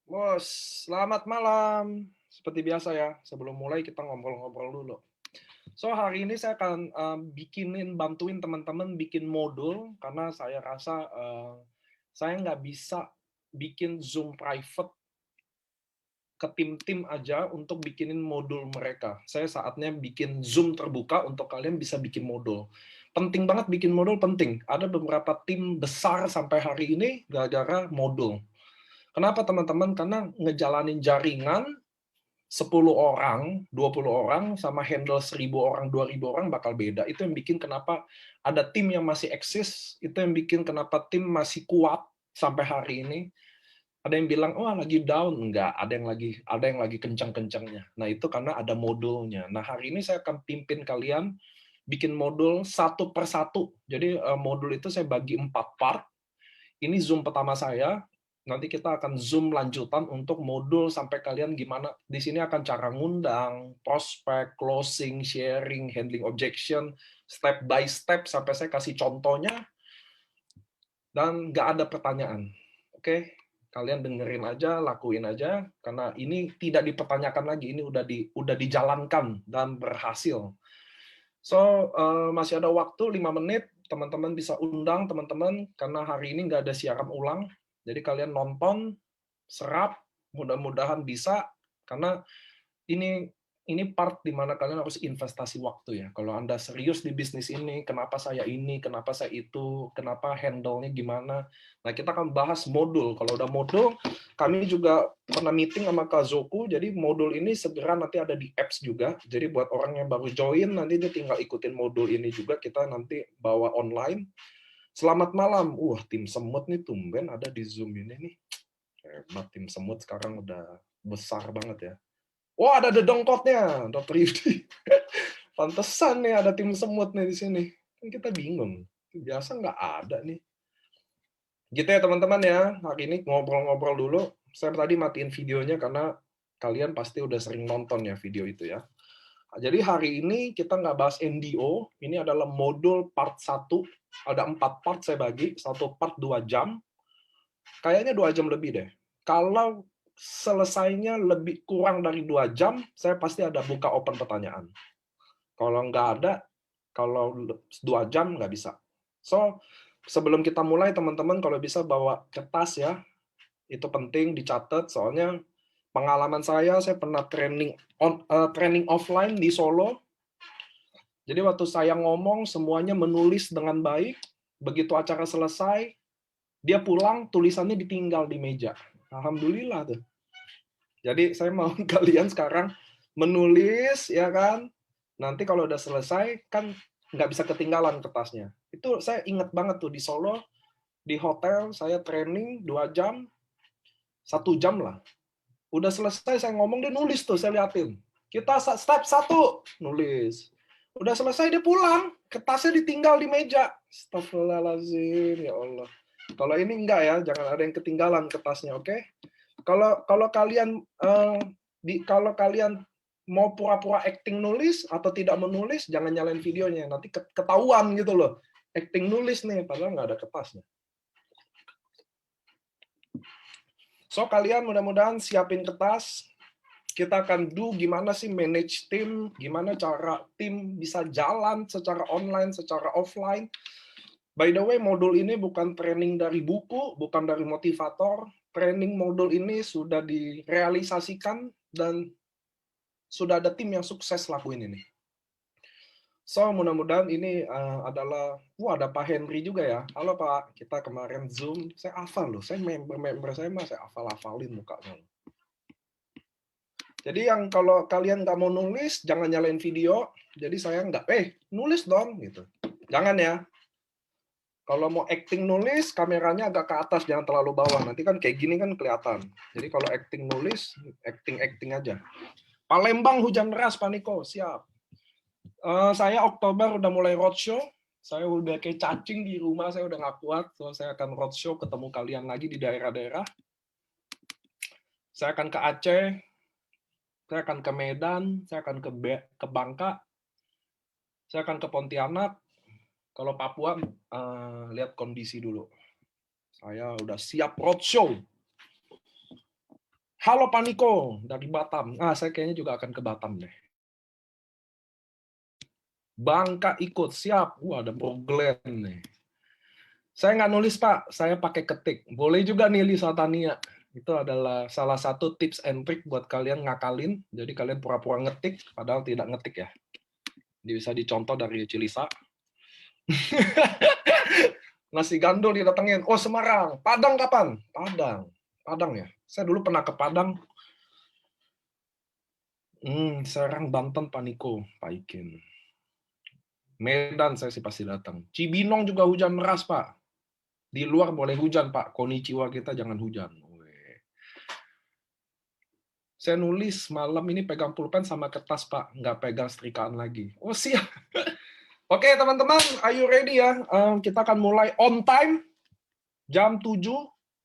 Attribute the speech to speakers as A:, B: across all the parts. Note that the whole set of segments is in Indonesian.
A: Bos, selamat malam. Seperti biasa ya, sebelum mulai kita ngobrol-ngobrol dulu. So, hari ini saya akan bantuin teman-teman bikin modul, karena saya rasa saya nggak bisa bikin Zoom private ke tim-tim aja untuk bikinin modul mereka. Saya saatnya bikin Zoom terbuka untuk kalian bisa bikin modul. Penting banget bikin modul, penting. Ada beberapa tim besar sampai hari ini gara-gara modul. Kenapa teman-teman? Karena ngejalanin jaringan 10 orang, 20 orang, sama handle 1000 orang, 2000 orang bakal beda. Itu yang bikin kenapa ada tim yang masih eksis, itu yang bikin kenapa tim masih kuat sampai hari ini. Ada yang bilang, oh lagi down. Enggak, ada yang lagi kencang-kencangnya. Nah itu karena ada modulnya. Nah hari ini saya akan pimpin kalian bikin modul satu per satu. Jadi modul itu saya bagi 4 part. Ini Zoom pertama saya. Nanti kita akan Zoom lanjutan untuk modul sampai kalian gimana. Di sini akan cara ngundang, prospek, closing, sharing, handling objection, step by step sampai saya kasih contohnya dan nggak ada pertanyaan. Oke, kalian dengerin aja, lakuin aja karena ini tidak dipertanyakan lagi. Ini udah dijalankan dan berhasil. So, masih ada waktu 5 menit, teman-teman bisa undang teman-teman, karena hari ini nggak ada siaran ulang. Jadi kalian nonton, serap, mudah-mudahan bisa, karena ini part di mana kalian harus investasi waktu ya. Kalau Anda serius di bisnis ini, kenapa saya ini, kenapa saya itu, kenapa handle-nya gimana. Nah, kita akan bahas modul. Kalau udah modul, kami juga pernah meeting sama Kak Zoku, jadi modul ini segera nanti ada di apps juga. Jadi buat orang yang baru join, nanti dia tinggal ikutin modul ini juga, kita nanti bawa online. Selamat malam. Tim semut nih tumben ada di Zoom ini nih. Hebat, tim semut sekarang udah besar banget ya. Wah, ada dedongkotnya, Dr. Yudi. Pantesan nih ada tim semut nih di sini. Kan kita bingung. Biasa nggak ada nih. Gitu ya teman-teman ya. Hari ini ngobrol-ngobrol dulu. Saya tadi matiin videonya karena kalian pasti udah sering nonton ya video itu ya. Jadi hari ini kita nggak bahas NDO. Ini adalah modul part 1. Ada 4 part saya bagi. Satu part 2 jam. Kayaknya 2 jam lebih deh. Kalau selesainya lebih kurang dari 2 jam, saya pasti ada buka open pertanyaan. Kalau nggak ada, kalau 2 jam nggak bisa. So, sebelum kita mulai, teman-teman kalau bisa bawa kertas ya, itu penting dicatat, soalnya pengalaman saya pernah training offline di Solo. Jadi waktu saya ngomong, semuanya menulis dengan baik. Begitu acara selesai, dia pulang, tulisannya ditinggal di meja. Alhamdulillah tuh. Jadi saya mau kalian sekarang menulis, ya kan? Nanti kalau udah selesai, kan nggak bisa ketinggalan kertasnya. Itu saya ingat banget tuh di Solo, di hotel, saya training 2 jam, 1 jam lah. Udah selesai saya ngomong, dia nulis tuh, saya liatin. Kita step 1, nulis. Udah selesai, dia pulang. Kertasnya ditinggal di meja. Astagfirullahaladzim, ya Allah. Kalau ini enggak ya, jangan ada yang ketinggalan kertasnya, oke? Kalau kalian kalau kalian mau pura-pura acting nulis atau tidak menulis, jangan nyalain videonya. Nanti ketahuan gitu loh. Acting nulis nih, padahal nggak ada kertasnya. So, kalian mudah-mudahan siapin kertas. Kita akan gimana sih manage tim, gimana cara tim bisa jalan secara online, secara offline. By the way, modul ini bukan training dari buku, bukan dari motivator. Training modul ini sudah direalisasikan dan sudah ada tim yang sukses lakuin ini. So, mudah-mudahan ini adalah, ada Pak Henry juga ya. Halo Pak, kita kemarin Zoom, saya hafal loh, saya member saya hafal-hafalin mukanya. Jadi yang kalau kalian nggak mau nulis, jangan nyalain video. Jadi saya nggak, nulis dong gitu. Jangan ya. Kalau mau acting nulis, kameranya agak ke atas, jangan terlalu bawah. Nanti kan kayak gini kan kelihatan. Jadi kalau acting nulis, acting aja. Palembang hujan deras, Pak Niko, siap. Saya Oktober udah mulai roadshow. Saya udah kayak cacing di rumah, saya udah nggak kuat. So, saya akan roadshow, ketemu kalian lagi di daerah-daerah. Saya akan ke Aceh, saya akan ke Medan, saya akan ke Bangka, saya akan ke Pontianak. Kalau Papua, lihat kondisi dulu. Saya udah siap roadshow. Halo Paniko dari Batam. Saya kayaknya juga akan ke Batam deh. Bangka ikut, siap. Ada Bro Glenn nih. Saya nggak nulis, Pak. Saya pakai ketik. Boleh juga nih, Lisa Tania. Itu adalah salah satu tips and trick buat kalian ngakalin. Jadi kalian pura-pura ngetik, padahal tidak ngetik ya. Ini bisa dicontoh dari Cilisa. Nasi gandul didatengin. Oh, Semarang. Padang kapan? Padang ya. Saya dulu pernah ke Padang. Serang, Banten, Paniko, Pak Ikin. Medan saya sih pasti datang. Cibinong juga hujan deras, Pak. Di luar boleh hujan, Pak. Konnichiwa kita jangan hujan. Saya nulis malam ini pegang pulpen sama kertas, Pak. Nggak pegang setrikaan lagi. Oh, siap. Oke, teman-teman. Are you ready ya? Kita akan mulai on time. Jam 7.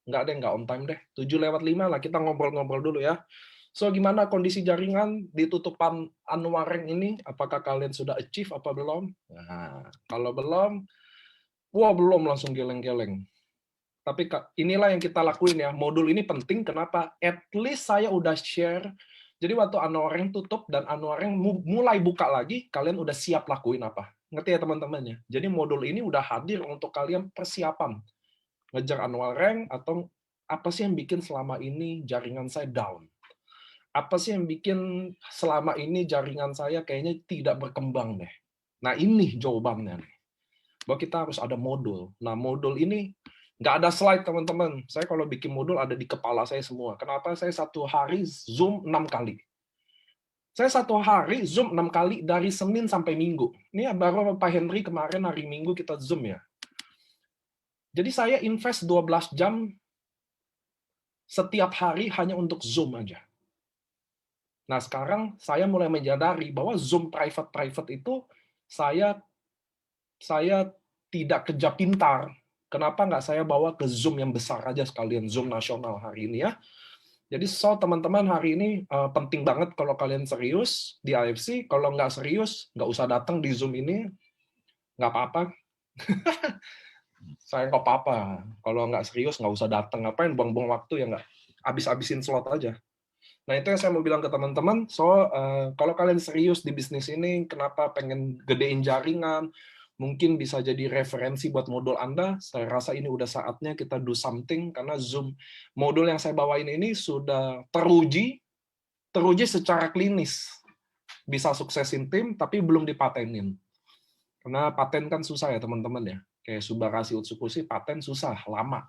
A: Nggak on time deh. 7:05 lah. Kita ngobrol-ngobrol dulu ya. So, gimana kondisi jaringan di tutupan Anwareng ini? Apakah kalian sudah achieve apa belum? Nah, kalau belum, belum langsung geleng-geleng. Tapi inilah yang kita lakuin ya. Modul ini penting, kenapa? At least saya udah share. Jadi waktu Anwareng tutup dan Anwareng mulai buka lagi, kalian udah siap lakuin apa. Ngerti ya teman-teman ya? Jadi modul ini udah hadir untuk kalian persiapan. Ngejar Anwareng atau apa sih yang bikin selama ini jaringan saya down? Apa sih yang bikin selama ini jaringan saya kayaknya tidak berkembang deh? Nah, ini jawabannya nih. Bahwa kita harus ada modul. Nah, modul ini nggak ada slide, teman-teman. Saya kalau bikin modul ada di kepala saya semua. Kenapa? Saya satu hari Zoom 6 kali. Saya satu hari Zoom 6 kali dari Senin sampai Minggu. Ini baru Pak Henry kemarin hari Minggu kita Zoom ya. Jadi saya invest 12 jam setiap hari hanya untuk Zoom aja. Nah, sekarang saya mulai menyadari bahwa Zoom private itu saya tidak kerja pintar. Kenapa nggak saya bawa ke Zoom yang besar aja sekalian, Zoom nasional hari ini ya. Jadi teman-teman hari ini penting banget kalau kalian serius di AFC. Kalau nggak serius, nggak usah datang di Zoom ini. Nggak apa-apa. Saya nggak apa-apa. Kalau nggak serius, nggak usah datang. Ngapain buang-buang waktu ya nggak? Habis-habisin slot aja. Nah, itu yang saya mau bilang ke teman-teman. Kalau kalian serius di bisnis ini, kenapa pengen gedein jaringan, mungkin bisa jadi referensi buat modul Anda. Saya rasa ini udah saatnya kita do something, karena Zoom modul yang saya bawain ini sudah teruji secara klinis. Bisa suksesin tim, tapi belum dipatenin. Karena paten kan susah ya, teman-teman ya. Kayak Subarashi Utsukushi, paten susah, lama.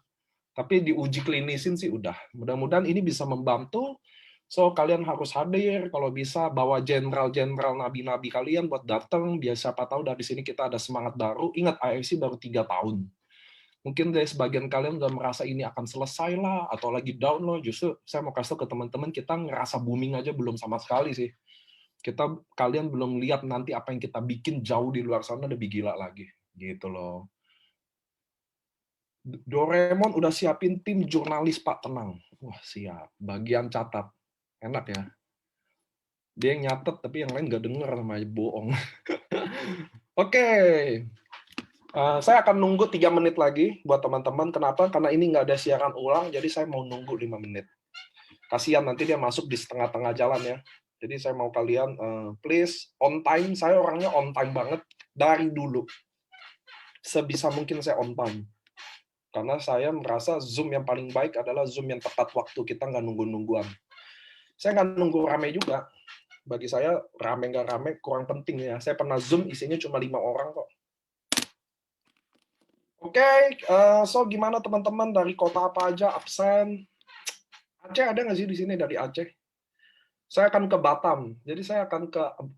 A: Tapi diuji klinisin sih udah. Mudah-mudahan ini bisa membantu. So, kalian harus hadir, kalau bisa bawa jenderal-jenderal nabi-nabi kalian buat datang, biar siapa tahu dari sini kita ada semangat baru. Ingat, AFC baru 3 tahun. Mungkin dari sebagian kalian udah merasa ini akan selesai lah, atau lagi down loh. Justru saya mau kasih ke teman-teman, kita ngerasa booming aja belum sama sekali sih. Kalian belum lihat nanti apa yang kita bikin jauh di luar sana lebih gila lagi. Gitu loh. Doraemon udah siapin tim jurnalis, Pak, tenang. Wah, siap. Bagian catat. Enak ya. Dia yang nyatet, tapi yang lain nggak denger, namanya bohong. Oke. Saya akan nunggu 3 menit lagi buat teman-teman. Kenapa? Karena ini nggak ada siaran ulang, jadi saya mau nunggu 5 menit. Kasihan nanti dia masuk di setengah-tengah jalan ya. Jadi saya mau kalian, please, on time. Saya orangnya on time banget dari dulu. Sebisa mungkin saya on time. Karena saya merasa Zoom yang paling baik adalah Zoom yang tepat waktu, kita nggak nunggu-nungguan. Saya nggak nunggu rame juga. Bagi saya, rame nggak rame, kurang penting ya. Saya pernah Zoom, isinya cuma 5 orang kok. Oke, so gimana teman-teman dari kota apa aja absen? Aceh ada nggak sih di sini dari Aceh? Saya akan ke Batam. Jadi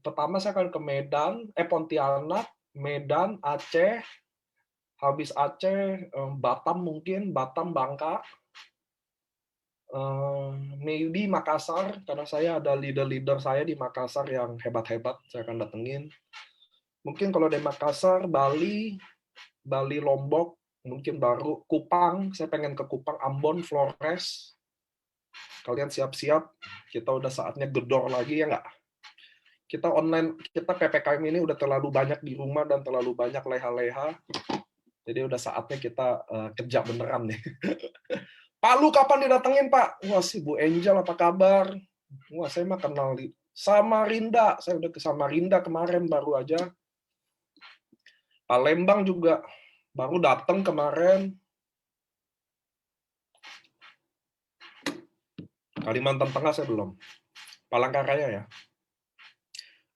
A: pertama saya akan ke Medan, Pontianak, Medan, Aceh, habis Aceh, Batam mungkin, Batam, Bangka, maybe Makassar, karena saya ada leader-leader saya di Makassar yang hebat-hebat, saya akan datengin. Mungkin kalau dari Makassar, Bali, Lombok, mungkin baru Kupang, saya pengen ke Kupang, Ambon, Flores. Kalian siap-siap, kita udah saatnya gedor lagi ya nggak? Kita online, kita PPKM ini udah terlalu banyak di rumah dan terlalu banyak leha-leha. Jadi udah saatnya kita kerja beneran nih. Pak Lu kapan didatengin, Pak? Wah, si Bu Angel apa kabar? Wah, saya mah kenal di Samarinda. Saya udah ke Samarinda kemarin baru aja. Palembang juga baru datang kemarin. Kalimantan Tengah saya belum. Palangkaraya ya.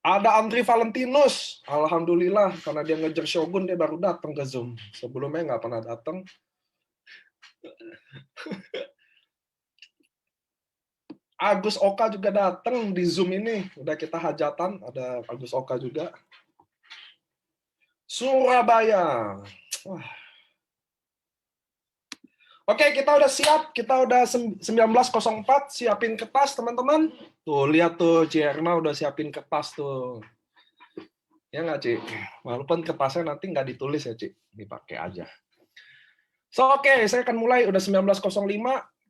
A: Ada Andri Valentinus. Alhamdulillah, karena dia ngejar Shogun, dia baru datang ke Zoom. Sebelumnya nggak pernah datang. Agus Oka juga datang di Zoom ini. Udah kita hajatan, ada Agus Oka juga. Surabaya. Wah. Oke, kita udah siap. Kita udah 19.04, siapin kertas, teman-teman. Tuh, lihat tuh, Cierna udah siapin kertas tuh. Ya nggak, Ci? Walaupun kertasnya nanti nggak ditulis ya, Ci. Dipakai aja. So, oke, saya akan mulai. Udah 19.05,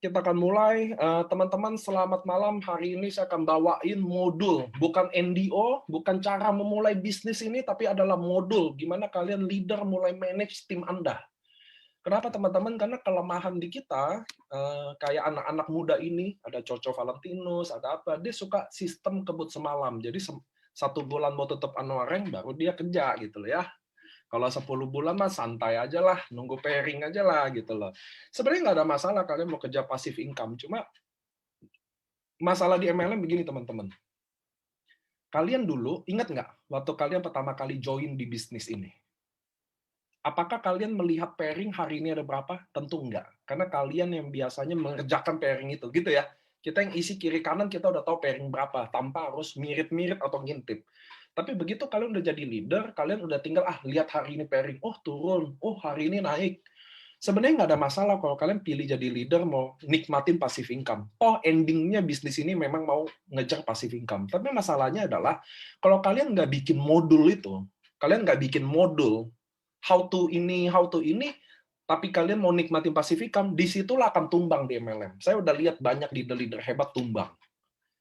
A: kita akan mulai. Teman-teman, selamat malam. Hari ini saya akan bawain modul. Bukan NDO, bukan cara memulai bisnis ini, tapi adalah modul. Gimana kalian leader mulai manage tim Anda. Kenapa teman-teman? Karena kelemahan di kita, kayak anak-anak muda ini, ada Coco Valentinus, ada apa, dia suka sistem kebut semalam. Jadi 1 bulan mau tutup anuareng, baru dia kerja gitu loh ya. Kalau 10 bulan mah santai aja lah, nunggu pairing aja lah gitu loh. Sebenarnya nggak ada masalah kalian mau kerja passive income, cuma masalah di MLM begini teman-teman. Kalian dulu, ingat nggak, waktu kalian pertama kali join di bisnis ini? Apakah kalian melihat pairing hari ini ada berapa? Tentu enggak. Karena kalian yang biasanya mengerjakan pairing itu, gitu ya. Kita yang isi kiri kanan, kita udah tahu pairing berapa, tanpa harus mirip-mirip atau ngintip. Tapi begitu kalian udah jadi leader, kalian udah tinggal, lihat hari ini pairing, oh turun, oh hari ini naik. Sebenarnya nggak ada masalah kalau kalian pilih jadi leader, mau nikmatin passive income. Oh, endingnya bisnis ini memang mau ngejar passive income. Tapi masalahnya adalah, kalau kalian nggak bikin modul itu, kalian nggak bikin modul, how to ini, tapi kalian mau nikmatin passive income, disitulah akan tumbang di MLM. Saya udah lihat banyak leader-leader hebat tumbang.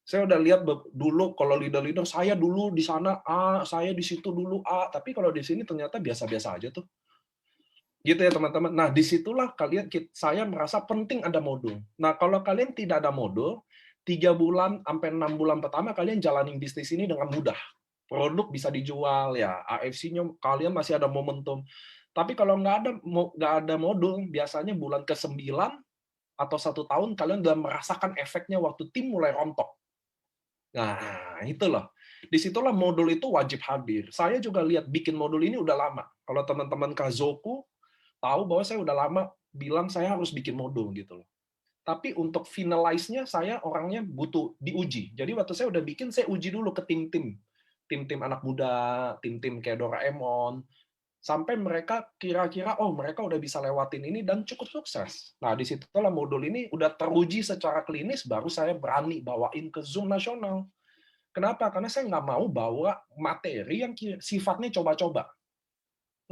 A: Saya udah lihat dulu kalau leader-leader, saya dulu di sana A, saya di situ dulu A, tapi kalau di sini ternyata biasa-biasa aja tuh. Gitu ya teman-teman. Nah, disitulah saya merasa penting ada modul. Nah, kalau kalian tidak ada modul, 3 bulan sampai 6 bulan pertama kalian jalanin bisnis ini dengan mudah. Produk bisa dijual ya, AFC-nya kalian masih ada momentum. Tapi kalau nggak ada modul, biasanya bulan ke-9 atau 1 tahun kalian udah merasakan efeknya waktu tim mulai rontok. Nah, itu loh. Disitulah modul itu wajib hadir. Saya juga lihat bikin modul ini udah lama. Kalau teman-teman Kazoku tahu bahwa saya udah lama bilang saya harus bikin modul gitu loh. Tapi untuk finalize-nya saya orangnya butuh diuji. Jadi waktu saya udah bikin, saya uji dulu ke tim-tim. Tim-tim anak muda, tim-tim kayak Doraemon, sampai mereka kira-kira, oh mereka udah bisa lewatin ini dan cukup sukses. Nah, disitulah modul ini udah teruji secara klinis, baru saya berani bawain ke Zoom nasional. Kenapa? Karena saya nggak mau bawa materi yang sifatnya coba-coba.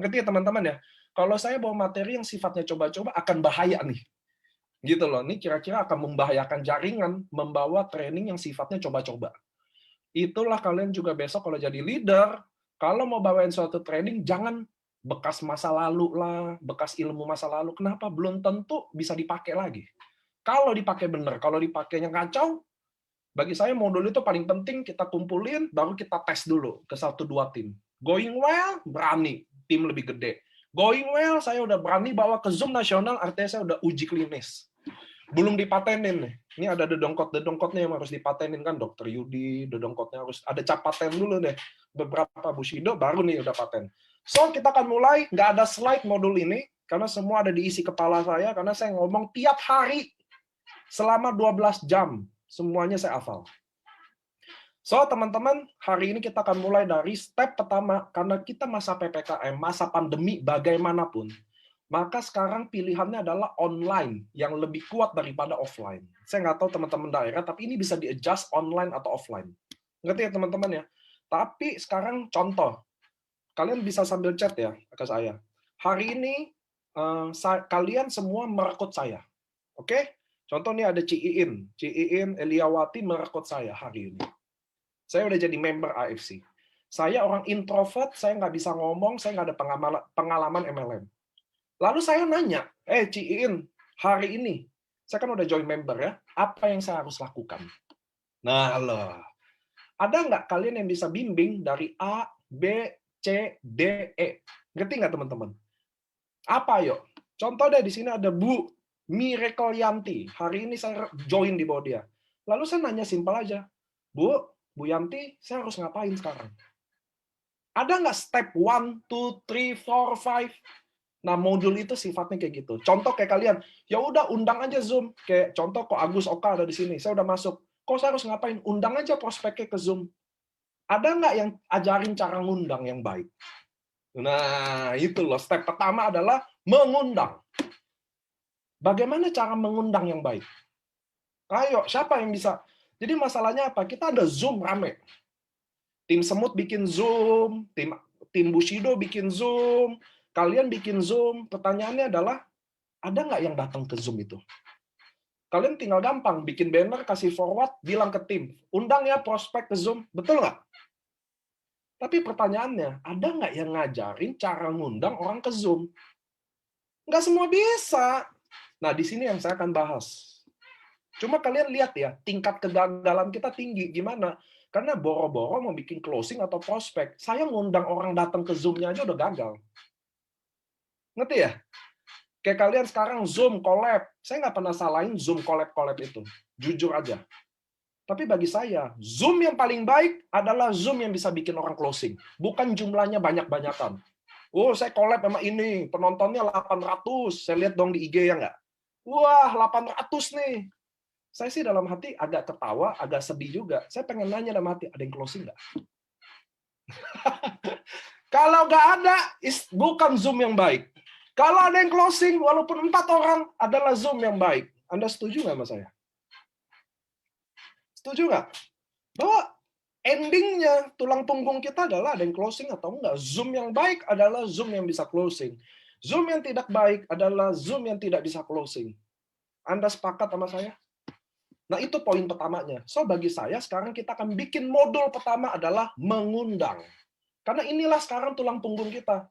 A: Ngerti ya teman-teman ya? Kalau saya bawa materi yang sifatnya coba-coba akan bahaya nih. Gitu loh, ini kira-kira akan membahayakan jaringan, membawa training yang sifatnya coba-coba. Itulah kalian juga besok kalau jadi leader, kalau mau bawain suatu training, jangan bekas masa lalu lah, bekas ilmu masa lalu. Kenapa? Belum tentu bisa dipakai lagi. Kalau dipakai benar, kalau dipakainya kacau, bagi saya modul itu paling penting kita kumpulin, baru kita tes dulu ke 1-2 tim. Going well, berani, tim lebih gede. Going well, saya udah berani bawa ke Zoom nasional, artinya saya udah uji klinis. Belum dipatenin nih. Ini ada dedongkotnya yang harus dipatenin kan, Dokter Yudi, dedongkotnya harus ada cap paten dulu deh. Beberapa Bushido baru nih udah paten. So, kita akan mulai, nggak ada slide modul ini, karena semua ada diisi kepala saya, karena saya ngomong tiap hari, selama 12 jam, semuanya saya hafal. So, teman-teman, hari ini kita akan mulai dari step pertama, karena kita masa PPKM, masa pandemi, bagaimanapun, maka sekarang pilihannya adalah online yang lebih kuat daripada offline. Saya nggak tahu teman-teman daerah, tapi ini bisa di-adjust online atau offline. Ngerti ya teman-teman ya? Tapi sekarang contoh, kalian bisa sambil chat ya ke saya. Hari ini kalian semua merekrut saya. Oke? Contoh nih ada Ciin, Eliawati merekrut saya hari ini. Saya udah jadi member AFC. Saya orang introvert, saya nggak bisa ngomong, saya nggak ada pengalaman MLM. Lalu saya nanya, Ciin, hari ini Saya kan udah join member ya. Apa yang saya harus lakukan? Nah, loh. Ada nggak kalian yang bisa bimbing dari A, B, C, D, E? Ngerti nggak teman-teman? Apa yuk? Contoh deh, di sini ada Bu Miracle Yanti. Hari ini saya join di bawah dia. Lalu saya nanya simpel aja. Bu Yanti, saya harus ngapain sekarang? Ada nggak step 1, 2, 3, 4, 5? Nah, modul itu sifatnya kayak gitu. Contoh kayak kalian, ya udah undang aja Zoom. Kayak contoh kok Agus Oka ada di sini, saya udah masuk. Kok saya harus ngapain? Undang aja prospeknya ke Zoom. Ada nggak yang ajarin cara ngundang yang baik? Nah, itu loh. Step pertama adalah mengundang. Bagaimana cara mengundang yang baik? Ayo, siapa yang bisa? Jadi masalahnya apa? Kita ada Zoom rame. Tim Semut bikin Zoom, tim Bushido bikin Zoom, kalian bikin Zoom. Pertanyaannya adalah, ada nggak yang datang ke Zoom itu? Kalian tinggal gampang, bikin banner, kasih forward, bilang ke tim, undang ya prospek ke Zoom. Betul nggak? Tapi pertanyaannya, ada nggak yang ngajarin cara ngundang orang ke Zoom? Nggak semua bisa. Nah, di sini yang saya akan bahas. Cuma kalian lihat ya, tingkat kegagalan kita tinggi. Gimana? Karena boro-boro mau bikin closing atau prospek. Saya ngundang orang datang ke Zoom-nya aja udah gagal. Ngerti ya? Kayak kalian sekarang Zoom collab. Saya nggak pernah salahin Zoom collab-collab itu. Jujur aja. Tapi bagi saya, Zoom yang paling baik adalah Zoom yang bisa bikin orang closing. Bukan jumlahnya banyak-banyakan. Oh, saya collab sama ini. Penontonnya 800. Saya lihat dong di IG ya nggak? Wah, 800 nih. Saya sih dalam hati agak ketawa, agak sedih juga. Saya pengen nanya dalam hati, ada yang closing nggak? Kalau nggak ada, bukan Zoom yang baik. Kalau ada yang closing, walaupun 4 orang, adalah Zoom yang baik. Anda setuju nggak sama saya? Setuju nggak? Bahwa endingnya, tulang punggung kita adalah ada yang closing atau enggak. Zoom yang baik adalah Zoom yang bisa closing. Zoom yang tidak baik adalah Zoom yang tidak bisa closing. Anda sepakat sama saya? Nah, itu poin pertamanya. So, bagi saya, sekarang kita akan bikin modul pertama adalah mengundang. Karena inilah sekarang tulang punggung kita.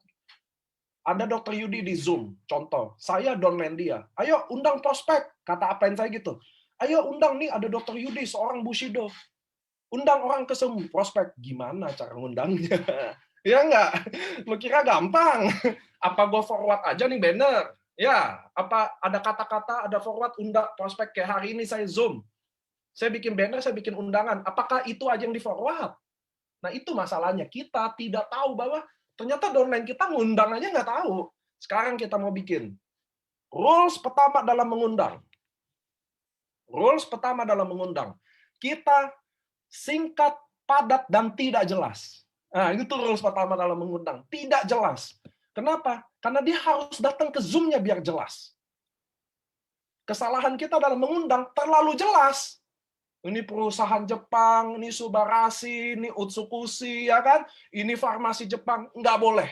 A: Ada Dr. Yudi di Zoom, contoh. Saya downline dia. Ayo, undang prospek. Kata upline saya gitu. Ayo, undang nih, ada Dr. Yudi, seorang Bushido. Undang orang ke Zoom, prospek. Gimana cara ngundangnya? Ya nggak? Lu kira gampang? Apa gue forward aja nih banner? Ya, apa ada kata-kata, ada forward, undang prospek. Kayak hari ini saya Zoom. Saya bikin banner, saya bikin undangan. Apakah itu aja yang di-forward? Nah, itu masalahnya. Kita tidak tahu bahwa ternyata downline kita ngundang aja nggak tahu. Sekarang kita mau bikin. Rules pertama dalam mengundang. Rules pertama dalam mengundang. Kita singkat, padat, dan tidak jelas. Nah, itu rules pertama dalam mengundang. Tidak jelas. Kenapa? Karena dia harus datang ke Zoom-nya biar jelas. Kesalahan kita dalam mengundang terlalu jelas. Ini perusahaan Jepang, ini Subarashi, ini Utsukushi, ya kan? Ini farmasi Jepang, nggak boleh.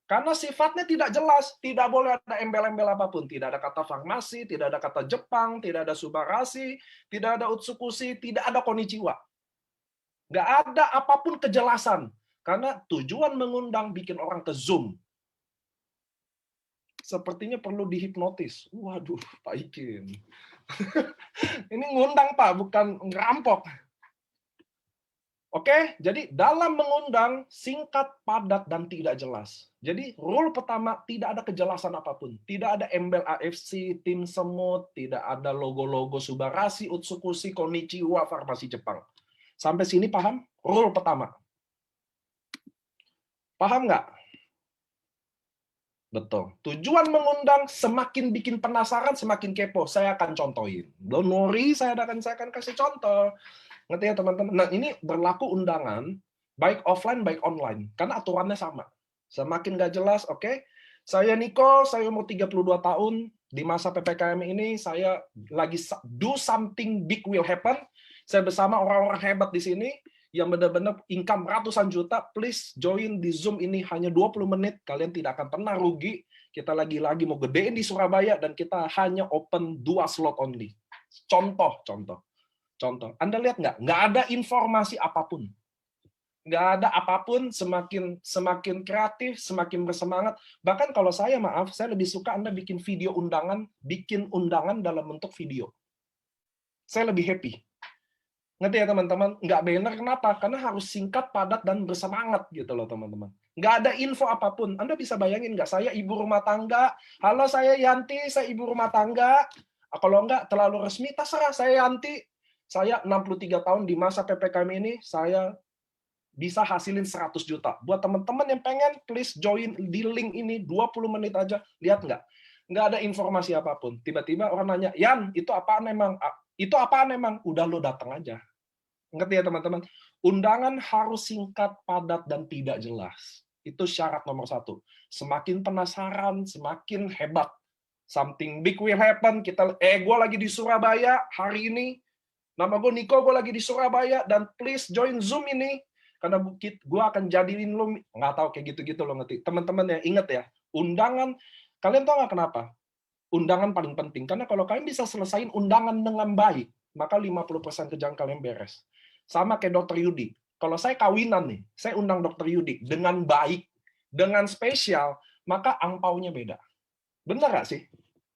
A: Karena sifatnya tidak jelas, tidak boleh ada embel-embel apapun. Tidak ada kata farmasi, tidak ada kata Jepang, tidak ada Subarashi, tidak ada Utsukushi, tidak ada Konichiwa. Nggak ada apapun kejelasan. Karena tujuan mengundang bikin orang ke Zoom. Sepertinya perlu dihipnotis. Waduh, Pak Ikin. Ini ngundang, Pak, bukan ngerampok. Oke, jadi dalam mengundang singkat, padat, dan tidak jelas. Jadi rule pertama, tidak ada kejelasan apapun. Tidak ada embel AFC, tim semut, tidak ada logo-logo Subarashi, Utsukushi, Konichiwa, farmasi Jepang. Sampai sini paham? Rule pertama. Paham nggak? Betul. Tujuan mengundang semakin bikin penasaran, semakin kepo. Saya akan contohin. Don't worry, saya akan kasih contoh. Ngerti ya teman-teman? Nah, ini berlaku undangan, baik offline, baik online. Karena aturannya sama. Semakin nggak jelas, oke. Saya Niko, saya umur 32 tahun. Di masa PPKM ini, saya lagi do something big will happen. Saya bersama orang-orang hebat di sini, yang benar-benar income ratusan juta. Please join di Zoom ini hanya 20 menit. Kalian tidak akan pernah rugi. Kita lagi-lagi mau gedein di Surabaya, dan kita hanya open 2 slot only. Contoh. Anda lihat nggak? Nggak ada informasi apapun. Nggak ada apapun, semakin kreatif, semakin bersemangat. Bahkan kalau saya, maaf, saya lebih suka Anda bikin undangan dalam bentuk video. Saya lebih happy. Ngerti ya teman-teman? Nggak banner, kenapa? Karena harus singkat, padat, dan bersemangat gitu loh teman-teman. Nggak ada info apapun. Anda bisa bayangin nggak? Saya ibu rumah tangga. Halo, saya Yanti, saya ibu rumah tangga. Kalau nggak terlalu resmi, terserah saya Yanti. Saya 63 tahun di masa PPKM ini, saya bisa hasilin 100 juta. Buat teman-teman yang pengen, please join di link ini, 20 menit aja. Lihat nggak? Nggak ada informasi apapun. Tiba-tiba orang nanya, Yan, itu apaan emang? Itu apaan emang? Udah lo datang aja. Ngerti ya teman-teman? Undangan harus singkat, padat, dan tidak jelas. Itu syarat nomor 1. Semakin penasaran, semakin hebat. Something big will happen. Gue lagi di Surabaya hari ini. Nama gue Niko, gue lagi di Surabaya. Dan please join Zoom ini. Karena gue akan jadiin lo, nggak tahu kayak gitu-gitu lo ngerti. Teman-teman ya, inget ya. Undangan, kalian tahu nggak kenapa? Undangan paling penting. Karena kalau kalian bisa selesaiin undangan dengan baik, maka 50% kerjaan kalian beres. Sama kayak Dokter Yudi. Kalau saya kawinan nih, saya undang Dokter Yudi dengan baik, dengan spesial, maka angpaunya beda. Benar nggak sih?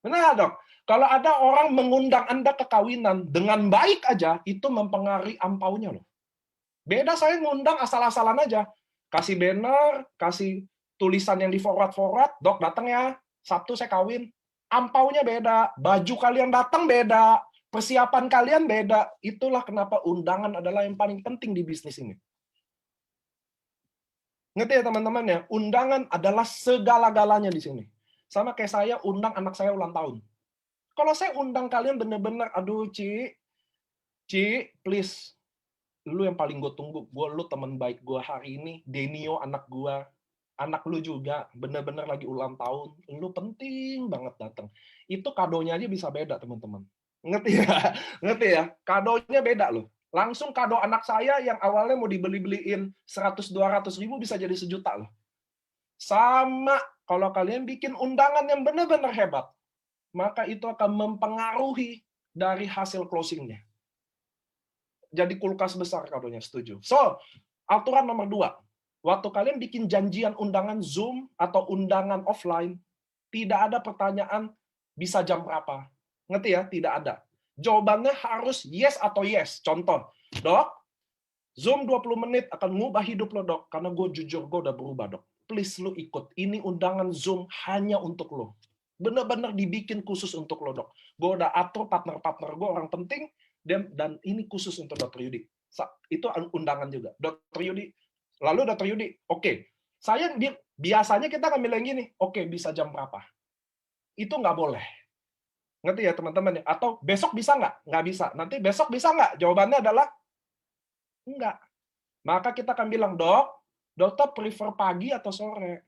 A: Benar, Dok? Kalau ada orang mengundang Anda ke kawinan dengan baik aja, itu mempengaruhi angpaunya loh. Beda saya ngundang asal-asalan aja. Kasih banner, kasih tulisan yang di forward, Dok datang ya, Sabtu saya kawin. Ampaunya beda, baju kalian datang beda, persiapan kalian beda. Itulah kenapa undangan adalah yang paling penting di bisnis ini. Ngerti ya teman-teman ya? Undangan adalah segala-galanya di sini. Sama kayak saya undang anak saya ulang tahun. Kalau saya undang kalian bener-bener, aduh Ci, please, lu yang paling gue tunggu. Lu teman baik gue hari ini, Denio anak gue. Anak lu juga bener-bener lagi ulang tahun, lu penting banget datang. Itu kadonya aja bisa beda, teman-teman. Ngerti ya? Ngerti ya? Kadonya beda loh. Langsung kado anak saya yang awalnya mau dibeli-beliin 100-200 ribu bisa jadi 1 juta loh. Sama kalau kalian bikin undangan yang benar-benar hebat, maka itu akan mempengaruhi dari hasil closingnya. Jadi kulkas besar kadonya, setuju. So, aturan nomor 2. Waktu kalian bikin janjian undangan Zoom atau undangan offline, tidak ada pertanyaan bisa jam berapa. Ngerti ya? Tidak ada. Jawabannya harus yes atau yes. Contoh, Dok, Zoom 20 menit akan ngubah hidup lo, Dok. Karena gue jujur, gue udah berubah, Dok. Please lo ikut. Ini undangan Zoom hanya untuk lo. Bener-bener dibikin khusus untuk lo, Dok. Gue udah atur partner-partner gue, orang penting, dan ini khusus untuk Dr. Yudi. Itu undangan juga. Dr. Yudi, lalu Dr. Yudi, oke. Saya biasanya kita akan bilang gini, oke, bisa jam berapa? Itu nggak boleh. Ngerti ya teman-teman? Atau besok bisa nggak? Nggak bisa. Nanti besok bisa nggak? Jawabannya adalah enggak. Maka kita akan bilang, dokter prefer pagi atau sore?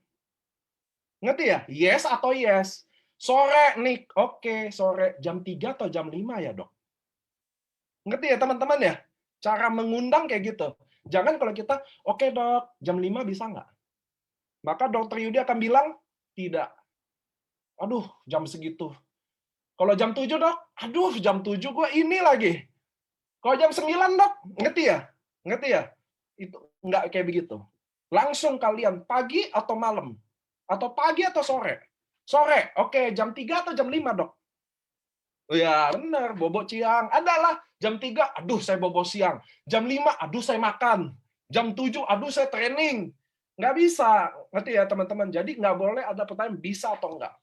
A: Ngerti ya? Yes atau yes? Sore nih, oke, sore. Jam 3 atau jam 5 ya, Dok? Ngerti ya teman-teman ya? Cara mengundang kayak gitu. Jangan kalau kita, oke Dok, jam 5 bisa nggak? Maka Dokter Yudi akan bilang, tidak. Aduh, jam segitu. Kalau jam 7 Dok, aduh jam 7 gue ini lagi. Kalau jam 9 Dok, ngerti ya? Ngerti ya? Itu nggak kayak begitu. Langsung kalian pagi atau malam? Atau pagi atau sore? Sore, oke, jam 3 atau jam 5 Dok? Oh ya, benar, bobo siang. Adalah jam 3, aduh saya bobo siang. Jam 5, aduh saya makan. Jam 7, aduh saya training. Nggak bisa. Ngerti ya teman-teman? Jadi nggak boleh ada pertanyaan bisa atau enggak.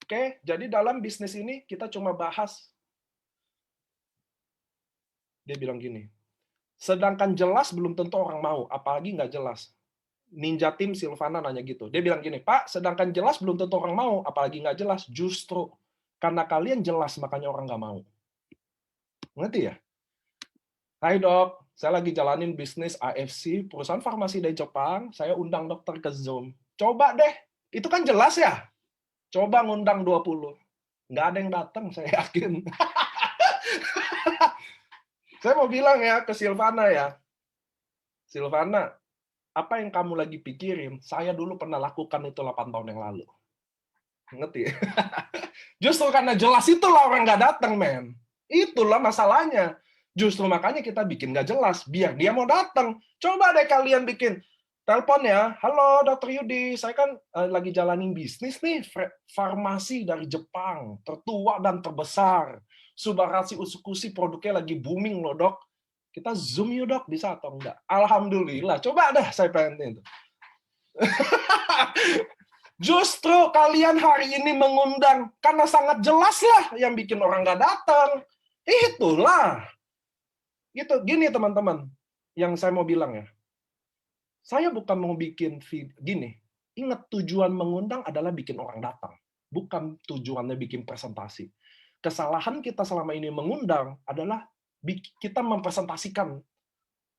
A: Oke, jadi dalam bisnis ini kita cuma bahas. Dia bilang gini, sedangkan jelas belum tentu orang mau, apalagi nggak jelas. Ninja Tim Silvana nanya gitu. Dia bilang gini, Pak, sedangkan jelas belum tentu orang mau, apalagi nggak jelas. Justru karena kalian jelas, makanya orang nggak mau. Ngerti ya? Hai dok, saya lagi jalanin bisnis AFC, perusahaan farmasi dari Jepang, saya undang dokter ke Zoom. Coba deh, itu kan jelas ya? Coba ngundang 20. Nggak ada yang datang, saya yakin. Saya mau bilang ya ke Silvana ya, Silvana, apa yang kamu lagi pikirin, saya dulu pernah lakukan itu 8 tahun yang lalu. Ngerti ya? Justru karena jelas itulah orang nggak datang, men. Itulah masalahnya. Justru makanya kita bikin nggak jelas, biar dia mau datang. Coba deh kalian bikin telepon ya, halo Dokter Yudi, saya kan lagi jalanin bisnis nih, farmasi dari Jepang, tertua dan terbesar. Subarashi Utsukushi produknya lagi booming loh dok. Kita zoom yuk dok, bisa atau enggak? Alhamdulillah, coba dah saya pengen itu. Justru kalian hari ini mengundang, karena sangat jelas lah yang bikin orang nggak datang. Itulah. Gitu, gini teman-teman, yang saya mau bilang ya. Saya bukan mau bikin gini. Ingat tujuan mengundang adalah bikin orang datang, bukan tujuannya bikin presentasi. Kesalahan kita selama ini mengundang adalah kita mempresentasikan.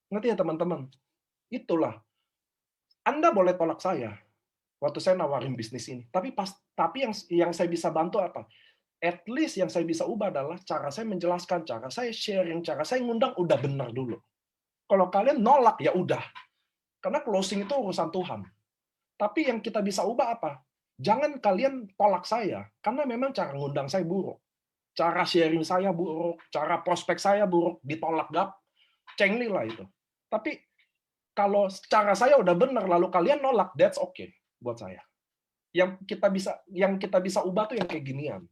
A: Ngerti ya teman-teman? Itulah. Anda boleh tolak saya waktu saya nawarin bisnis ini. Tapi yang saya bisa bantu apa? At least yang saya bisa ubah adalah cara saya menjelaskan, cara saya sharing, cara saya ngundang udah benar dulu. Kalau kalian nolak ya udah. Karena closing itu urusan Tuhan. Tapi yang kita bisa ubah apa? Jangan kalian tolak saya, karena memang cara ngundang saya buruk. Cara sharing saya buruk, cara prospek saya buruk, ditolak gap, cengli lah itu. Tapi kalau cara saya udah benar, lalu kalian nolak, that's okay buat saya. Yang kita bisa ubah tuh yang kayak ginian.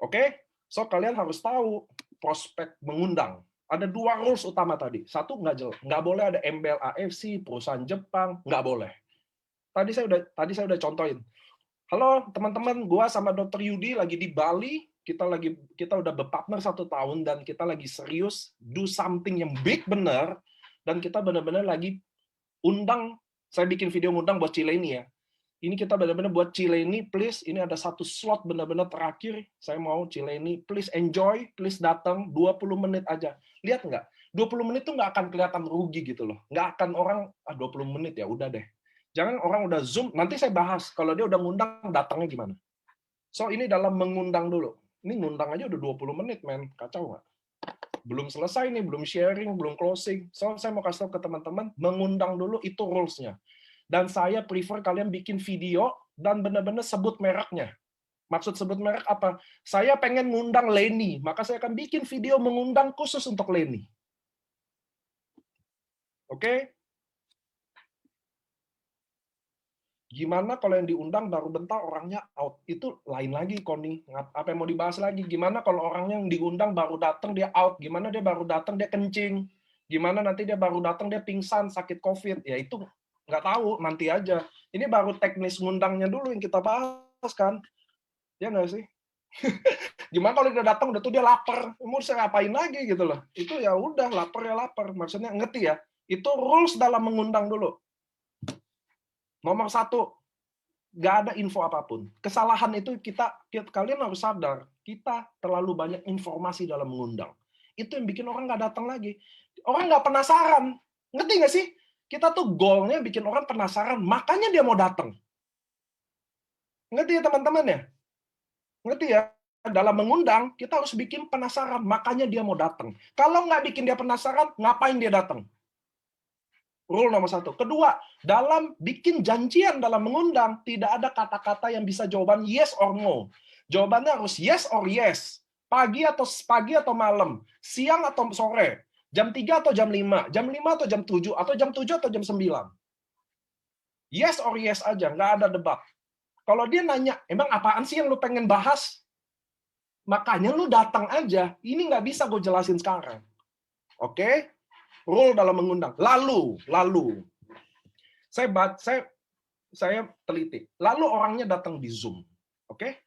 A: Oke? So kalian harus tahu prospek mengundang. Ada 2 rules utama tadi. Satu, nggak boleh ada embel AFC, perusahaan Jepang, nggak boleh. Tadi saya udah contohin. Halo teman-teman, gua sama Dr. Yudi lagi di Bali. Kita udah berpartner 1 tahun dan kita lagi serius do something yang big bener, dan kita benar-benar lagi undang. Saya bikin video ngundang buat Cileni ya. Ini kita benar-benar buat Cileni, please. Ini ada 1 slot benar-benar terakhir. Saya mau Cileni, please enjoy, please datang 20 menit aja. Lihat nggak? 20 menit tuh nggak akan kelihatan rugi gitu loh. Nggak akan orang 20 menit ya udah deh. Jangan orang udah Zoom, nanti saya bahas kalau dia udah ngundang datangnya gimana. So ini dalam mengundang dulu. Ini ngundang aja udah 20 menit, men. Kacau nggak? Belum selesai nih, belum sharing, belum closing. So saya mau kasih tahu ke teman-teman, mengundang dulu itu rules-nya. Dan saya prefer kalian bikin video dan benar-benar sebut mereknya. Maksud sebut merek apa? Saya pengen ngundang Leni, maka saya akan bikin video mengundang khusus untuk Leni. Oke? Gimana kalau yang diundang baru bentar orangnya out? Itu lain lagi, Koni. Apa yang mau dibahas lagi? Gimana kalau orangnya yang diundang baru datang dia out? Gimana dia baru datang dia kencing? Gimana nanti dia baru datang dia pingsan, sakit COVID? Ya itu nggak tahu, nanti aja. Ini baru teknis ngundangnya dulu yang kita bahas kan? Ya nggak sih? Gimana kalau dia datang udah tuh dia lapar? Mau saya ngapain lagi gitu loh? Itu ya udah lapar ya lapar. Maksudnya ngerti ya? Itu rules dalam mengundang dulu. Nomor 1, nggak ada info apapun. Kesalahan itu kalian harus sadar, kita terlalu banyak informasi dalam mengundang. Itu yang bikin orang nggak datang lagi. Orang nggak penasaran. Ngerti nggak sih? Kita tuh goalnya bikin orang penasaran, makanya dia mau datang. Ngerti ya teman-teman ya? Ngerti ya? Dalam mengundang, kita harus bikin penasaran, makanya dia mau datang. Kalau nggak bikin dia penasaran, ngapain dia datang? Rule nomor 1. Kedua, dalam bikin janjian dalam mengundang, tidak ada kata-kata yang bisa jawaban yes or no. Jawabannya harus yes or yes. Pagi atau malam, siang atau sore, jam 3 atau jam 5, jam 5 atau jam 7, atau jam 7 atau jam 9. Yes or yes aja, nggak ada debat. Kalau dia nanya, emang apaan sih yang lu pengen bahas? Makanya lu datang aja. Ini nggak bisa gue jelasin sekarang. Oke? Rule dalam mengundang. Lalu saya teliti. Lalu orangnya datang di Zoom. Oke?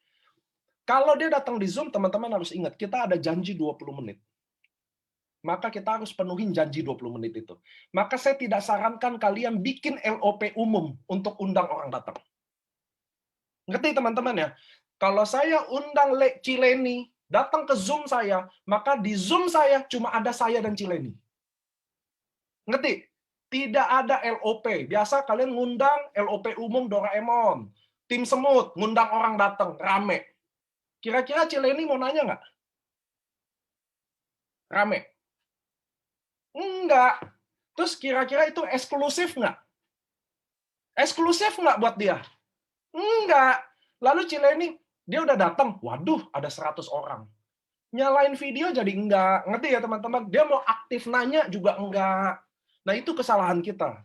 A: Kalau dia datang di Zoom, teman-teman harus ingat, kita ada janji 20 menit. Maka kita harus penuhin janji 20 menit itu. Maka saya tidak sarankan kalian bikin LOP umum untuk undang orang datang. Ngerti teman-teman ya? Kalau saya undang Cileni datang ke Zoom saya, maka di Zoom saya cuma ada saya dan Cileni. Ngerti? Tidak ada LOP. Biasa kalian ngundang LOP umum Doraemon. Tim semut, ngundang orang datang, rame. Kira-kira Cileni mau nanya nggak? Rame? Enggak. Terus kira-kira itu eksklusif nggak? Eksklusif nggak buat dia? Enggak. Lalu Cileni, dia udah datang. Waduh, ada 100 orang. Nyalain video jadi enggak. Ngerti ya teman-teman? Dia mau aktif nanya juga enggak. Nah itu kesalahan kita.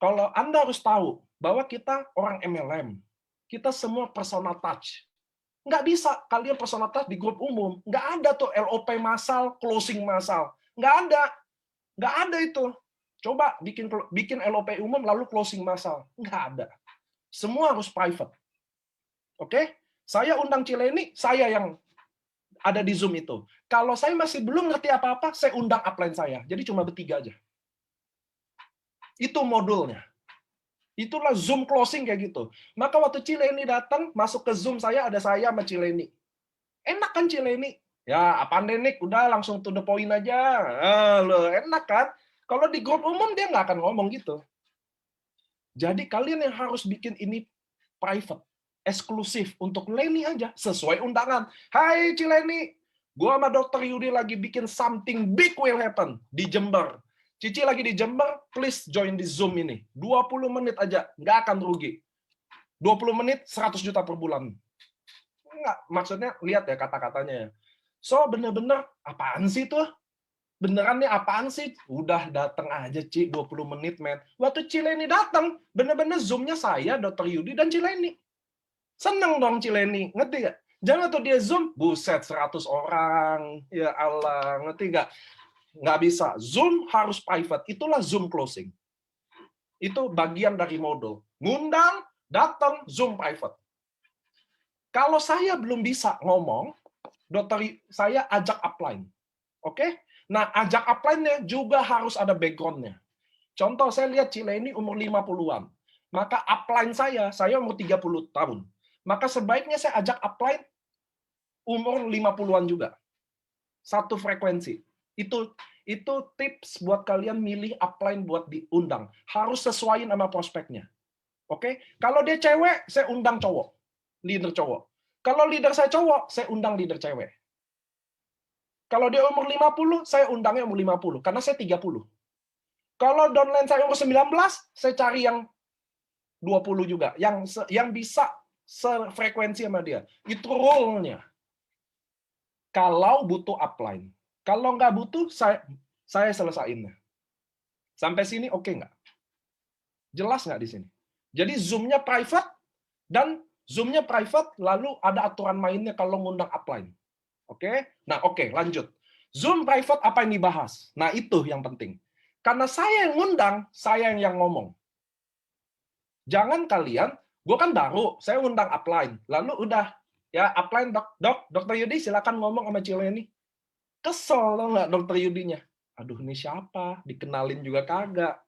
A: Kalau Anda harus tahu bahwa kita orang MLM. Kita semua personal touch. Nggak bisa kalian personal touch di grup umum. Nggak ada tuh LOP massal, closing massal. Nggak ada. Nggak ada itu. Coba bikin LOP umum lalu closing massal. Nggak ada. Semua harus private. Oke? Saya undang Cileni, saya yang ada di Zoom itu. Kalau saya masih belum ngerti apa-apa, saya undang upline saya. Jadi cuma bertiga aja. Itu modulnya. Itulah Zoom closing kayak gitu. Maka waktu Cileni datang, masuk ke Zoom saya, ada saya sama Cileni. Enak kan Cileni? Ya, apaan deh, Nick? Udah langsung to the point aja. Loh, enak kan? Kalau di grup umum, dia nggak akan ngomong gitu. Jadi kalian yang harus bikin ini private, eksklusif untuk Leni aja, sesuai undangan. Hai Cileni, gua sama Dr. Yudi lagi bikin something big will happen di Jember. Cici lagi di Jember, please join di Zoom ini. 20 menit aja, nggak akan rugi. 20 menit, 100 juta per bulan. Enggak, maksudnya lihat ya kata-katanya ya. So, bener-bener, apaan sih tuh? Beneran nih apaan sih? Udah datang aja, Ci, 20 menit, men. Waktu Cileni datang, bener-bener Zoom-nya saya, Dr. Yudi, dan Cileni. Seneng dong Cileni, ngerti nggak? Jangan tuh dia Zoom, buset 100 orang. Ya Allah, ngerti nggak? Nggak bisa. Zoom harus private. Itulah Zoom closing. Itu bagian dari modul. Ngundang, datang, Zoom private. Kalau saya belum bisa ngomong, saya ajak upline. Oke? Nah, ajak upline-nya juga harus ada background-nya. Contoh, saya lihat Cileni umur 50-an. Maka upline saya umur 30 tahun. Maka sebaiknya saya ajak upline umur 50-an juga. Satu frekuensi. Itu tips buat kalian milih upline buat diundang. Harus sesuaiin sama prospeknya. Oke? Kalau dia cewek, saya undang cowok. Leader cowok. Kalau leader saya cowok, saya undang leader cewek. Kalau dia umur 50, saya undangnya umur 50. Karena saya 30. Kalau downline saya umur 19, saya cari yang 20 juga. Yang bisa sefrekuensi sama dia. Itu rule-nya. Kalau butuh upline. Kalau nggak butuh, saya selesaiin. Sampai sini oke nggak? Jelas nggak di sini? Jadi Zoom-nya private, dan Zoom-nya private, lalu ada aturan mainnya kalau ngundang upline. Oke? Nah, oke, lanjut. Zoom private apa yang dibahas? Nah, itu yang penting. Karena saya yang ngundang, saya yang ngomong. Jangan kalian, gue kan baru, saya ngundang upline. Lalu udah, ya upline, Dr. Yudi silakan ngomong sama Cileni. Kesel tau nggak Dr. Yudinya? Aduh, ini siapa? Dikenalin juga kagak.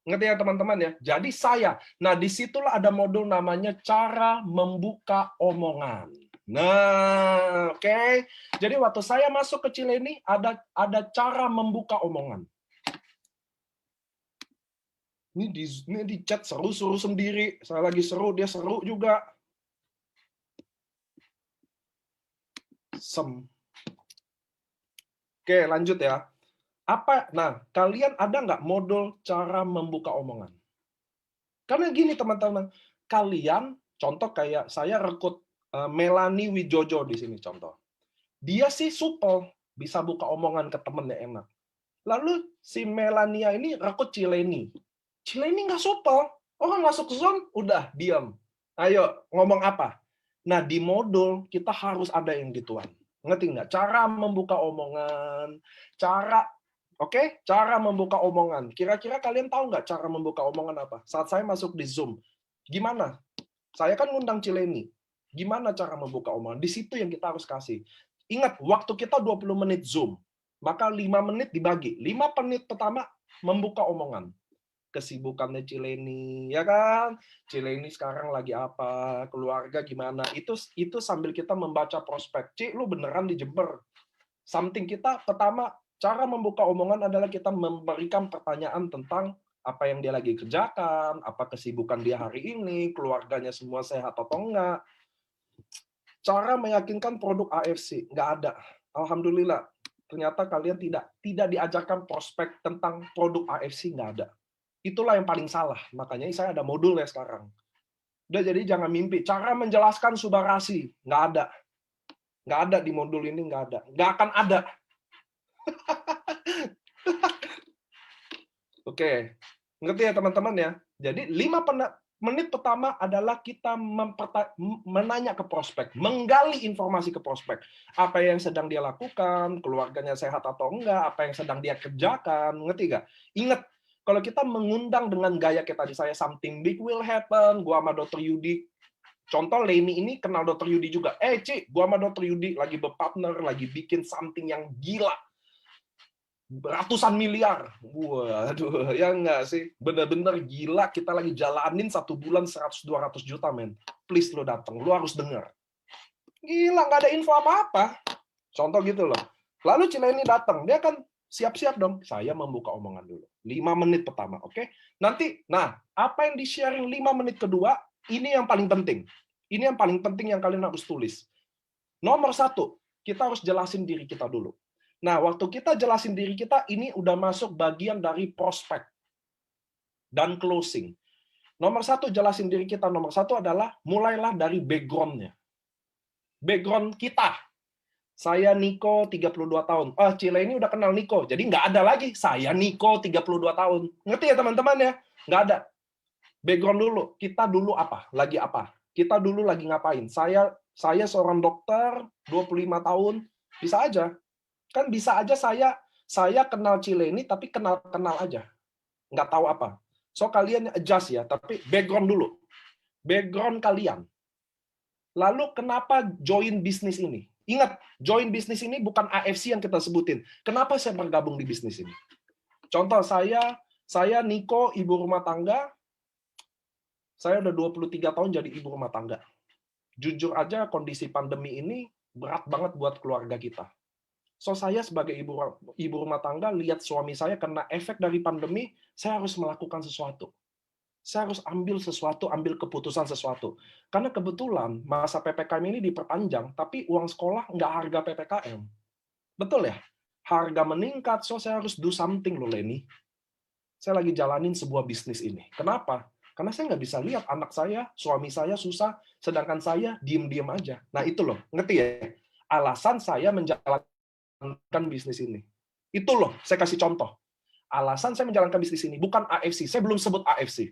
A: Ngerti ya teman-teman ya? Jadi saya. Nah, disitulah ada modul namanya cara membuka omongan. Nah, oke. Jadi waktu saya masuk ke Cileni, ada cara membuka omongan. Ini di chat seru-seru sendiri. Saya lagi seru, dia seru juga. Oke, lanjut ya. Nah, kalian ada nggak modul cara membuka omongan? Karena gini teman-teman, kalian contoh kayak saya rekrut Melanie Wijojo di sini contoh. Dia sih supel, bisa buka omongan ke temennya enak. Lalu si Melania ini rekrut Cileni. Cileni nggak supel. Orang masuk Zoom, udah diam. Ayo, ngomong apa? Nah, di modul kita harus ada yang gituan. Ngerti nggak? Cara membuka omongan, cara membuka omongan. Kira-kira kalian tahu nggak cara membuka omongan apa? Saat saya masuk di Zoom, gimana? Saya kan ngundang Cileni. Gimana cara membuka omongan? Di situ yang kita harus kasih. Ingat, waktu kita 20 menit Zoom. Maka 5 menit dibagi. 5 menit pertama membuka omongan. Kesibukannya Cileni, ya kan? Cileni sekarang lagi apa? Keluarga gimana? Itu sambil kita membaca prospek. Ci, lu beneran di Jember. Something kita pertama, cara membuka omongan adalah kita memberikan pertanyaan tentang apa yang dia lagi kerjakan, apa kesibukan dia hari ini, keluarganya semua sehat atau enggak. Cara meyakinkan produk AFC, nggak ada. Alhamdulillah, ternyata kalian tidak diajarkan prospek tentang produk AFC, nggak ada. Itulah yang paling salah. Makanya saya ada modulnya sekarang. Udah, jadi jangan mimpi. Cara menjelaskan subarasi, nggak ada. Nggak ada di modul ini, nggak ada. Nggak akan ada. Oke, ngerti ya teman-teman ya? Jadi 5 menit pertama adalah kita menanya ke prospek, menggali informasi ke prospek. Apa yang sedang dia lakukan, keluarganya sehat atau enggak, apa yang sedang dia kerjakan, ngerti nggak? Ingat, kalau kita mengundang dengan gaya kita tadi, saya something big will happen, gua sama Dr. Yudi, contoh Leni ini kenal Dr. Yudi juga. Ci, gua sama Dr. Yudi lagi berpartner, lagi bikin something yang gila. Ratusan miliar. Waduh, ya enggak sih? Bener-bener gila, kita lagi jalanin 1 bulan 100-200 juta, men. Please lo datang, lo harus denger. Gila, nggak ada info apa-apa. Contoh gitu loh. Lalu Cileni datang, dia kan siap-siap dong. Saya membuka omongan dulu. 5 menit pertama, oke? Nanti, nah, apa yang di-sharing 5 menit kedua, ini yang paling penting. Ini yang paling penting yang kalian harus tulis. Nomor 1, kita harus jelasin diri kita dulu. Nah, waktu kita jelasin diri kita, ini udah masuk bagian dari prospek dan closing. Nomor 1, jelasin diri kita. Nomor 1 adalah mulailah dari background-nya. Background kita. Saya Niko, 32 tahun. Cile ini udah kenal Niko. Jadi nggak ada lagi. Saya Niko, 32 tahun. Ngerti ya teman-teman ya? Nggak ada. Background dulu. Kita dulu apa? Lagi apa? Kita dulu lagi ngapain? Saya seorang dokter, 25 tahun. Bisa aja. Kan bisa aja saya kenal Cileni tapi kenal aja, nggak tahu apa. So kalian adjust ya, tapi background dulu, background kalian. Lalu kenapa join bisnis ini? Ingat, join bisnis ini bukan AFC yang kita sebutin. Kenapa saya bergabung di bisnis ini? Contoh saya Niko, ibu rumah tangga. Saya udah 23 tahun jadi ibu rumah tangga. Jujur aja kondisi pandemi ini berat banget buat keluarga kita. So, saya sebagai ibu rumah tangga, lihat suami saya kena efek dari pandemi, saya harus melakukan sesuatu. Saya harus ambil sesuatu, ambil keputusan sesuatu. Karena kebetulan masa PPKM ini diperpanjang, tapi uang sekolah nggak harga PPKM. Betul ya? Harga meningkat, so saya harus do something loh, Leni. Saya lagi jalanin sebuah bisnis ini. Kenapa? Karena saya nggak bisa lihat anak saya, suami saya susah, sedangkan saya diem-diem aja. Nah itu loh, ngerti ya? Alasan saya menjalankan bisnis ini. Itu loh, saya kasih contoh. Alasan saya menjalankan bisnis ini, bukan AFC. Saya belum sebut AFC.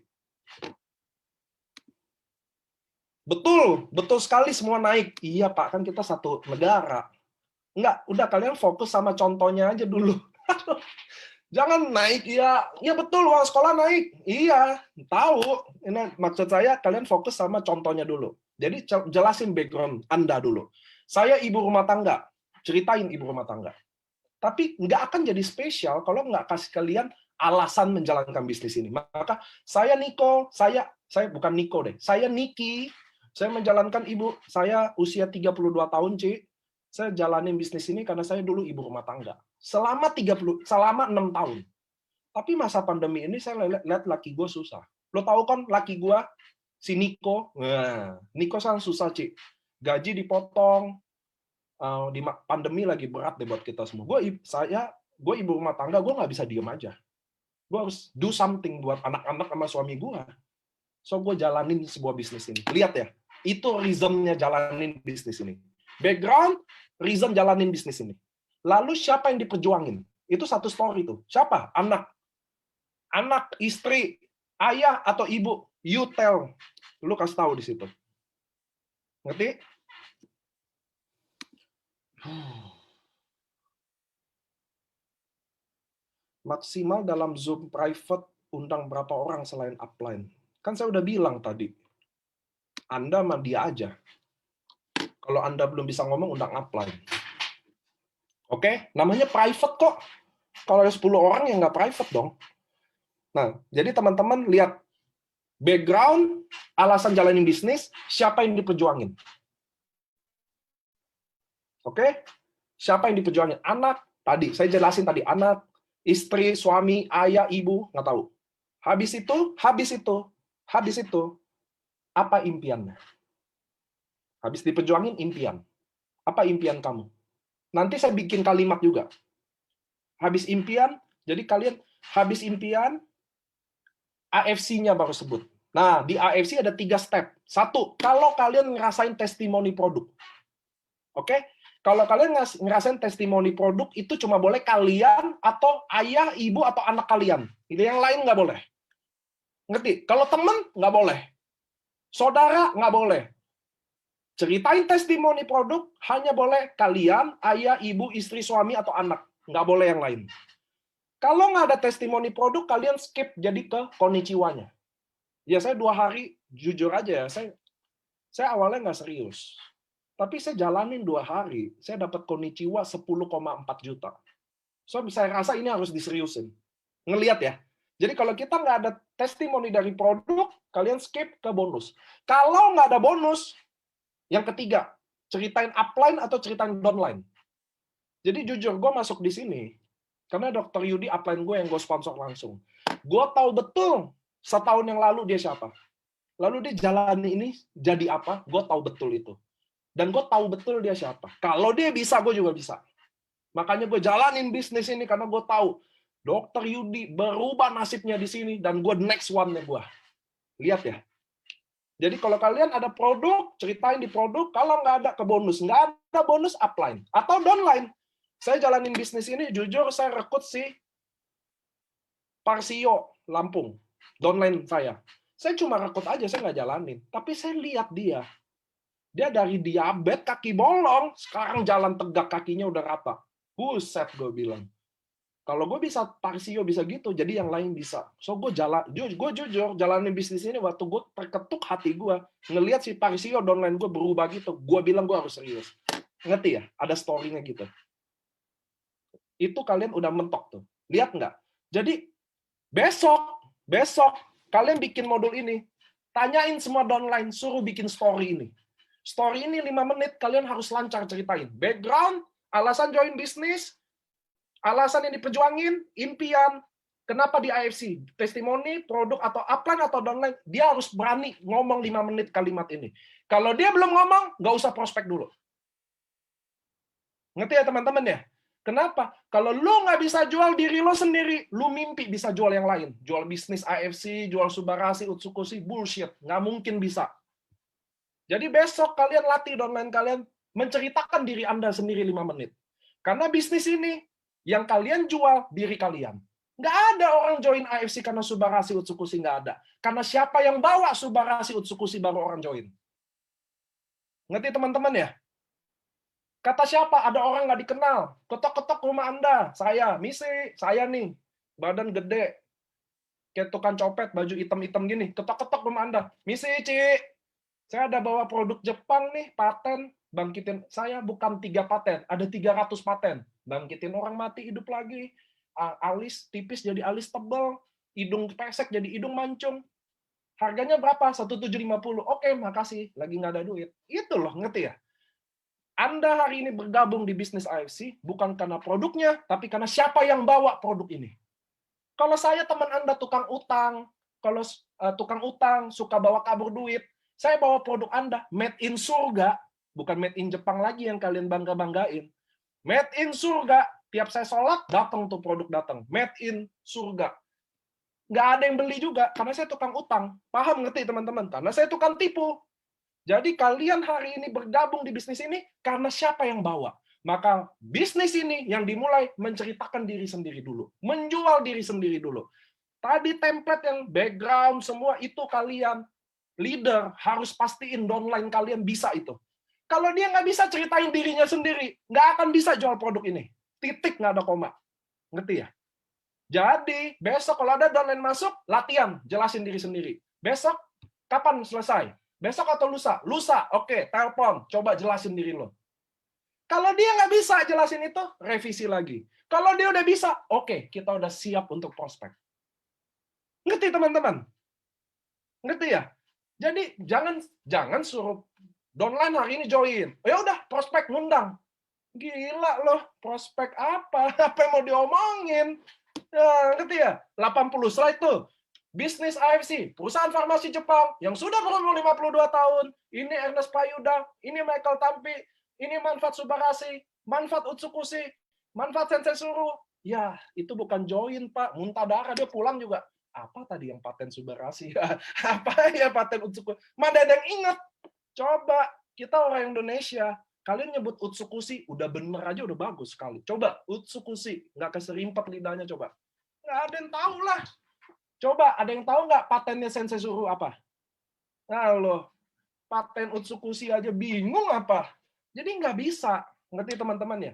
A: Betul sekali semua naik. Iya Pak, kan kita satu negara. Enggak, udah kalian fokus sama contohnya aja dulu. Jangan naik, ya betul uang sekolah naik. Iya, tahu. Ini maksud saya kalian fokus sama contohnya dulu. Jadi jelasin background Anda dulu. Saya ibu rumah tangga, ceritain ibu rumah tangga. Tapi nggak akan jadi spesial kalau nggak kasih kalian alasan menjalankan bisnis ini. Maka saya Niko, saya bukan Niko deh, saya Niki, saya menjalankan saya usia 32 tahun, Ci. Saya jalanin bisnis ini karena saya dulu ibu rumah tangga. Selama 6 tahun. Tapi masa pandemi ini saya lihat laki gue susah. Lo tahu kan laki gue, si Niko, nah, Niko sangat susah, Ci. Gaji dipotong, di pandemi lagi berat deh buat kita semua. Gue ibu rumah tangga, gue nggak bisa diem aja. Gue harus do something buat anak-anak sama suami gue. So gue jalanin sebuah bisnis ini. Lihat ya, itu reasonnya jalanin bisnis ini. Background, reason jalanin bisnis ini. Lalu siapa yang diperjuangin? Itu satu story tuh. Siapa? Anak, istri, ayah atau ibu? You tell. Lu kasih tahu di situ. Ngerti? Maksimal dalam Zoom private undang berapa orang selain upline? Kan saya udah bilang tadi, Anda sama dia aja. Kalau Anda belum bisa ngomong, undang upline. Oke? Namanya private kok. Kalau ada 10 orang, ya nggak private dong. Nah, jadi teman-teman lihat background, alasan jalanin bisnis, siapa yang diperjuangin. Oke? Siapa yang diperjuangin? Anak, tadi, saya jelasin tadi, anak, istri, suami, ayah, ibu, nggak tahu. Habis itu, apa impiannya? Habis diperjuangin, impian. Apa impian kamu? Nanti saya bikin kalimat juga. Habis impian, jadi kalian habis impian, AFC-nya baru sebut. Nah, di AFC ada 3 step. 1, kalau kalian ngerasain testimoni produk. Oke? Kalau kalian ngerasain testimoni produk, itu cuma boleh kalian atau ayah, ibu, atau anak kalian. Yang lain nggak boleh. Ngerti? Kalau temen, nggak boleh. Saudara, nggak boleh. Ceritain testimoni produk, hanya boleh kalian, ayah, ibu, istri, suami, atau anak. Nggak boleh yang lain. Kalau nggak ada testimoni produk, kalian skip jadi ke konnichiwa-nya. Ya, saya 2 hari, jujur aja ya, saya awalnya nggak serius. Tapi saya jalanin 2 hari, saya dapat konnichiwa 10,4 juta. So, saya rasa ini harus diseriusin. Ngelihat ya. Jadi kalau kita nggak ada testimoni dari produk, kalian skip ke bonus. Kalau nggak ada bonus, yang ketiga, ceritain upline atau ceritain downline. Jadi jujur, gue masuk di sini, karena Dr. Yudi upline gue yang gue sponsor langsung. Gue tahu betul setahun yang lalu dia siapa. Lalu dia jalani ini jadi apa, gue tahu betul itu. Dan gue tahu betul dia siapa. Kalau dia bisa, gue juga bisa. Makanya gue jalanin bisnis ini karena gue tahu Dr. Yudi berubah nasibnya di sini dan gue next one-nya gue. Lihat ya. Jadi kalau kalian ada produk, ceritain di produk. Kalau nggak ada, ke bonus. Nggak ada bonus, upline. Atau downline. Saya jalanin bisnis ini, jujur saya rekrut si Parsio Lampung. Downline saya. Saya cuma rekrut aja, saya nggak jalanin. Tapi saya lihat dia. Dia dari diabetes, kaki bolong, sekarang jalan tegak, kakinya udah rata. Buset, gue bilang. Kalau gue bisa, Parsio bisa gitu, jadi yang lain bisa. So, gue jujur, jalanin bisnis ini, waktu gue terketuk hati gue, ngelihat si Parsio downline gue berubah gitu, gue bilang gue harus serius. Ngerti ya? Ada story-nya gitu. Itu kalian udah mentok tuh. Lihat nggak? Jadi, besok, kalian bikin modul ini, tanyain semua downline, suruh bikin story ini. Story ini 5 menit, kalian harus lancar ceritain. Background, alasan join bisnis, alasan yang diperjuangin, impian, kenapa di IFC, testimoni, produk, atau upline, atau downline, dia harus berani ngomong 5 menit kalimat ini. Kalau dia belum ngomong, nggak usah prospek dulu. Ngerti ya teman-teman ya? Kenapa? Kalau lu nggak bisa jual diri lo sendiri, lu mimpi bisa jual yang lain. Jual bisnis IFC, jual Subarasi, Utsukushi, bullshit. Nggak mungkin bisa. Jadi besok kalian latih downline kalian menceritakan diri Anda sendiri 5 menit. Karena bisnis ini, yang kalian jual diri kalian. Nggak ada orang join AFC karena Subarasi Utsukushi, nggak ada. Karena siapa yang bawa Subarasi Utsukushi baru orang join. Ngerti teman-teman ya? Kata siapa? Ada orang nggak dikenal. Ketok-ketok rumah Anda. Saya, misi, saya nih. Badan gede. Kayak tukang copet, baju hitam-hitam gini. Ketok-ketok rumah Anda. Misi, Ci. Saya ada bawa produk Jepang nih, paten. Bangkitin. Saya bukan 3 paten, ada 300 paten. Bangkitin orang mati hidup lagi. Alis tipis jadi alis tebal. Hidung pesek jadi hidung mancung. Harganya berapa? 1.750. Oke, makasih. Lagi nggak ada duit. Itu loh, ngerti ya? Anda hari ini bergabung di bisnis AFC bukan karena produknya, tapi karena siapa yang bawa produk ini. Kalau saya teman Anda tukang utang, kalau tukang utang suka bawa kabur duit, saya bawa produk Anda made in surga, bukan made in Jepang lagi yang kalian bangga-banggain. Made in surga, tiap saya sholat, datang tuh produk datang. Made in surga. Nggak ada yang beli juga, karena saya tukang utang. Paham ngerti teman-teman? Karena saya tukang tipu. Jadi kalian hari ini bergabung di bisnis ini karena siapa yang bawa. Maka bisnis ini yang dimulai menceritakan diri sendiri dulu. Menjual diri sendiri dulu. Tadi template yang background semua itu kalian. Leader harus pastiin downline kalian bisa itu. Kalau dia nggak bisa ceritain dirinya sendiri, nggak akan bisa jual produk ini. Titik, nggak ada koma. Ngerti ya? Jadi besok kalau ada downline masuk, latihan, jelasin diri sendiri. Besok, kapan selesai? Besok atau lusa? Lusa, oke, telepon, coba jelasin diri lo. Kalau dia nggak bisa jelasin itu, revisi lagi. Kalau dia udah bisa, oke, kita udah siap untuk prospek. Ngerti teman-teman? Ngerti ya? Jadi jangan suruh downline hari ini join. Ya udah, prospek ngundang. Gila loh, prospek apa? Apa yang mau diomongin? Ya, ngerti ya? 80 slide tuh. Bisnis AFC, perusahaan farmasi Jepang yang sudah berumur 52 tahun. Ini Ernest Payuda, ini Michael Tampi, ini manfaat Subarasi, manfaat Utsukushi, manfaat Sensei Suru. Ya, itu bukan join, Pak. Muntah darah, dia pulang juga. Apa tadi yang paten Subarasi? Apa ya paten Utsukushi? Mana ada yang ingat? Coba, kita orang Indonesia. Kalian nyebut Utsukushi, udah bener aja udah bagus sekali. Coba Utsukushi, nggak keserimpet lidahnya coba. Nggak ada yang tahu lah. Coba ada yang tahu nggak patennya Sensei Suru apa? Nah loh, paten Utsukushi aja bingung apa? Jadi nggak bisa, ngerti teman-teman ya?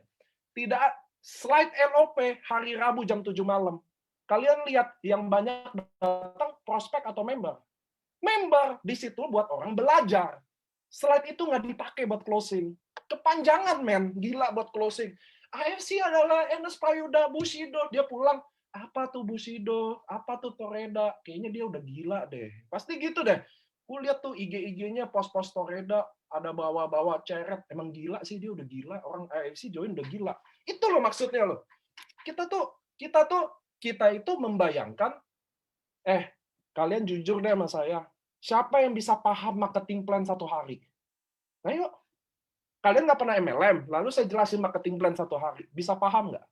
A: Tidak slide LOP hari Rabu jam 7 malam. Kalian lihat yang banyak datang prospek atau member. Member di situ buat orang belajar. Slide itu nggak dipakai buat closing. Kepanjangan, men. Gila buat closing. AFC adalah Enes Payuda Bushido. Dia pulang, apa tuh Bushido? Apa tuh Toreda? Kayaknya dia udah gila deh. Pasti gitu deh. Gue lihat tuh IG-nya post-post Toreda, ada bawa-bawa ceret. Emang gila sih, dia udah gila. Orang AFC join udah gila. Itu loh maksudnya loh. Kita itu membayangkan, kalian jujur deh sama saya. Siapa yang bisa paham marketing plan satu hari? Nah yuk, kalian nggak pernah MLM, lalu saya jelasin marketing plan satu hari. Bisa paham nggak?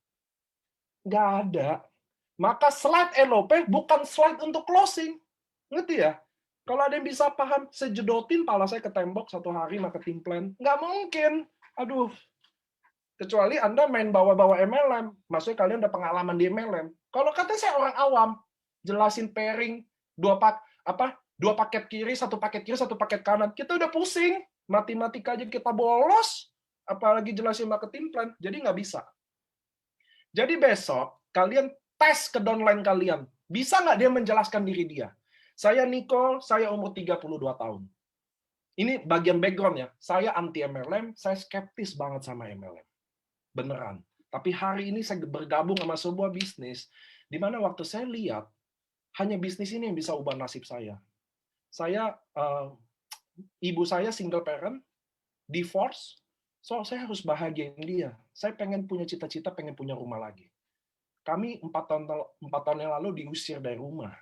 A: Nggak ada. Maka slide LOP bukan slide untuk closing. Ngerti ya? Kalau ada yang bisa paham, sejedotin pala saya ke tembok satu hari marketing plan. Nggak mungkin. Aduh. Kecuali Anda main bawa-bawa MLM. Maksudnya kalian udah pengalaman di MLM. Kalau kata saya orang awam, jelasin pairing, dua paket kiri, satu paket kanan. Kita udah pusing. Matematika aja kita bolos. Apalagi jelasin marketing plan. Jadi nggak bisa. Jadi besok, kalian tes ke downline kalian. Bisa nggak dia menjelaskan diri dia? Saya Nicole, saya umur 32 tahun. Ini bagian background ya. Saya anti MLM, saya skeptis banget sama MLM. Beneran. Tapi hari ini saya bergabung sama sebuah bisnis, di mana waktu saya lihat, hanya bisnis ini yang bisa ubah nasib saya. Ibu saya single parent, divorce, so saya harus bahagiain dia. Saya pengen punya cita-cita, pengen punya rumah lagi. Kami 4 tahun yang lalu diusir dari rumah.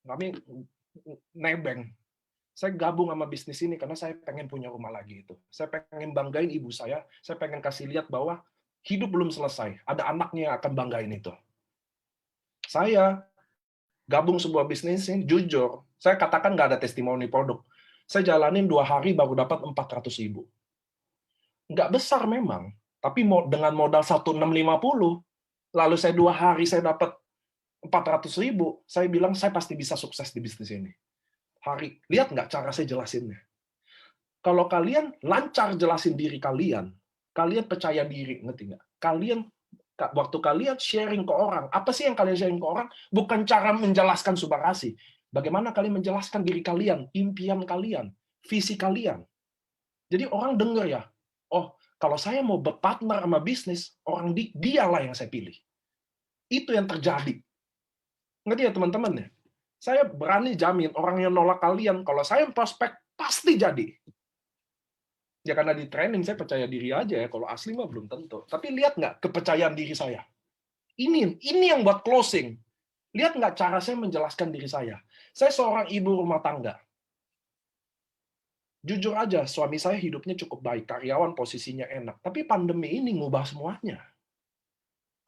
A: Kami nebeng. Saya gabung sama bisnis ini karena saya pengen punya rumah lagi itu. Saya pengen banggain ibu saya pengen kasih lihat bahwa hidup belum selesai. Ada anaknya yang akan banggain itu. Saya gabung sebuah bisnis ini, jujur, saya katakan nggak ada testimoni produk. Saya jalanin 2 hari baru dapat 400.000. Nggak besar memang, tapi dengan modal 1.650, lalu saya 2 hari saya dapat 400.000, saya bilang saya pasti bisa sukses di bisnis ini. Lihat nggak cara saya jelasinnya? Kalau kalian lancar jelasin diri kalian percaya diri, ngerti nggak? Waktu kalian sharing ke orang, apa sih yang kalian sharing ke orang? Bukan cara menjelaskan subarasi. Bagaimana kalian menjelaskan diri kalian, impian kalian, visi kalian. Jadi orang dengar ya, oh kalau saya mau berpartner sama bisnis, dialah yang saya pilih. Itu yang terjadi. Ngerti ya teman-teman ya? Saya berani jamin orang yang nolak kalian, kalau saya prospek, pasti jadi. Ya karena di training saya percaya diri aja ya, kalau asli mah belum tentu. Tapi lihat nggak kepercayaan diri saya? Ini yang buat closing. Lihat nggak cara saya menjelaskan diri saya? Saya seorang ibu rumah tangga. Jujur aja, suami saya hidupnya cukup baik, karyawan posisinya enak. Tapi pandemi ini ngubah semuanya.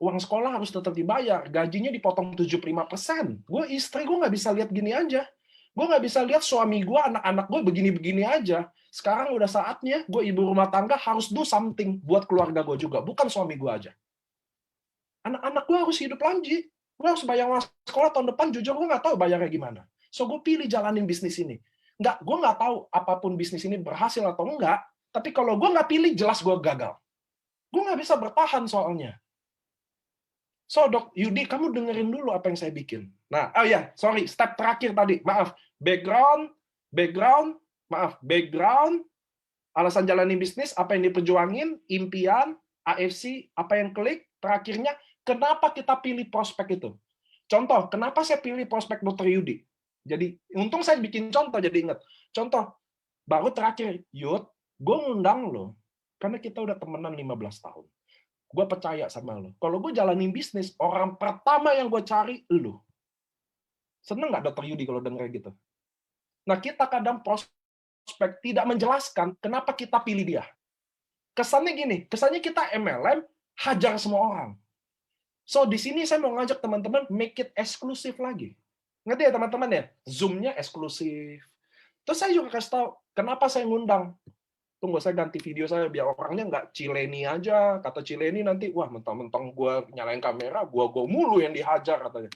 A: Uang sekolah harus tetap dibayar, gajinya dipotong 75%. Istri gue nggak bisa lihat gini aja. Gue nggak bisa lihat suami gue, anak-anak gue begini-begini aja. Sekarang udah saatnya gue ibu rumah tangga harus do something buat keluarga gue juga, bukan suami gue aja. Anak-anak gue harus hidup lagi. Gue harus bayar uang sekolah tahun depan, jujur gue nggak tahu bayarnya gimana. So gue pilih jalanin bisnis ini. Gue nggak tahu apapun bisnis ini berhasil atau enggak, tapi kalau gue nggak pilih, jelas gue gagal. Gue nggak bisa bertahan soalnya. So, Dok Yudi, kamu dengerin dulu apa yang saya bikin. Nah, step terakhir tadi. Maaf, background, alasan jalani bisnis, apa yang diperjuangin, impian, AFC, apa yang klik, terakhirnya, kenapa kita pilih prospek itu. Contoh, kenapa saya pilih prospek Dr. Yudi? Jadi, untung saya bikin contoh, jadi ingat. Contoh, baru terakhir, Yud, gue ngundang lo, karena kita udah temenan 15 tahun. Gue percaya sama lo. Kalau gue jalanin bisnis, orang pertama yang gue cari, lo. Seneng nggak Dr. Yudi kalau denger gitu? Nah, kita kadang prospek tidak menjelaskan kenapa kita pilih dia. Kesannya gini, kesannya kita MLM, hajar semua orang. So, di sini saya mau ngajak teman-teman, make it eksklusif lagi. Ngerti ya teman-teman ya? Zoom-nya eksklusif. Terus saya juga kasih tahu, kenapa saya ngundang Tunggu, saya ganti video saya biar orangnya nggak Cileni aja. Kata Cileni nanti, wah mentang-mentang gue nyalain kamera, gue mulu yang dihajar katanya.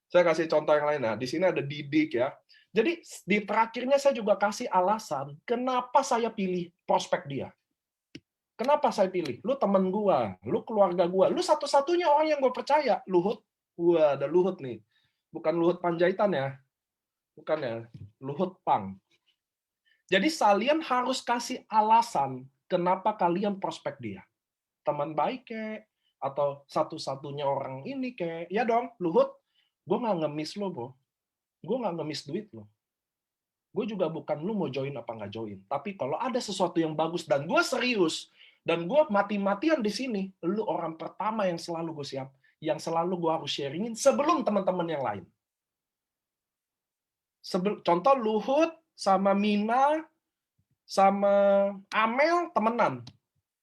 A: Saya kasih contoh yang lain. Nah, di sini ada Didik ya. Jadi di terakhirnya saya juga kasih alasan kenapa saya pilih prospek dia. Kenapa saya pilih? Lu temen gua, lu keluarga gua, lu satu-satunya orang yang gue percaya. Luhut, wah ada Luhut nih. Bukan Luhut Panjaitan ya. Bukan ya, Luhut Pang. Jadi kalian harus kasih alasan kenapa kalian prospek dia. Teman baik kek, atau satu-satunya orang ini kek. Ya dong, Luhut, gue nggak ngemis lo, bro. Gue nggak ngemis duit lo. Gue juga bukan lu mau join apa nggak join. Tapi kalau ada sesuatu yang bagus dan gue serius, dan gue mati-matian di sini, lu orang pertama yang selalu gue siap, yang selalu gue harus sharingin sebelum teman-teman yang lain. Contoh Luhut sama Mina sama Amel temenan.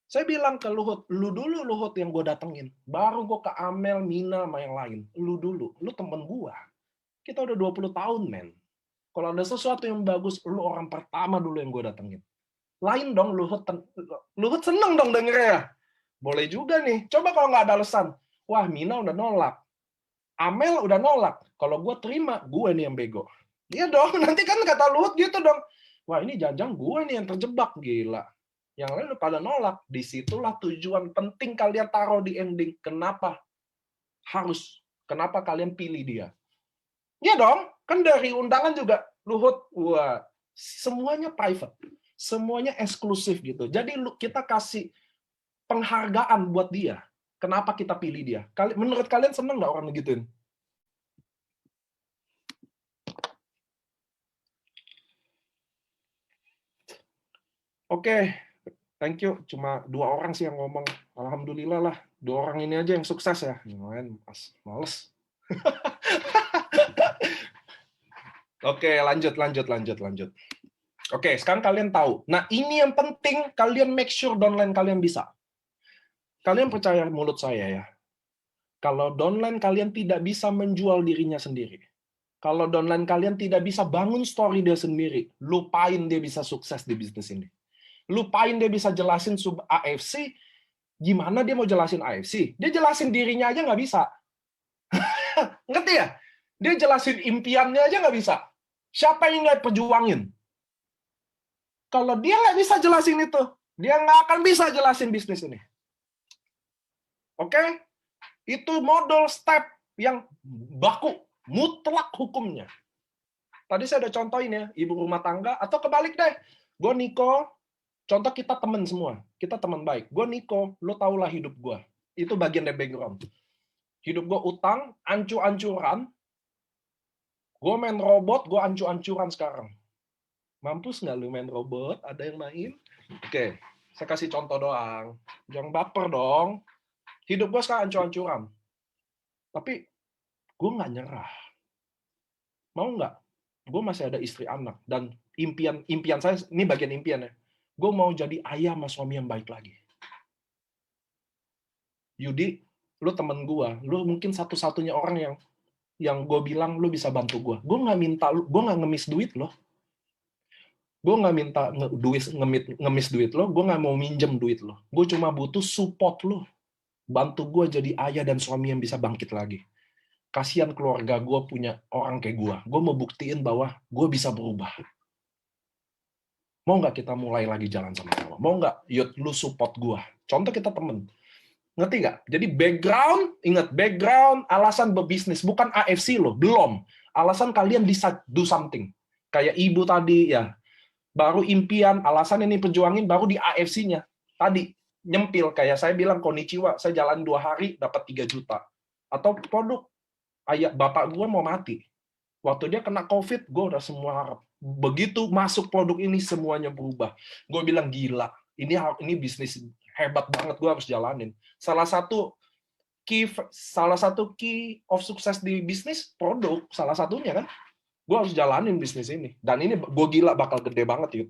A: Saya bilang ke Luhut, lu dulu Luhut yang gue datengin. Baru gue ke Amel, Mina, sama yang lain. Lu dulu, lu temen gue. Kita udah 20 tahun, men. Kalau ada sesuatu yang bagus, lu orang pertama dulu yang gue datengin. Lain dong, Luhut seneng dong dengernya. Boleh juga nih. Coba kalau nggak ada alasan. Wah, Mina udah nolak. Amel udah nolak. Kalau gue terima, gue nih yang bego. Iya dong, nanti kan kata Luhut gitu dong. Wah, ini jangan gue nih yang terjebak, gila. Yang lain udah pada nolak. Disitulah tujuan penting kalian taruh di ending. Kenapa kalian pilih dia? Iya dong, kan dari undangan juga Luhut, wah, semuanya private. Semuanya eksklusif gitu. Jadi kita kasih penghargaan buat dia. Kenapa kita pilih dia? Menurut kalian seneng nggak orang begituin? Oke, thank you. Cuma 2 orang sih yang ngomong. Alhamdulillah lah. 2 orang ini aja yang sukses ya. Yang lain males. Oke, lanjut. Oke, sekarang kalian tahu. Nah, ini yang penting, kalian make sure downline kalian bisa. Kalian percaya mulut saya ya. Kalau downline kalian tidak bisa menjual dirinya sendiri, kalau downline kalian tidak bisa bangun story dia sendiri, lupain dia bisa sukses di bisnis ini. Lupain dia bisa jelasin sub AFC, gimana dia mau jelasin AFC? Dia jelasin dirinya aja nggak bisa. Ngerti ya? Dia jelasin impiannya aja nggak bisa. Siapa yang nggak perjuangin? Kalau dia nggak bisa jelasin itu, dia nggak akan bisa jelasin bisnis ini. Oke? Itu modal step yang baku, mutlak hukumnya. Tadi saya udah contohin ya, ibu rumah tangga, atau kebalik deh. Gue Niko, contoh kita teman semua. Kita teman baik. Gue Niko, lo tau lah hidup gue. Itu bagian dari background. Hidup gue utang, ancur-ancuran. Gue main robot, gue ancur-ancuran sekarang. Mampus nggak lu main robot? Ada yang main? Oke, saya kasih contoh doang. Jangan baper dong. Hidup gue sekarang ancur-ancuran. Tapi gue nggak nyerah. Mau nggak? Gue masih ada istri anak. Dan impian saya, ini bagian impian ya. Gue mau jadi ayah sama suami yang baik lagi. Yudi, lu temen gue. Lu mungkin satu-satunya orang yang gue bilang lu bisa bantu gue. Gue nggak ngemis duit lo. Gue nggak minta ngemis duit lo. Gue nggak mau minjem duit lo. Gue cuma butuh support lo. Bantu gue jadi ayah dan suami yang bisa bangkit lagi. Kasihan keluarga gue punya orang kayak gue. Gue mau buktiin bahwa gue bisa berubah. Mau nggak kita mulai lagi jalan sama-sama? Mau nggak, Yud, lu support gue? Contoh kita temen. Ngerti nggak? Jadi ingat background, alasan berbisnis. Bukan AFC loh, belum. Alasan kalian decide do something. Kayak ibu tadi, ya. Baru impian, alasan ini perjuangin, baru di AFC-nya. Tadi, nyempil. Kayak saya bilang, konnichiwa, saya jalan 2 hari, dapat 3 juta. Atau produk, ayah bapak gue mau mati. Waktu dia kena COVID, gue udah semua harap. Begitu masuk produk ini, semuanya berubah. Gue bilang, gila. Ini bisnis hebat banget, gue harus jalanin. Salah satu key of sukses di bisnis, produk. Salah satunya kan. Gue harus jalanin bisnis ini. Dan ini gue gila bakal gede banget. Yud.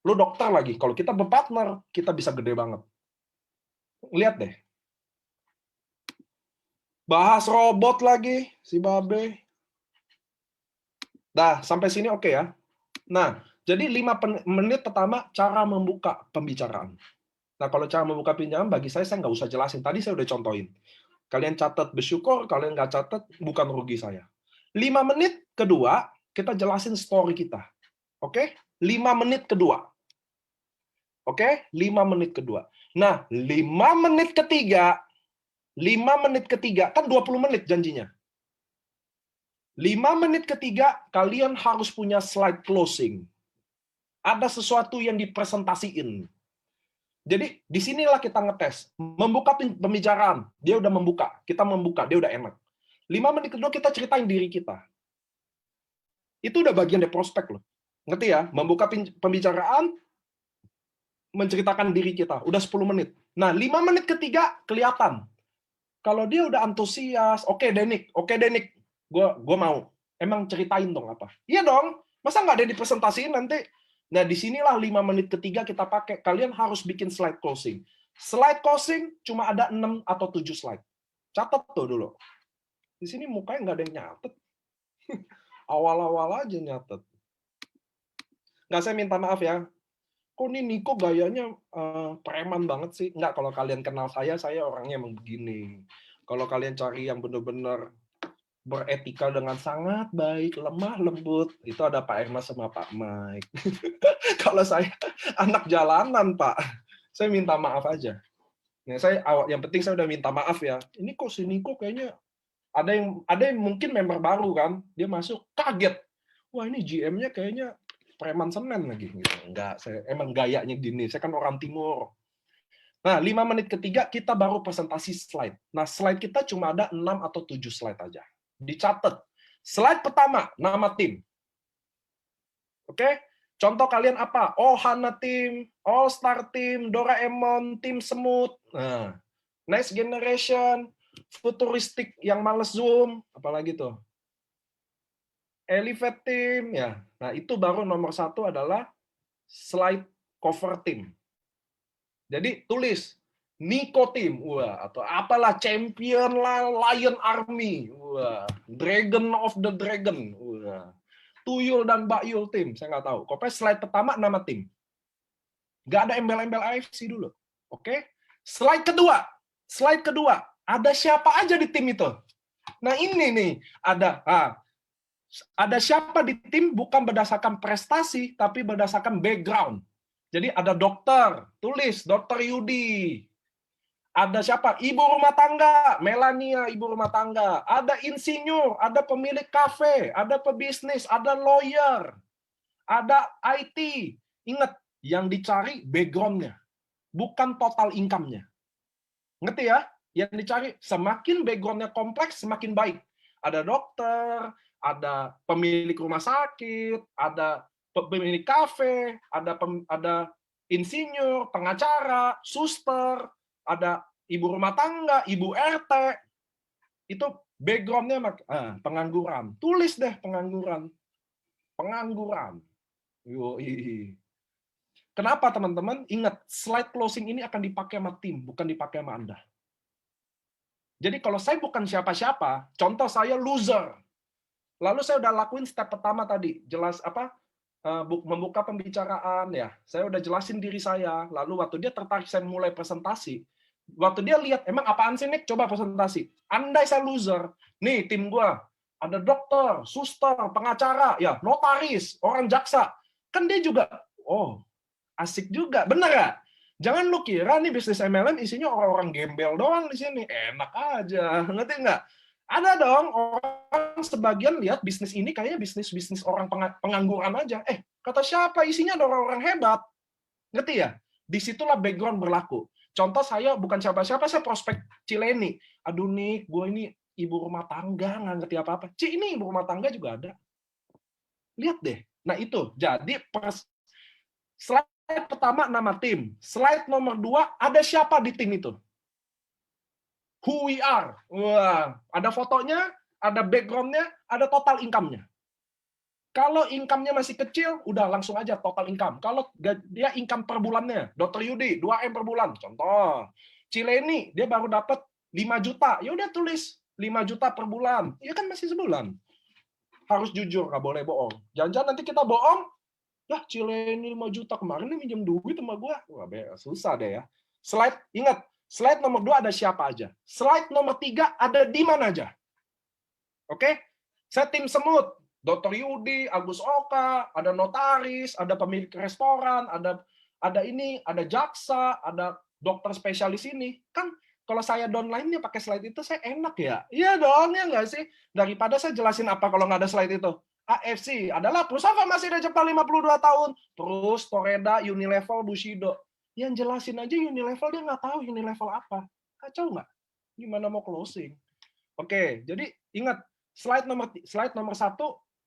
A: Lu dokter lagi. Kalau kita berpartner, kita bisa gede banget. Lihat deh. Bahas robot lagi, si Babe. Dah, sampai sini oke ya. Nah, Jadi 5 menit pertama cara membuka pembicaraan. Nah, kalau cara membuka pembicaraan bagi saya nggak usah jelasin. Tadi saya udah contohin. Kalian catat bersyukur, kalian nggak catat bukan rugi saya. 5 menit kedua, kita jelasin story kita. Oke? 5 menit kedua. Oke? 5 menit kedua. Nah, 5 menit ketiga, kan 20 menit janjinya. 5 menit ketiga, kalian harus punya slide closing. Ada sesuatu yang dipresentasiin. Jadi, disinilah kita ngetes. Membuka pembicaraan. Dia udah membuka. Kita membuka. Dia udah enak. 5 menit kedua, kita ceritain diri kita. Itu udah bagian dari prospek loh. Ngerti ya? Membuka pembicaraan, menceritakan diri kita. Udah 10 menit. Nah, 5 menit ketiga, kelihatan. Kalau dia udah antusias, oke Denik. Gue mau. Emang ceritain dong apa? Iya dong. Masa nggak ada dipresentasiin nanti? Nah, disinilah 5 menit ketiga kita pakai. Kalian harus bikin slide closing. Slide closing cuma ada 6 atau 7 slide. Catat tuh dulu. Di sini mukanya nggak ada yang nyatet. Awal-awal aja nyatet. Nggak, saya minta maaf ya. Kok nih Niko gayanya preman banget sih? Nggak, kalau kalian kenal saya orangnya emang begini. Kalau kalian cari yang benar-benar beretika dengan sangat baik, lemah lembut, itu ada Pak Erna sama Pak Mike. Kalau saya anak jalanan, Pak. Saya minta maaf aja. Nah, yang penting saya udah minta maaf ya. Ini kok si Niko kayaknya ada yang mungkin member baru kan, dia masuk kaget. Wah, ini GM-nya kayaknya preman Senen lagi gitu. Enggak, saya emang gayanya gini. Saya kan orang timur. Nah, 5 menit ketiga kita baru presentasi slide. Nah, slide kita cuma ada 6 atau 7 slide aja. Dicatat. Slide pertama, nama tim. Oke? Contoh kalian apa? Oh, Hana Team, All Star Team, Doraemon, Tim Semut. Nah, Next Generation, futuristik yang males Zoom, apalagi tuh? Elevate Team, ya. Nah, itu baru nomor 1 adalah slide cover team. Jadi tulis Niko Team, wah, atau apalah Champion Lion Army, wah, Dragon of the Dragon, wah, Tuyul dan Bakyul Team, saya nggak tahu. Pokoknya slide pertama nama tim, nggak ada embel-embel AFC dulu, oke? Slide kedua, ada siapa aja di tim itu? Nah ini nih ada siapa di tim bukan berdasarkan prestasi, tapi berdasarkan background. Jadi ada dokter, tulis Dokter Yudi. Ada siapa? Ibu rumah tangga, Melania, ibu rumah tangga. Ada insinyur, ada pemilik kafe, ada pebisnis, ada lawyer, ada IT. Ingat, yang dicari background-nya, bukan total income-nya. Ngerti ya? Yang dicari, semakin background-nya kompleks, semakin baik. Ada dokter, ada pemilik rumah sakit, ada pemilik kafe, ada insinyur, pengacara, suster, ada ibu rumah tangga, ibu RT. Itu background-nya pengangguran. Tulis deh pengangguran. Yoi. Kenapa teman-teman? Ingat, slide closing ini akan dipakai sama tim, bukan dipakai sama Anda. Jadi kalau saya bukan siapa-siapa, contoh saya loser. Lalu saya udah lakuin step pertama tadi, jelas membuka pembicaraan ya. Saya udah jelasin diri saya. Lalu waktu dia tertarik saya mulai presentasi, waktu dia lihat emang apaan sih Nick, coba presentasi. Andai saya loser, nih tim gua ada dokter, suster, pengacara, ya notaris, orang jaksa. Kan dia juga, oh asik juga, bener ya? Jangan lu kira nih bisnis MLM isinya orang-orang gembel doang di sini, enak aja, ngerti nggak? Ada dong orang sebagian lihat bisnis ini kayaknya bisnis orang pengangguran aja. Kata siapa? Isinya ada orang-orang hebat, ngerti ya? Disitulah background berlaku. Contoh saya bukan siapa-siapa, saya prospek Cileni. Aduh nih, gue ini ibu rumah tangga, nggak ngerti apa-apa. Ini ibu rumah tangga juga ada. Lihat deh. Nah itu, jadi slide pertama nama tim. Slide nomor 2, ada siapa di tim itu? Who we are. Wah, ada fotonya, ada background-nya, ada total income-nya. Kalau income-nya masih kecil, udah langsung aja total income. Kalau dia income per bulannya, Dr. Yudi 2M per bulan, contoh. Cileni dia baru dapat 5 juta, ya udah tulis 5 juta per bulan. Ya kan masih sebulan. Harus jujur, nggak boleh bohong. Jangan-jangan nanti kita bohong, Lah, Cileni 5 juta kemarin nih minjem duit sama gue. Wah, susah deh ya. Slide, ingat, slide nomor 2 ada siapa aja. Slide nomor 3 ada di mana aja. Oke? Saya tim semut. Dr. Yudi, Agus Oka, ada notaris, ada pemilik restoran, ada ini, ada jaksa, ada dokter spesialis ini. Kan kalau saya downline-nya pakai slide itu, saya enak ya. Iya dong, ya nggak sih? Daripada saya jelasin apa kalau nggak ada slide itu. AFC adalah perusahaan farmasi dari Jepang 52 tahun. Terus Toreda, Unilevel, Bushido. Yang jelasin aja Unilevel, dia nggak tahu Unilevel apa. Kacau nggak? Gimana mau closing? Oke, jadi ingat, slide nomor 1,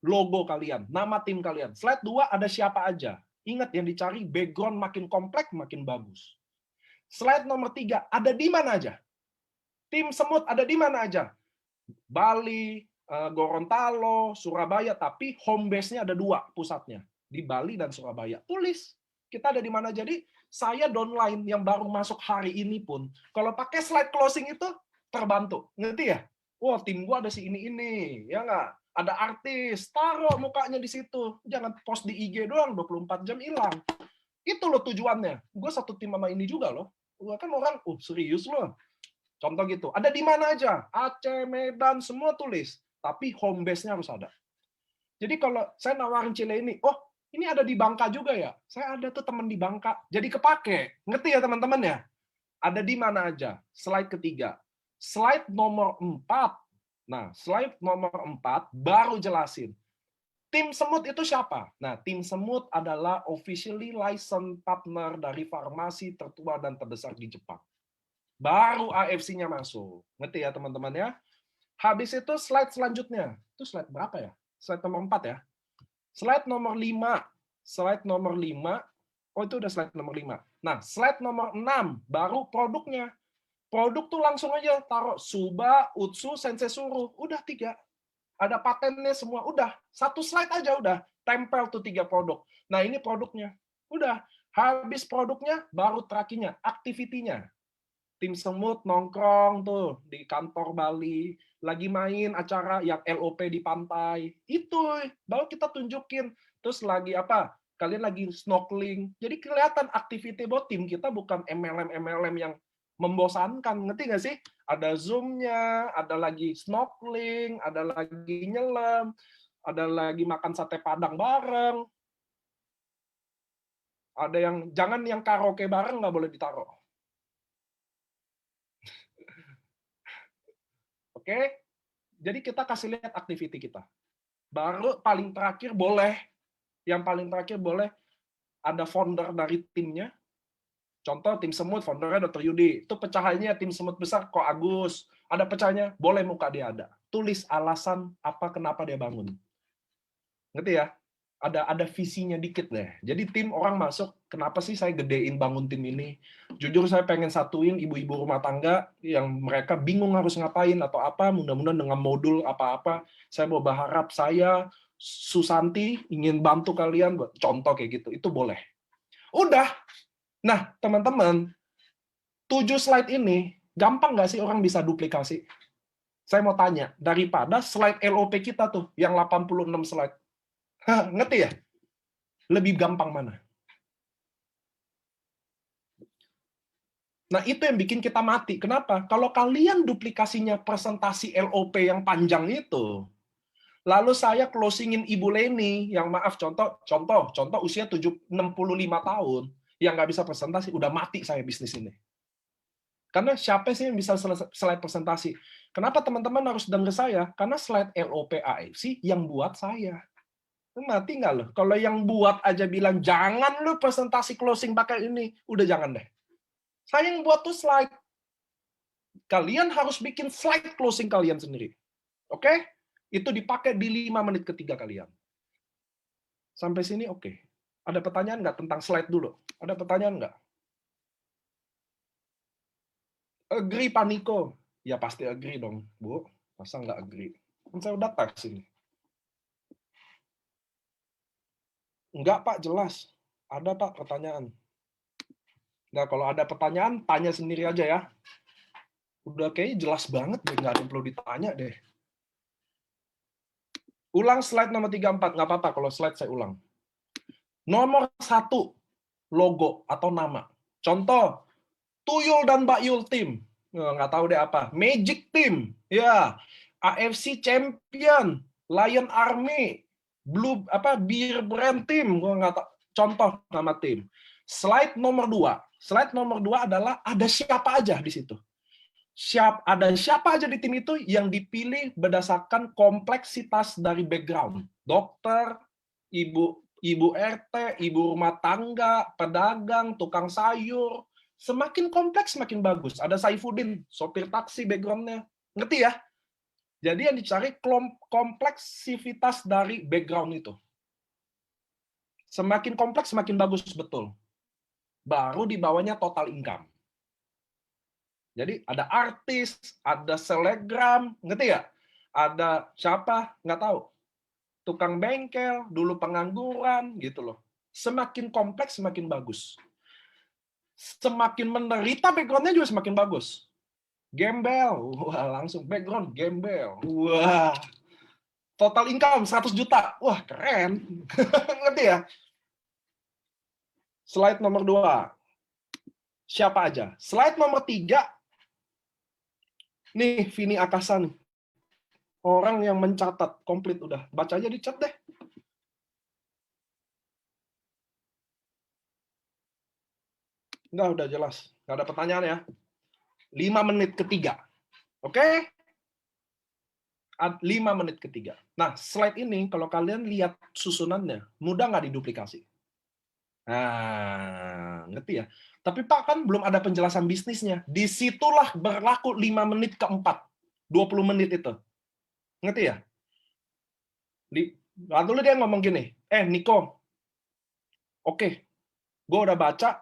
A: logo kalian, nama tim kalian. Slide 2 ada siapa aja. Ingat yang dicari background makin kompleks, makin bagus. Slide nomor 3, ada di mana aja? Tim semut ada di mana aja? Bali, Gorontalo, Surabaya, tapi home base-nya ada 2 pusatnya, di Bali dan Surabaya. Tulis, kita ada di mana. Jadi saya downline yang baru masuk hari ini pun, kalau pakai slide closing itu terbantu. Ngerti ya? Wah, tim gua ada si ini, ya nggak? Ada artis, taruh mukanya di situ. Jangan post di IG doang, 24 jam hilang. Itu loh tujuannya. Gue satu tim sama ini juga loh. Gue kan orang, serius loh. Contoh gitu. Ada di mana aja? Aceh, Medan, semua tulis. Tapi home base-nya harus ada. Jadi kalau saya nawarin Cile ini, oh ini ada di Bangka juga ya? Saya ada tuh teman di Bangka. Jadi kepake. Ngerti ya teman-teman ya? Ada di mana aja? Slide ketiga. Slide nomor 4. Nah, slide nomor 4 baru jelasin. Tim semut itu siapa? Nah, tim semut adalah officially licensed partner dari farmasi tertua dan terbesar di Jepang. Baru AFC-nya masuk. Ngerti ya teman-teman ya? Habis itu slide selanjutnya. Itu slide berapa ya? Slide nomor 4 ya. Slide nomor 5. Slide nomor 5. Oh, itu udah slide nomor 5. Nah, slide nomor 6 baru produknya. Produk tuh langsung aja taruh Suba, Utsu, Sensesuru. Udah 3. Ada patennya semua. Udah. 1 slide aja udah. Tempel tuh 3 produk. Nah, ini produknya. Udah. Habis produknya, baru terakhirnya. Activity-nya. Tim semut nongkrong tuh di kantor Bali, lagi main acara yang LOP di pantai. Itu baru kita tunjukin. Terus lagi apa? Kalian lagi snorkeling. Jadi kelihatan aktiviti buat tim kita bukan MLM yang membosankan. Ngerti nggak sih? Ada Zoom-nya, ada lagi snorkeling, ada lagi nyelam, ada lagi makan sate Padang bareng. Ada yang jangan yang karaoke bareng nggak boleh ditaruh. Oke? Jadi kita kasih lihat aktiviti kita. Baru paling terakhir boleh, yang paling terakhir boleh ada founder dari timnya. Contoh tim semut, foundernya Dr. Yudi. Itu pecahannya tim semut besar, kok Agus. Ada pecahnya, boleh muka dia ada. Tulis alasan apa kenapa dia bangun. Ngerti ya? Ada visinya dikit deh. Jadi tim orang masuk, kenapa sih saya gedein bangun tim ini? Jujur saya pengen satuin ibu-ibu rumah tangga yang mereka bingung harus ngapain atau apa, mudah-mudahan dengan modul apa-apa, saya mau berharap saya, Susanti, ingin bantu kalian, buat contoh kayak gitu, itu boleh. Udah. Nah, teman-teman, 7 slide ini, gampang nggak sih orang bisa duplikasi? Saya mau tanya, daripada slide LOP kita tuh, yang 86 slide, ngerti ya? Lebih gampang mana? Nah, itu yang bikin kita mati. Kenapa? Kalau kalian duplikasinya presentasi LOP yang panjang itu, lalu saya closingin Ibu Leni, yang maaf, contoh usia 65 tahun, yang nggak bisa presentasi, udah mati saya bisnis ini. Karena siapa sih yang bisa slide presentasi? Kenapa teman-teman harus dengar saya? Karena slide LOP AFC yang buat saya. Mati nggak loh? Kalau yang buat aja bilang, jangan lu presentasi closing pakai ini, udah jangan deh. Saya yang buat tuh slide. Kalian harus bikin slide closing kalian sendiri. Oke? Itu dipakai di 5 menit ketiga kalian. Sampai sini oke. Ada pertanyaan nggak tentang slide dulu? Ada pertanyaan nggak? Agree, Paniko. Ya pasti agree dong, Bu. Masa nggak agree? Kan saya udah teks ini. Enggak, Pak, jelas. Ada, Pak, pertanyaan. Nah, kalau ada pertanyaan, tanya sendiri aja ya. Udah kayaknya jelas banget deh, nggak ada yang perlu ditanya deh. Ulang slide nomor 34, nggak apa-apa kalau slide saya ulang. Nomor 1, logo atau nama. Contoh, Tuyul dan Mbak Yul Team. Nggak tahu deh apa. Magic Team. Ya. AFC Champion. Lion Army. Beer Brand Team. Gua nggak tahu. Contoh nama tim. Slide nomor 2. Slide nomor 2 adalah ada siapa aja di situ. Ada siapa aja di tim itu yang dipilih berdasarkan kompleksitas dari background. Dokter, ibu RT, ibu rumah tangga, pedagang, tukang sayur. Semakin kompleks, semakin bagus. Ada Saifuddin, sopir taksi background-nya. Ngerti ya? Jadi yang dicari kompleksivitas dari background itu. Semakin kompleks, semakin bagus, betul. Baru di bawahnya total income. Jadi ada artis, ada selebgram, ngerti ya? Ada siapa? Nggak tahu. Tukang bengkel, dulu pengangguran, gitu loh. Semakin kompleks, semakin bagus. Semakin menderita, background-nya juga semakin bagus. Gembel, wah langsung background gembel. Wah, total income 100 juta. Wah, keren. Ngerti ya? Slide nomor 2. Siapa aja? Slide nomor 3. Nih, Vini Akasa nih. Orang yang mencatat komplit udah. Baca aja di chat deh. Enggak, udah jelas. Nggak ada pertanyaan ya. 5 menit ketiga. Oke? 5 menit ketiga. Nah, slide ini kalau kalian lihat susunannya, mudah nggak diduplikasi? Nah, ngerti ya? Tapi Pak, kan belum ada penjelasan bisnisnya. Disitulah berlaku 5 menit keempat. 20 menit itu. Ngerti ya? Lalu dia ngomong gini, Niko, oke, gue udah baca,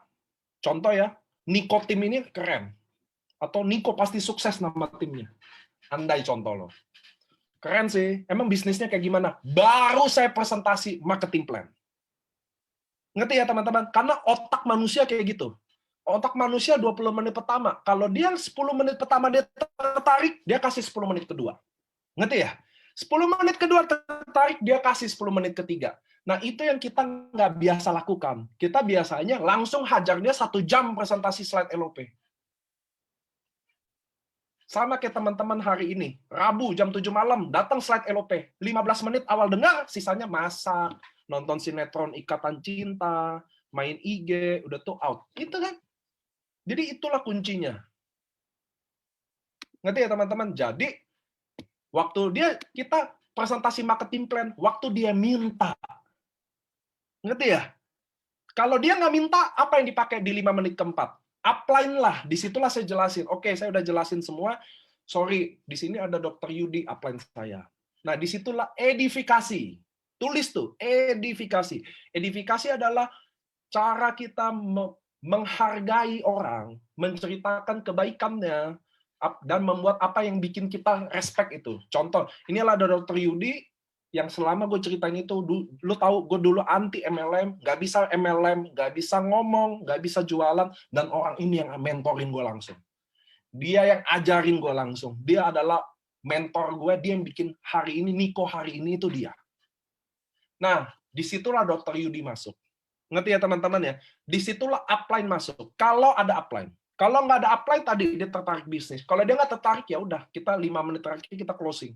A: contoh ya, Niko tim ini keren. Atau Niko pasti sukses nama timnya. Andai contoh loh. Keren sih. Emang bisnisnya kayak gimana? Baru saya presentasi marketing plan. Ngerti ya teman-teman? Karena otak manusia kayak gitu. Otak manusia 20 menit pertama. Kalau dia 10 menit pertama dia tertarik, dia kasih 10 menit kedua. Ngerti ya? 10 menit kedua tertarik, dia kasih 10 menit ketiga. Nah, itu yang kita nggak biasa lakukan. Kita biasanya langsung hajar dia 1 jam presentasi slide LOP. Sama kayak teman-teman hari ini. Rabu jam 7 malam, datang slide LOP. 15 menit awal dengar, sisanya masak, nonton sinetron Ikatan Cinta, main IG, udah tuh out. Itu kan. Jadi itulah kuncinya. Ngerti ya teman-teman? Jadi, waktu kita presentasi marketing plan, waktu dia minta. Ngerti ya? Kalau dia nggak minta, apa yang dipakai di 5 menit keempat? Upline lah, disitulah saya jelasin. Oke, saya udah jelasin semua. Sorry, di sini ada Dr. Yudi, upline saya. Nah, disitulah edifikasi. Tulis tuh, edifikasi. Edifikasi adalah cara kita menghargai orang, menceritakan kebaikannya, dan membuat apa yang bikin kita respect itu. Contoh, inilah ada Dr. Yudi, yang selama gue ceritain itu, lu tahu gue dulu anti MLM, nggak bisa MLM, nggak bisa ngomong, nggak bisa jualan, dan orang ini yang mentorin gue langsung. Dia yang ajarin gue langsung. Dia adalah mentor gue, dia yang bikin hari ini, Niko hari ini itu dia. Nah, disitulah Dr. Yudi masuk. Ngerti ya teman-teman ya? Disitulah upline masuk. Kalau ada upline. Kalau nggak ada upline tadi, dia tertarik bisnis. Kalau dia nggak tertarik, ya udah, kita 5 menit terakhir kita closing.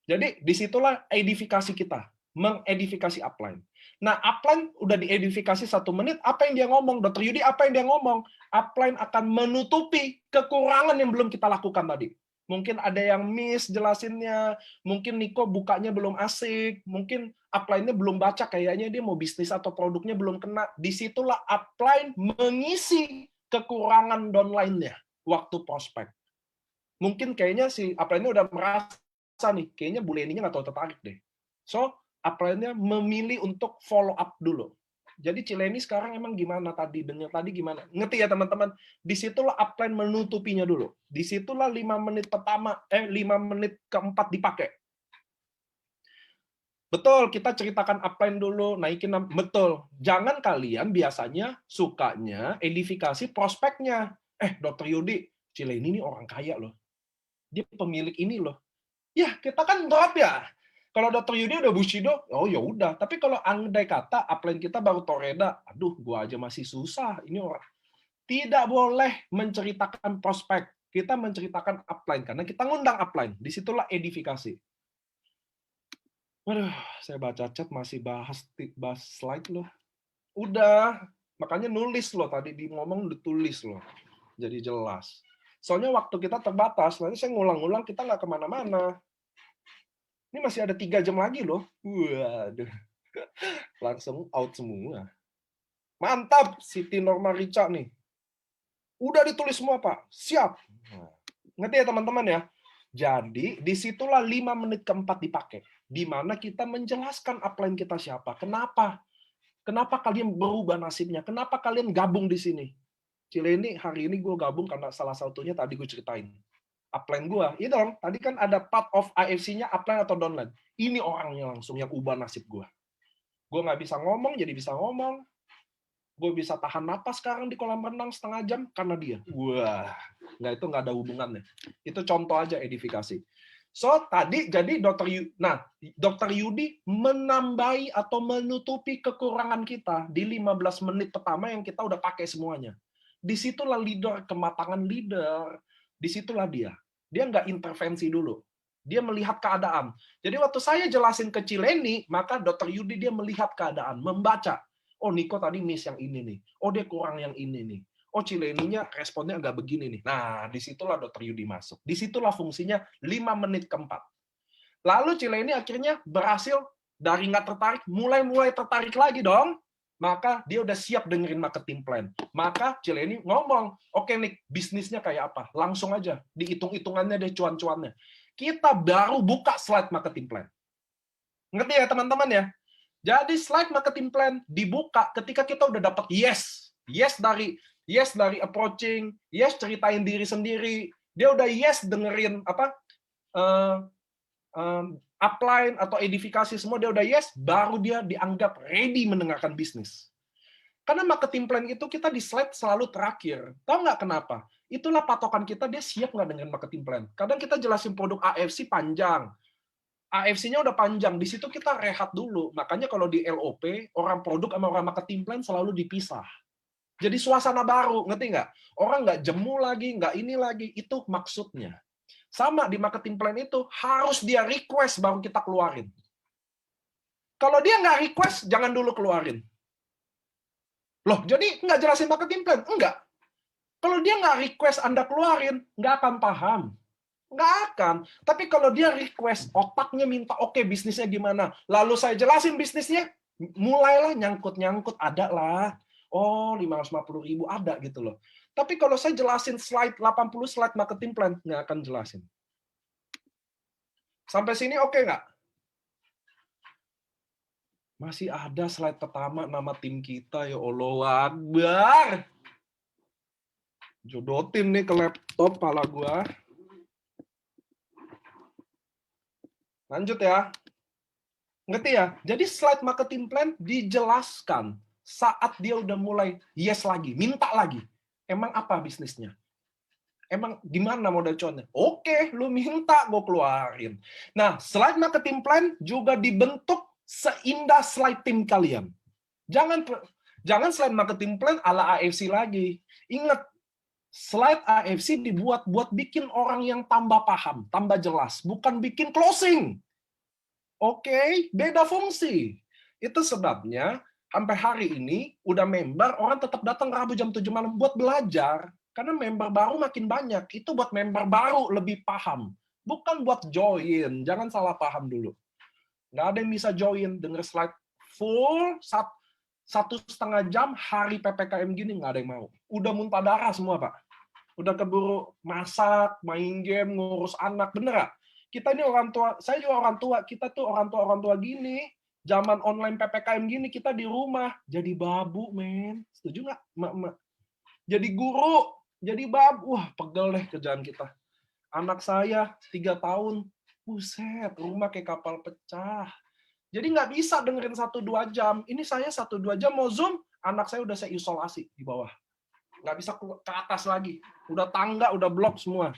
A: Jadi disitulah edifikasi kita, mengedifikasi upline. Nah, upline udah diedifikasi 1 menit, apa yang dia ngomong? Dr. Yudi, apa yang dia ngomong? Upline akan menutupi kekurangan yang belum kita lakukan tadi. Mungkin ada yang miss jelasinnya, mungkin Niko bukanya belum asik, mungkin upline-nya belum baca, kayaknya dia mau bisnis atau produknya belum kena. Disitulah upline mengisi kekurangan downline-nya waktu prospek. Mungkin kayaknya si upline-nya udah merasa nih, kayaknya Bu Leni-nya nggak terlalu tertarik deh. So, upline-nya memilih untuk follow up dulu. Jadi Cileni sekarang emang gimana tadi? Dengar tadi gimana? Ngerti ya teman-teman? Disitulah upline menutupinya dulu. Disitulah 5 menit pertama, 5 menit keempat dipakai. Betul, kita ceritakan upline dulu, naikin, betul. Jangan kalian biasanya sukanya edifikasi prospeknya. Dr. Yudi, Cileni ini orang kaya loh. Dia pemilik ini loh. Ya, kita kan drop ya. Kalau Dr. Yudi udah Bushido, oh ya udah. Tapi kalau andai kata upline kita baru Toreda, aduh, gua aja masih susah. Ini orang tidak boleh menceritakan prospek. Kita menceritakan upline karena kita ngundang upline. Disitulah edifikasi. Waduh, saya baca chat masih bahas slide loh. Udah, makanya nulis loh tadi di ngomong ditulis loh. Jadi jelas. Soalnya waktu kita terbatas, nanti saya ngulang-ngulang kita nggak kemana-mana. Ini masih ada 3 jam lagi loh. Waduh, langsung out semua. Mantap, Siti Norma Rica nih. Udah ditulis semua, Pak. Siap. Ngerti ya teman-teman ya? Jadi, disitulah 5 menit keempat dipakai. Di mana kita menjelaskan upline kita siapa. Kenapa? Kenapa kalian berubah nasibnya? Kenapa kalian gabung di sini? Cileni, hari ini gue gabung karena salah satunya tadi gue ceritain. Upline gue. Iya dong, tadi kan ada part of AFC-nya upline atau downline. Ini orangnya langsung yang ubah nasib gue. Gue nggak bisa ngomong, jadi bisa ngomong. Gue bisa tahan napas sekarang di kolam renang setengah jam karena dia. Wah, itu nggak ada hubungannya. Itu contoh aja edifikasi. So, tadi jadi Dr. Yudi menambahi atau menutupi kekurangan kita di 15 menit pertama yang kita udah pakai semuanya. Disitulah leader, kematangan leader. Disitulah dia. Dia nggak intervensi dulu. Dia melihat keadaan. Jadi waktu saya jelasin ke Cileni, maka Dr. Yudi dia melihat keadaan, membaca. Oh, Niko tadi miss yang ini nih. Oh, dia kurang yang ini nih. Oh, Cileninya responnya agak begini nih. Nah, disitulah Dr. Yudi masuk. Disitulah fungsinya 5 menit keempat. Lalu Cileni akhirnya berhasil dari nggak tertarik, mulai tertarik lagi dong. Maka dia udah siap dengerin marketing plan. Maka Cileni ngomong, oke nih, bisnisnya kayak apa? Langsung aja, dihitung-hitungannya deh cuan-cuannya. Kita baru buka slide marketing plan. Ngerti ya teman-teman ya? Jadi slide marketing plan dibuka ketika kita udah dapat yes dari approaching, yes ceritain diri sendiri, dia udah yes dengerin upline atau edifikasi semua dia udah yes, baru dia dianggap ready mendengarkan bisnis. Karena marketing plan itu kita di slide selalu terakhir. Tahu nggak kenapa? Itulah patokan kita, dia siap nggak dengan marketing plan. Kadang kita jelasin produk AFC panjang. AFC-nya udah panjang, di situ kita rehat dulu. Makanya kalau di LOP, orang produk sama orang marketing plan selalu dipisah. Jadi suasana baru, ngerti nggak? Orang nggak jemu lagi, nggak ini lagi. Itu maksudnya. Sama di marketing plan itu, harus dia request baru kita keluarin. Kalau dia nggak request, jangan dulu keluarin. Loh, jadi nggak jelasin marketing plan? Enggak. Kalau dia nggak request Anda keluarin, nggak akan paham. Nggak akan. Tapi kalau dia request, otaknya minta, oke, bisnisnya gimana? Lalu saya jelasin bisnisnya, mulailah nyangkut-nyangkut, ada lah. Oh, 550.000 ada gitu loh. Tapi kalau saya jelasin slide 80 slide marketing plan, nggak akan jelasin. Sampai sini oke nggak? Masih ada slide pertama nama tim kita, ya Allah Akbar. Jodotin nih ke laptop pala gua. Lanjut ya. Ngerti ya? Jadi slide marketing plan dijelaskan saat dia udah mulai yes lagi, minta lagi. Emang apa bisnisnya? Emang gimana modal cuannya? Oke, lu minta, gue keluarin. Nah, slide marketing plan juga dibentuk seindah slide tim kalian. Jangan slide marketing plan ala AFC lagi. Ingat, slide AFC dibuat buat bikin orang yang tambah paham, tambah jelas, bukan bikin closing. Oke, beda fungsi. Itu sebabnya sampai hari ini udah member, orang tetap datang Rabu jam 7 malam buat belajar. Karena member baru makin banyak. Itu buat member baru lebih paham. Bukan buat join. Jangan salah paham dulu. Nggak ada yang bisa join. Denger slide full, 1,5 jam hari PPKM gini nggak ada yang mau. Udah muntah darah semua, Pak. Udah keburu masak, main game, ngurus anak. Bener nggak? Kita ini orang tua, saya juga orang tua, kita tuh orang tua gini, zaman online PPKM gini, kita di rumah, jadi babu, men. Setuju nggak, emak-emak? Jadi guru, jadi babu, wah pegel deh kerjaan kita. Anak saya 3 tahun, buset, rumah kayak kapal pecah. Jadi nggak bisa dengerin 1-2 jam. Ini saya 1-2 jam mau Zoom, anak saya udah saya isolasi di bawah. Nggak bisa ke atas lagi. Udah tangga, udah blok semua.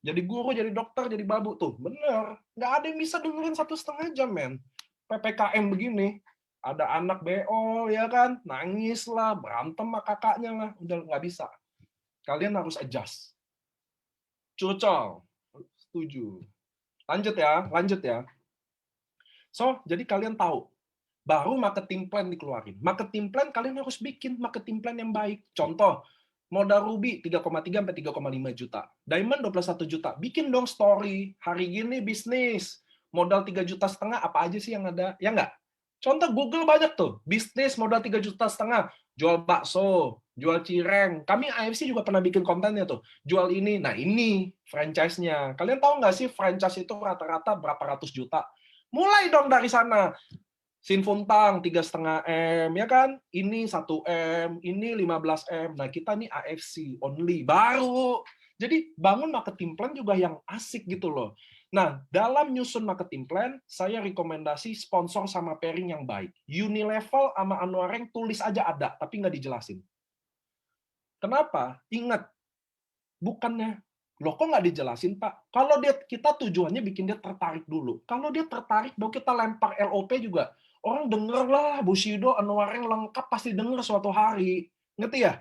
A: Jadi guru, jadi dokter, jadi babu tuh. Bener. Nggak ada yang bisa dengerin 1,5 jam, men. PPKM begini. Ada anak BO, ya kan? Nangis lah, berantem sama kakaknya lah. Udah nggak bisa. Kalian harus adjust. Curcol. Setuju. Lanjut ya. So, jadi kalian tahu. Baru marketing plan dikeluarin. Marketing plan kalian harus bikin marketing plan yang baik. Contoh, modal Ruby 3,3 sampai 3,5 juta. Diamond 21 juta. Bikin dong story. Hari gini bisnis. Modal 3,5 juta apa aja sih yang ada? Ya nggak? Contoh Google banyak tuh. Bisnis modal 3,5 juta. Jual bakso, jual cireng. Kami AFC juga pernah bikin kontennya tuh. Jual ini. Nah ini franchise-nya. Kalian tahu nggak sih franchise itu rata-rata berapa ratus juta? Mulai dong dari sana. Sinfuntang 3,5 M, ya kan? Ini 1 M, ini 15 M. Nah, kita nih AFC only, baru. Jadi, bangun marketing plan juga yang asik gitu loh. Nah, dalam nyusun marketing plan, saya rekomendasi sponsor sama pairing yang baik. Unilevel sama Anuareng tulis aja ada, tapi nggak dijelasin. Kenapa? Ingat, bukannya loh kok nggak dijelasin Pak? Kalau kita tujuannya bikin dia tertarik dulu. Kalau dia tertarik, baru kita lempar LOP juga. Orang denger lah, Bushido, Anuareng lengkap pasti denger suatu hari. Ngerti ya?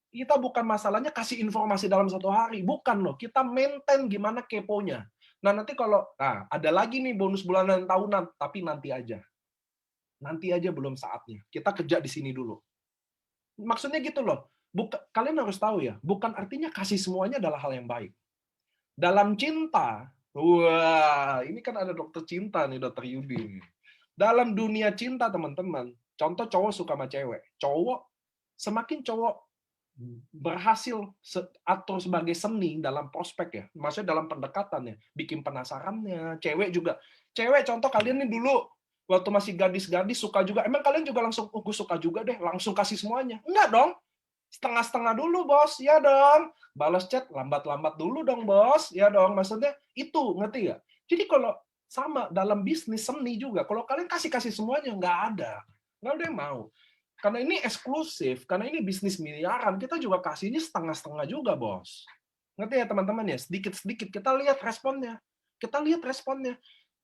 A: Kita bukan masalahnya kasih informasi dalam satu hari. Bukan loh, kita maintain gimana keponya. Nah nanti kalau, ada lagi nih bonus bulanan tahunan, tapi nanti aja. Nanti aja belum saatnya. Kita kerja di sini dulu. Maksudnya gitu loh. Kalian harus tahu ya, bukan artinya kasih semuanya adalah hal yang baik. Dalam cinta, wah, ini kan ada dokter cinta nih, dokter Yudi. Dalam dunia cinta, teman-teman, contoh cowok suka sama cewek. Semakin cowok berhasil atau sebagai seni dalam prospek ya, maksudnya dalam pendekatannya, bikin penasarannya, cewek juga. Cewek, contoh kalian nih dulu, waktu masih gadis-gadis suka juga, emang kalian juga langsung, gue suka juga deh, langsung kasih semuanya? Enggak dong, setengah-setengah dulu bos, ya dong. Balas chat lambat-lambat dulu dong bos, ya dong. Maksudnya itu, ngerti ya? Jadi kalau sama dalam bisnis seni juga, kalau kalian kasih semuanya nggak ada yang mau. Karena ini eksklusif, karena ini bisnis miliaran, kita juga kasihnya setengah-setengah juga bos. Ngerti ya teman-teman ya? Sedikit-sedikit kita lihat responnya.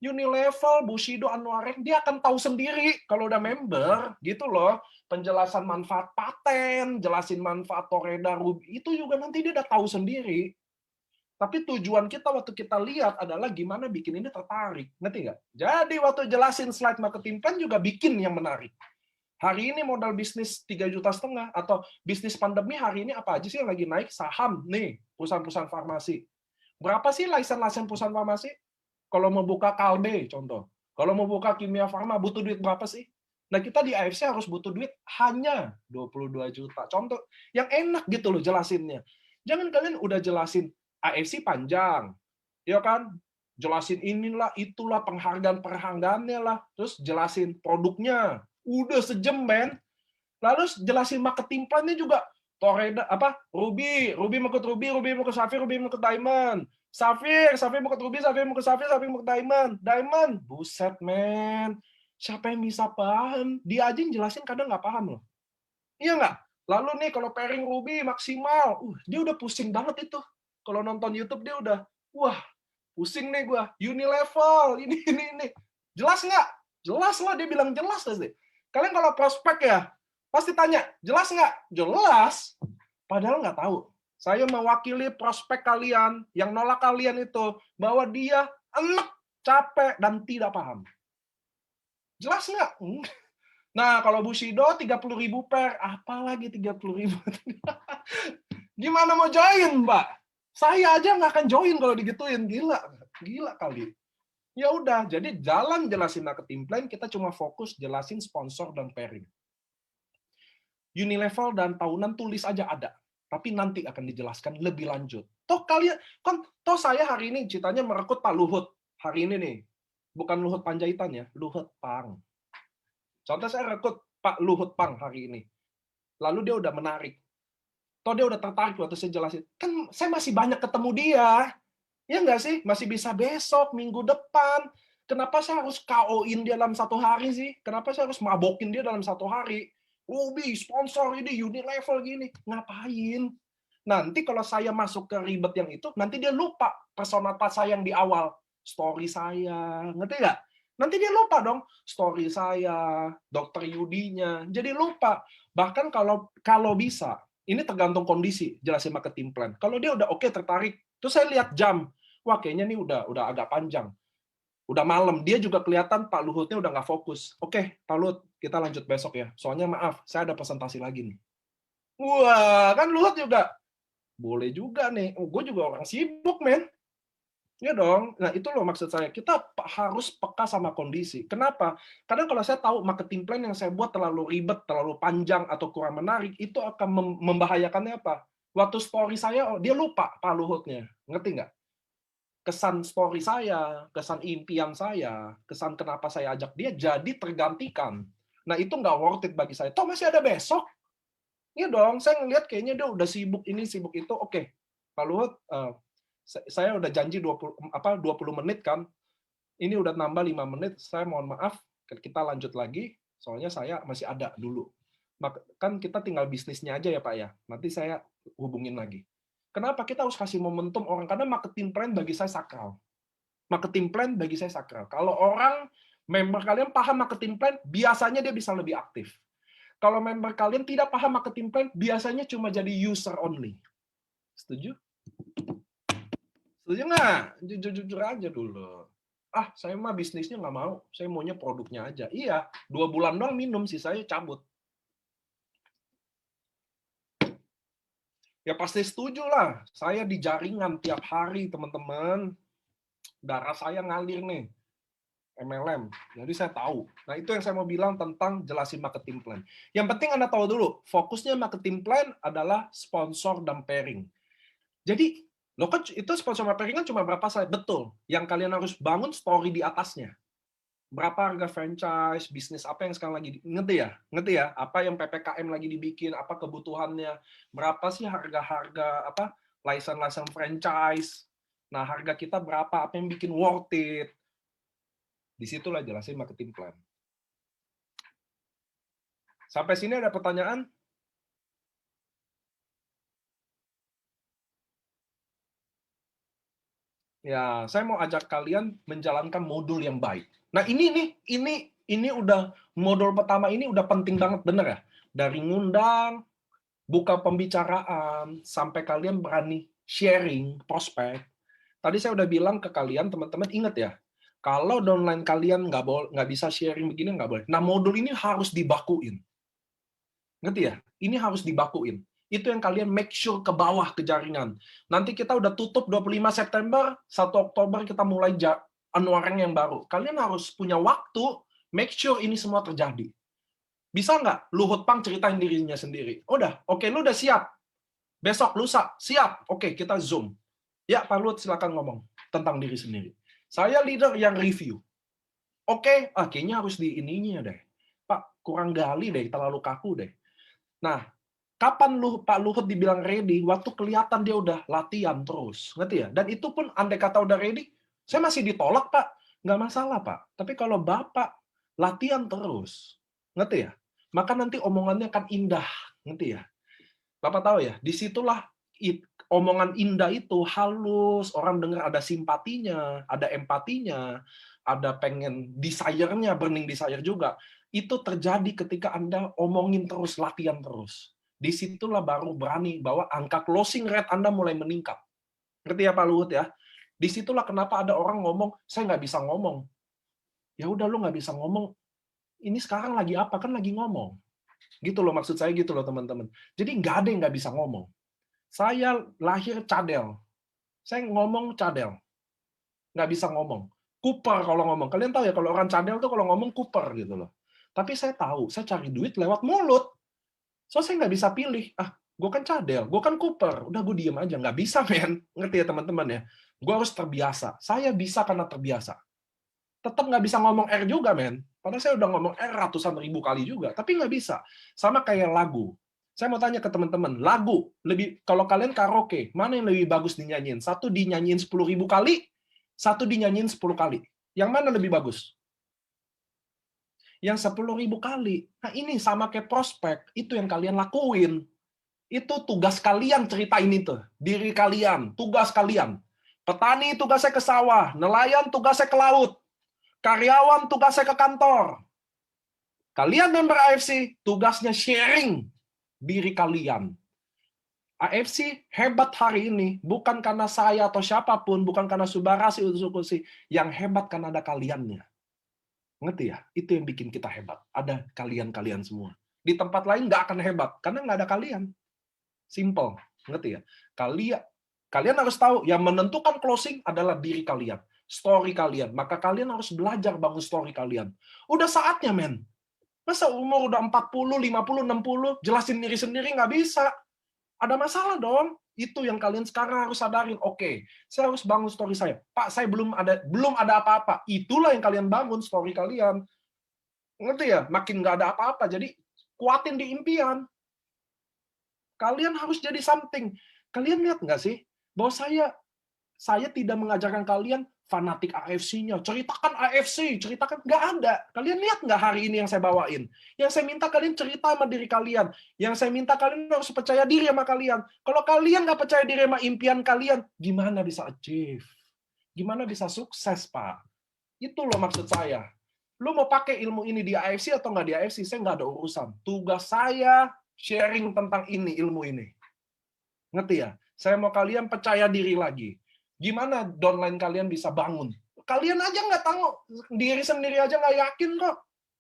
A: Unilevel, Bushido, Anuareng, dia akan tahu sendiri kalau udah member, gitu loh. Penjelasan manfaat paten, jelasin manfaat Toreda, Ruby, itu juga nanti dia udah tahu sendiri. Tapi tujuan kita waktu kita lihat adalah gimana bikin ini tertarik. Ngerti nggak? Jadi waktu jelasin slide marketing plan juga bikin yang menarik. Hari ini modal bisnis 3,5 juta atau bisnis pandemi hari ini apa aja sih yang lagi naik? Saham nih, perusahaan-perusahaan farmasi. Berapa sih license perusahaan farmasi? Kalau mau buka Kalbe, contoh. Kalau mau buka Kimia Farma, butuh duit berapa sih? Nah, kita di AFC harus butuh duit hanya 22 juta. Contoh, yang enak gitu loh jelasinnya. Jangan kalian udah jelasin AFC panjang, ya kan? Jelasin inilah, itulah, penghargaan-penghargaannya lah. Terus jelasin produknya. Udah sejam, men. Lalu jelasin marketing plan-nya juga. Toreda, Ruby mau ke Ruby mau ke Safir, Ruby mau ke Diamond. Safir mau ke Ruby, Safir mau ke Safir, Safir mau ke Diamond. Buset, men. Siapa yang bisa paham? Dia aja yang jelasin kadang nggak paham loh. Iya nggak? Lalu nih kalau pairing Ruby maksimal, dia udah pusing banget itu. Kalau nonton YouTube dia udah, wah, pusing nih gua. Unilevel, ini. Jelas nggak? Jelas lah, dia bilang jelas sih. Kalian kalau prospek ya, pasti tanya, jelas nggak? Jelas. Padahal nggak tahu. Saya mewakili prospek kalian, yang nolak kalian itu, bahwa dia enek, capek, dan tidak paham. Jelas nggak? Nah, kalau Bushido 30.000 per, apalagi 30.000. Gimana mau join, Mbak? Saya aja nggak akan join kalau digituin. Gila kali. Ya udah, jadi jalan jelasin marketing plan, kita cuma fokus jelasin sponsor dan pairing. Unilevel dan tahunan tulis aja ada, tapi nanti akan dijelaskan lebih lanjut. Toh kalian, toh saya hari ini ceritanya merekrut Pak Luhut. Hari ini nih, bukan Luhut Panjaitan ya, Luhut Pang. Contoh saya rekrut Pak Luhut Pang hari ini. Lalu dia udah menarik. Toh dia udah tertarik waktu saya jelasin. Kan saya masih banyak ketemu dia. Ya nggak sih? Masih bisa besok, minggu depan. Kenapa saya harus KO-in dia dalam satu hari sih? Kenapa saya harus mabokin dia dalam satu hari? Ruby, sponsor ini, Unilevel gini. Ngapain? Nanti kalau saya masuk ke ribet yang itu, nanti dia lupa. personata saya yang di awal, story saya, ngerti nggak? Nanti dia lupa dong story saya, dokter Yudinya, jadi lupa. Bahkan kalau bisa, ini tergantung kondisi, jelasin marketing plan. Kalau dia udah oke tertarik, terus saya lihat jam, wah kayaknya ini udah agak panjang, udah malam, dia juga kelihatan Pak Luhutnya udah nggak fokus. Oke, Pak Luhut, kita lanjut besok ya. Soalnya maaf, saya ada presentasi lagi nih. Wah, kan Luhut juga boleh juga nih. Oh, gue juga orang sibuk, men. Iya dong. Nah, itu loh maksud saya. Kita harus peka sama kondisi. Kenapa? Karena kalau saya tahu marketing plan yang saya buat terlalu ribet, terlalu panjang, atau kurang menarik, itu akan membahayakannya apa? Waktu story saya, oh, dia lupa Pak Luhutnya. Ngerti nggak? Kesan story saya, kesan impian saya, kesan kenapa saya ajak dia, jadi tergantikan. Nah, itu nggak worth it bagi saya. Toh masih ada besok. Iya dong, saya ngelihat kayaknya dia udah sibuk ini, sibuk itu. Oke, Pak Luhut, saya udah janji 20 menit kan. Ini udah nambah 5 menit, saya mohon maaf, kita lanjut lagi, soalnya saya masih ada dulu. Kan kita tinggal bisnisnya aja ya Pak ya, nanti saya hubungin lagi. Kenapa kita harus kasih momentum orang? Karena marketing plan bagi saya sakral. Marketing plan bagi saya sakral. Kalau orang, member kalian paham marketing plan, biasanya dia bisa lebih aktif. Kalau member kalian tidak paham marketing plan, biasanya cuma jadi user only. Setuju? Setuju nggak? Jujur-jujur aja dulu. Ah, saya mah bisnisnya nggak mau. Saya maunya produknya aja. Iya, 2 bulan doang minum, sih saya cabut. Ya pasti setuju lah. Saya di jaringan tiap hari, teman-teman. Darah saya ngalir nih. MLM. Jadi saya tahu. Nah, itu yang saya mau bilang tentang jelasin marketing plan. Yang penting Anda tahu dulu, fokusnya marketing plan adalah sponsor dan pairing. Jadi, lo kan itu sponsor dan pairing kan cuma berapa slide? Betul. Yang kalian harus bangun story di atasnya. Berapa harga franchise, bisnis apa yang sekarang lagi ngerti ya? Ngerti ya? Apa yang PPKM lagi dibikin, apa kebutuhannya, berapa sih harga-harga apa license franchise. Nah, harga kita berapa, apa yang bikin worth it. Disitulah jelasin marketing plan. Sampai sini ada pertanyaan? Ya, saya mau ajak kalian menjalankan modul yang baik. Nah, ini udah modul pertama ini udah penting banget, bener ya? Dari ngundang, buka pembicaraan, sampai kalian berani sharing prospek. Tadi saya udah bilang ke kalian, teman-teman, ingat ya, kalau downline kalian nggak bisa sharing begini, nggak boleh. Nah, modul ini harus dibakuin. Ngerti ya? Ini harus dibakuin. Itu yang kalian make sure ke bawah ke jaringan. Nanti kita udah tutup 25 September, 1 Oktober kita mulai Anuareng yang baru. Kalian harus punya waktu, make sure ini semua terjadi. Bisa nggak Luhut Pang ceritain dirinya sendiri? Udah, oke, lu udah siap. Besok, lusa, siap. Oke, kita Zoom. Ya, Pak Luhut silakan ngomong tentang diri sendiri. Saya leader yang review. Oke, kayaknya harus di ininya deh. Pak, kurang gali deh, terlalu kaku deh. Nah, kapan Pak Luhut dibilang ready? Waktu kelihatan dia udah latihan terus. Ngerti ya? Dan itu pun andai kata udah ready, saya masih ditolak, Pak. Nggak masalah, Pak. Tapi kalau Bapak latihan terus, ngerti ya? Maka nanti omongannya akan indah. Ngerti ya? Bapak tahu ya, disitulah omongan indah itu halus, orang dengar ada simpatinya, ada empatinya, ada pengen desire-nya, burning desire juga. Itu terjadi ketika Anda omongin terus, latihan terus. Disitulah baru berani bahwa angka closing rate Anda mulai meningkat. Ngerti ya Pak Luhut ya? Disitulah kenapa ada orang ngomong, saya nggak bisa ngomong. Ya udah lu nggak bisa ngomong, ini sekarang lagi apa? Kan lagi ngomong. Gitu loh, maksud saya gitu loh teman-teman. Jadi nggak ada yang nggak bisa ngomong. Saya lahir cadel. Saya ngomong cadel. Nggak bisa ngomong. Kuper kalau ngomong. Kalian tahu ya, kalau orang cadel tuh kalau ngomong kuper gitu loh. Tapi saya tahu, saya cari duit lewat mulut. So, saya nggak bisa pilih. Gue kan cadel, gue kan kuper. Udah gue diem aja. Nggak bisa, men. Ngerti ya teman-teman ya? Gue harus terbiasa. Saya bisa karena terbiasa. Tetap nggak bisa ngomong R juga, men. Padahal saya udah ngomong R ratusan ribu kali juga. Tapi nggak bisa. Sama kayak lagu. Saya mau tanya ke teman-teman, lagu lebih kalau kalian karaoke, mana yang lebih bagus dinyanyiin? Satu dinyanyiin 10.000 kali, satu dinyanyiin 10 kali. Yang mana lebih bagus? Yang 10.000 kali. Nah ini sama kayak prospek, itu yang kalian lakuin. Itu tugas kalian ceritain itu. Diri kalian, tugas kalian. Petani tugasnya ke sawah, nelayan tugasnya ke laut, karyawan tugasnya ke kantor. Kalian member AFC, tugasnya sharing diri kalian. AFC hebat hari ini, bukan karena saya atau siapapun, bukan karena Subarasi atau Sukusi, yang hebat karena ada kaliannya. Ngerti ya? Itu yang bikin kita hebat. Ada kalian-kalian semua. Di tempat lain nggak akan hebat, karena nggak ada kalian. Simple. Ngerti ya? Kalian harus tahu, yang menentukan closing adalah diri kalian. Story kalian. Maka kalian harus belajar bangun story kalian. Udah saatnya, men. Masa umur udah 40, 50, 60, jelasin diri sendiri nggak bisa. Ada masalah dong. Itu yang kalian sekarang harus sadarin. Oke, saya harus bangun story saya. Pak, saya belum ada apa-apa. Itulah yang kalian bangun story kalian. Ngerti ya? Makin nggak ada apa-apa. Jadi kuatin di impian. Kalian harus jadi something. Kalian lihat nggak sih? Bahwa saya tidak mengajarkan kalian fanatik AFC-nya. Ceritakan AFC, ceritakan. Nggak ada. Kalian lihat nggak hari ini yang saya bawain? Yang saya minta kalian cerita sama diri kalian. Yang saya minta kalian harus percaya diri sama kalian. Kalau kalian nggak percaya diri sama impian kalian, gimana bisa achieve? Gimana bisa sukses, Pak? Itu loh maksud saya. Lu mau pakai ilmu ini di AFC atau nggak di AFC, saya nggak ada urusan. Tugas saya sharing tentang ini, ilmu ini. Ngerti ya? Saya mau kalian percaya diri lagi. Gimana downline kalian bisa bangun? Kalian aja nggak tahu, diri sendiri aja nggak yakin kok.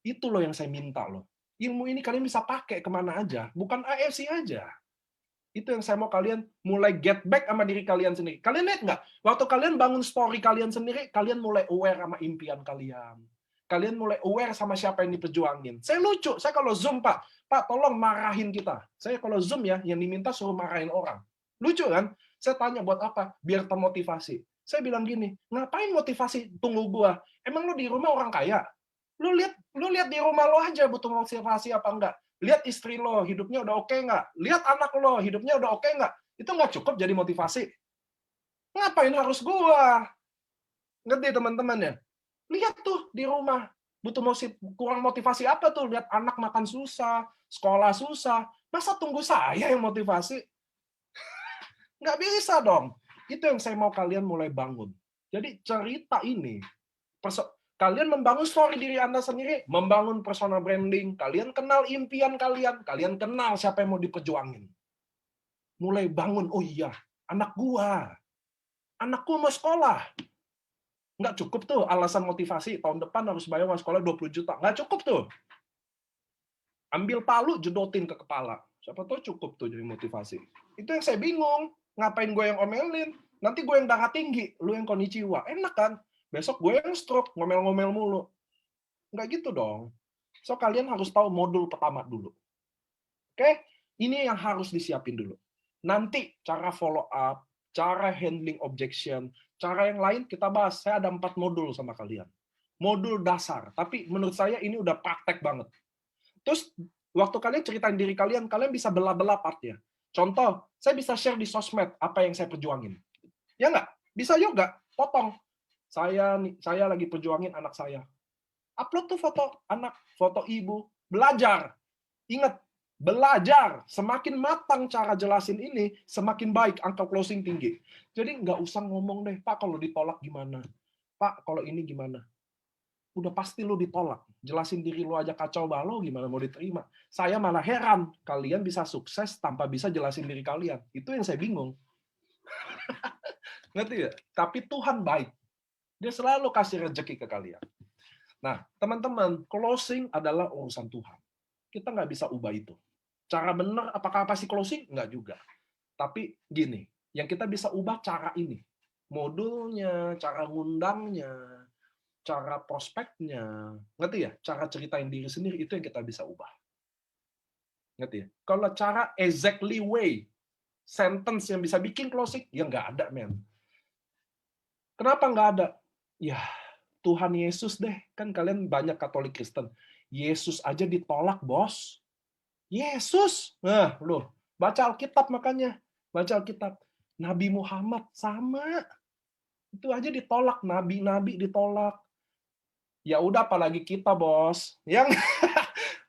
A: Itu loh yang saya minta loh. Ilmu ini kalian bisa pakai kemana aja, bukan AFC aja. Itu yang saya mau kalian mulai get back sama diri kalian sendiri. Kalian lihat nggak? Waktu kalian bangun story kalian sendiri, kalian mulai aware sama impian kalian. Kalian mulai aware sama siapa yang diperjuangin. Saya lucu, saya kalau Zoom, Pak, tolong marahin kita. Saya kalau Zoom ya, yang diminta suruh marahin orang. Lucu kan? Saya tanya buat apa? Biar termotivasi. Saya bilang gini, ngapain motivasi tunggu gua? Emang lu di rumah orang kaya? Lu lihat di rumah lo aja butuh motivasi apa enggak? Lihat istri lo, hidupnya udah oke nggak? Lihat anak lo, hidupnya udah oke nggak? Itu nggak cukup jadi motivasi. Ngapain harus gua? Ngerti teman-teman ya? Lihat tuh di rumah. Kurang motivasi apa tuh? Lihat anak makan susah, sekolah susah. Masa tunggu saya yang motivasi? Nggak bisa dong. Itu yang saya mau kalian mulai bangun. Jadi cerita ini, kalian membangun story diri Anda sendiri, membangun personal branding, kalian kenal impian kalian kenal siapa yang mau diperjuangin. Mulai bangun, oh iya, anakku mau sekolah. Nggak cukup tuh alasan motivasi, tahun depan harus bayar uang sekolah 20 juta. Nggak cukup tuh. Ambil palu, jedotin ke kepala. Siapa tahu cukup tuh jadi motivasi. Itu yang saya bingung. Ngapain gue yang omelin? Nanti gue yang darah tinggi, lu yang konnichiwa. Enak kan? Besok gue yang stroke, ngomel-ngomel mulu. Nggak gitu dong. So, kalian harus tahu modul pertama dulu. Oke? Ini yang harus disiapin dulu. Nanti cara follow up, cara handling objection, cara yang lain kita bahas. Saya ada 4 modul sama kalian. Modul dasar. Tapi menurut saya ini udah praktek banget. Terus, waktu kalian ceritain diri kalian bisa belah-belah partnya. Contoh, saya bisa share di sosmed apa yang saya perjuangin. Ya nggak? Bisa juga, potong. Saya lagi perjuangin anak saya. Upload tuh foto anak, foto ibu. Belajar. Ingat, belajar. Semakin matang cara jelasin ini, semakin baik angka closing tinggi. Jadi nggak usah ngomong deh, Pak kalau ditolak gimana? Pak kalau ini gimana? Udah pasti lo ditolak. Jelasin diri lo aja kacau balau, gimana mau diterima? Saya malah heran, kalian bisa sukses tanpa bisa jelasin diri kalian. Itu yang saya bingung. Ngerti ya? Tapi Tuhan baik. Dia selalu kasih rezeki ke kalian. Nah, teman-teman, closing adalah urusan Tuhan. Kita nggak bisa ubah itu. Cara benar, apakah pasti closing? Nggak juga. Tapi gini, yang kita bisa ubah cara ini. Modulnya, cara ngundangnya, cara prospeknya, ngerti ya? Cara ceritain diri sendiri, itu yang kita bisa ubah. Ngerti ya? Kalau cara exactly way, sentence yang bisa bikin closing, ya nggak ada, men. Kenapa nggak ada? Ya, Tuhan Yesus deh. Kan kalian banyak Katolik Kristen. Yesus aja ditolak, bos. Yesus! Nah, loh, baca Alkitab makanya. Baca Alkitab. Nabi Muhammad, sama. Itu aja ditolak. Nabi-nabi ditolak. Ya udah apalagi kita, bos. Yang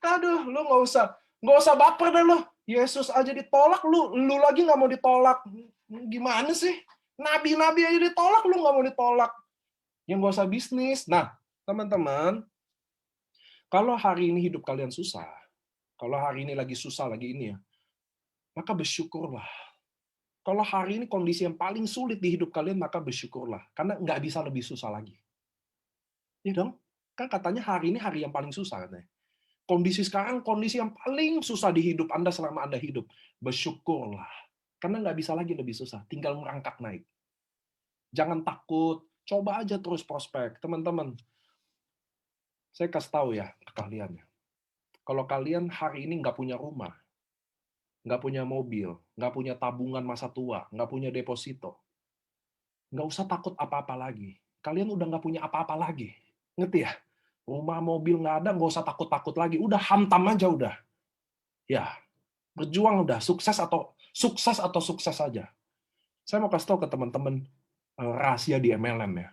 A: aduh, lu nggak usah baper deh lu. Yesus aja ditolak, lu lagi nggak mau ditolak. Gimana sih? Nabi-nabi aja ditolak, lu nggak mau ditolak. Yang nggak usah bisnis. Nah, teman-teman, kalau hari ini hidup kalian susah, kalau hari ini lagi susah lagi ini ya, maka bersyukurlah. Kalau hari ini kondisi yang paling sulit di hidup kalian, maka bersyukurlah. Karena nggak bisa lebih susah lagi. Iya dong? Kan katanya hari ini hari yang paling susah katanya. Kondisi sekarang kondisi yang paling susah di hidup Anda selama Anda hidup. Bersyukurlah. Karena nggak bisa lagi lebih susah. Tinggal merangkak naik. Jangan takut. Coba aja terus prospek. Teman-teman, saya kasih tahu ya ke kalian. Kalau kalian hari ini nggak punya rumah, nggak punya mobil, nggak punya tabungan masa tua, nggak punya deposito, nggak usah takut apa-apa lagi. Kalian udah nggak punya apa-apa lagi. Ngerti ya? Rumah, mobil nggak ada, nggak usah takut-takut lagi. Udah hantam aja udah. Ya, berjuang udah. Sukses atau sukses aja. Saya mau kasih tahu ke teman-teman rahasia di MLM ya.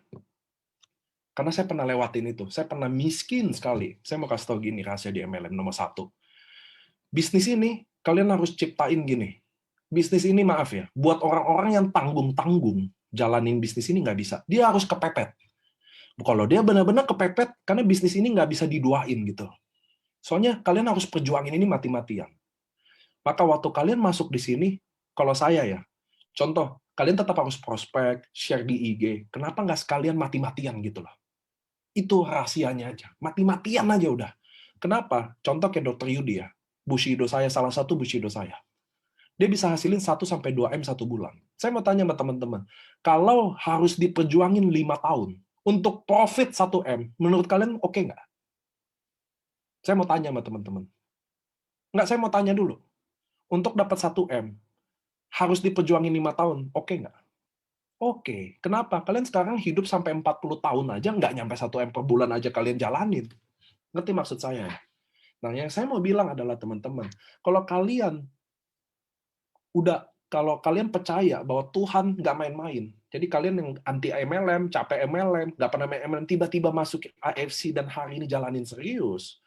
A: Karena saya pernah lewatin itu. Saya pernah miskin sekali. Saya mau kasih tahu gini rahasia di MLM nomor 1. Bisnis ini kalian harus ciptain gini. Bisnis ini maaf ya, buat orang-orang yang tanggung-tanggung jalanin bisnis ini nggak bisa. Dia harus kepepet. Kalau dia benar-benar kepepet, karena bisnis ini nggak bisa diduain gitu. Soalnya kalian harus perjuangin ini mati-matian. Maka waktu kalian masuk di sini, kalau saya ya, contoh, kalian tetap harus prospek, share di IG. Kenapa nggak sekalian mati-matian gitu loh? Itu rahasianya aja. Mati-matian aja udah. Kenapa? Contoh kayak Dr. Yudi ya. Bushido saya, salah satu Bushido saya. Dia bisa hasilin 1-2 M 1 bulan. Saya mau tanya sama teman-teman, kalau harus diperjuangin 5 tahun untuk profit 1 M, menurut kalian oke nggak? Saya mau tanya sama teman-teman. Nggak, saya mau tanya dulu. Untuk dapat 1 M, harus diperjuangin 5 tahun, oke nggak? Oke. Kenapa? Kalian sekarang hidup sampai 40 tahun aja, nggak nyampe 1 M per bulan aja kalian jalanin. Ngerti maksud saya? Nah, yang saya mau bilang adalah teman-teman, kalau kalian kalau kalian percaya bahwa Tuhan nggak main-main, jadi kalian yang anti MLM, capek MLM, nggak pernah main MLM, tiba-tiba masuk AFC dan hari ini jalanin serius,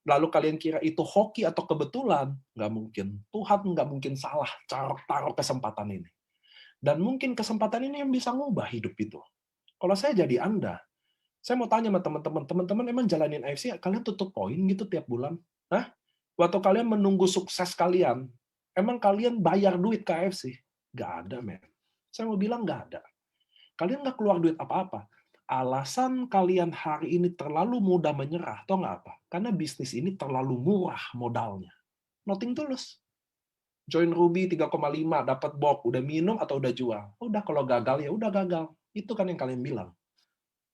A: lalu kalian kira itu hoki atau kebetulan, nggak mungkin. Tuhan nggak mungkin salah taruh kesempatan ini. Dan mungkin kesempatan ini yang bisa ngubah hidup itu. Kalau saya jadi Anda, saya mau tanya sama teman-teman, teman-teman emang jalanin AFC, kalian tutup poin gitu tiap bulan? Hah? Waktu kalian menunggu sukses kalian, emang kalian bayar duit ke AFC? Nggak ada, men. Saya mau bilang nggak ada. Kalian nggak keluar duit apa-apa. Alasan kalian hari ini terlalu mudah menyerah, tau nggak apa? Karena bisnis ini terlalu murah modalnya. Nothing tulus. Join Ruby 3,5, dapat box, udah minum atau udah jual. Udah, kalau gagal ya udah gagal. Itu kan yang kalian bilang.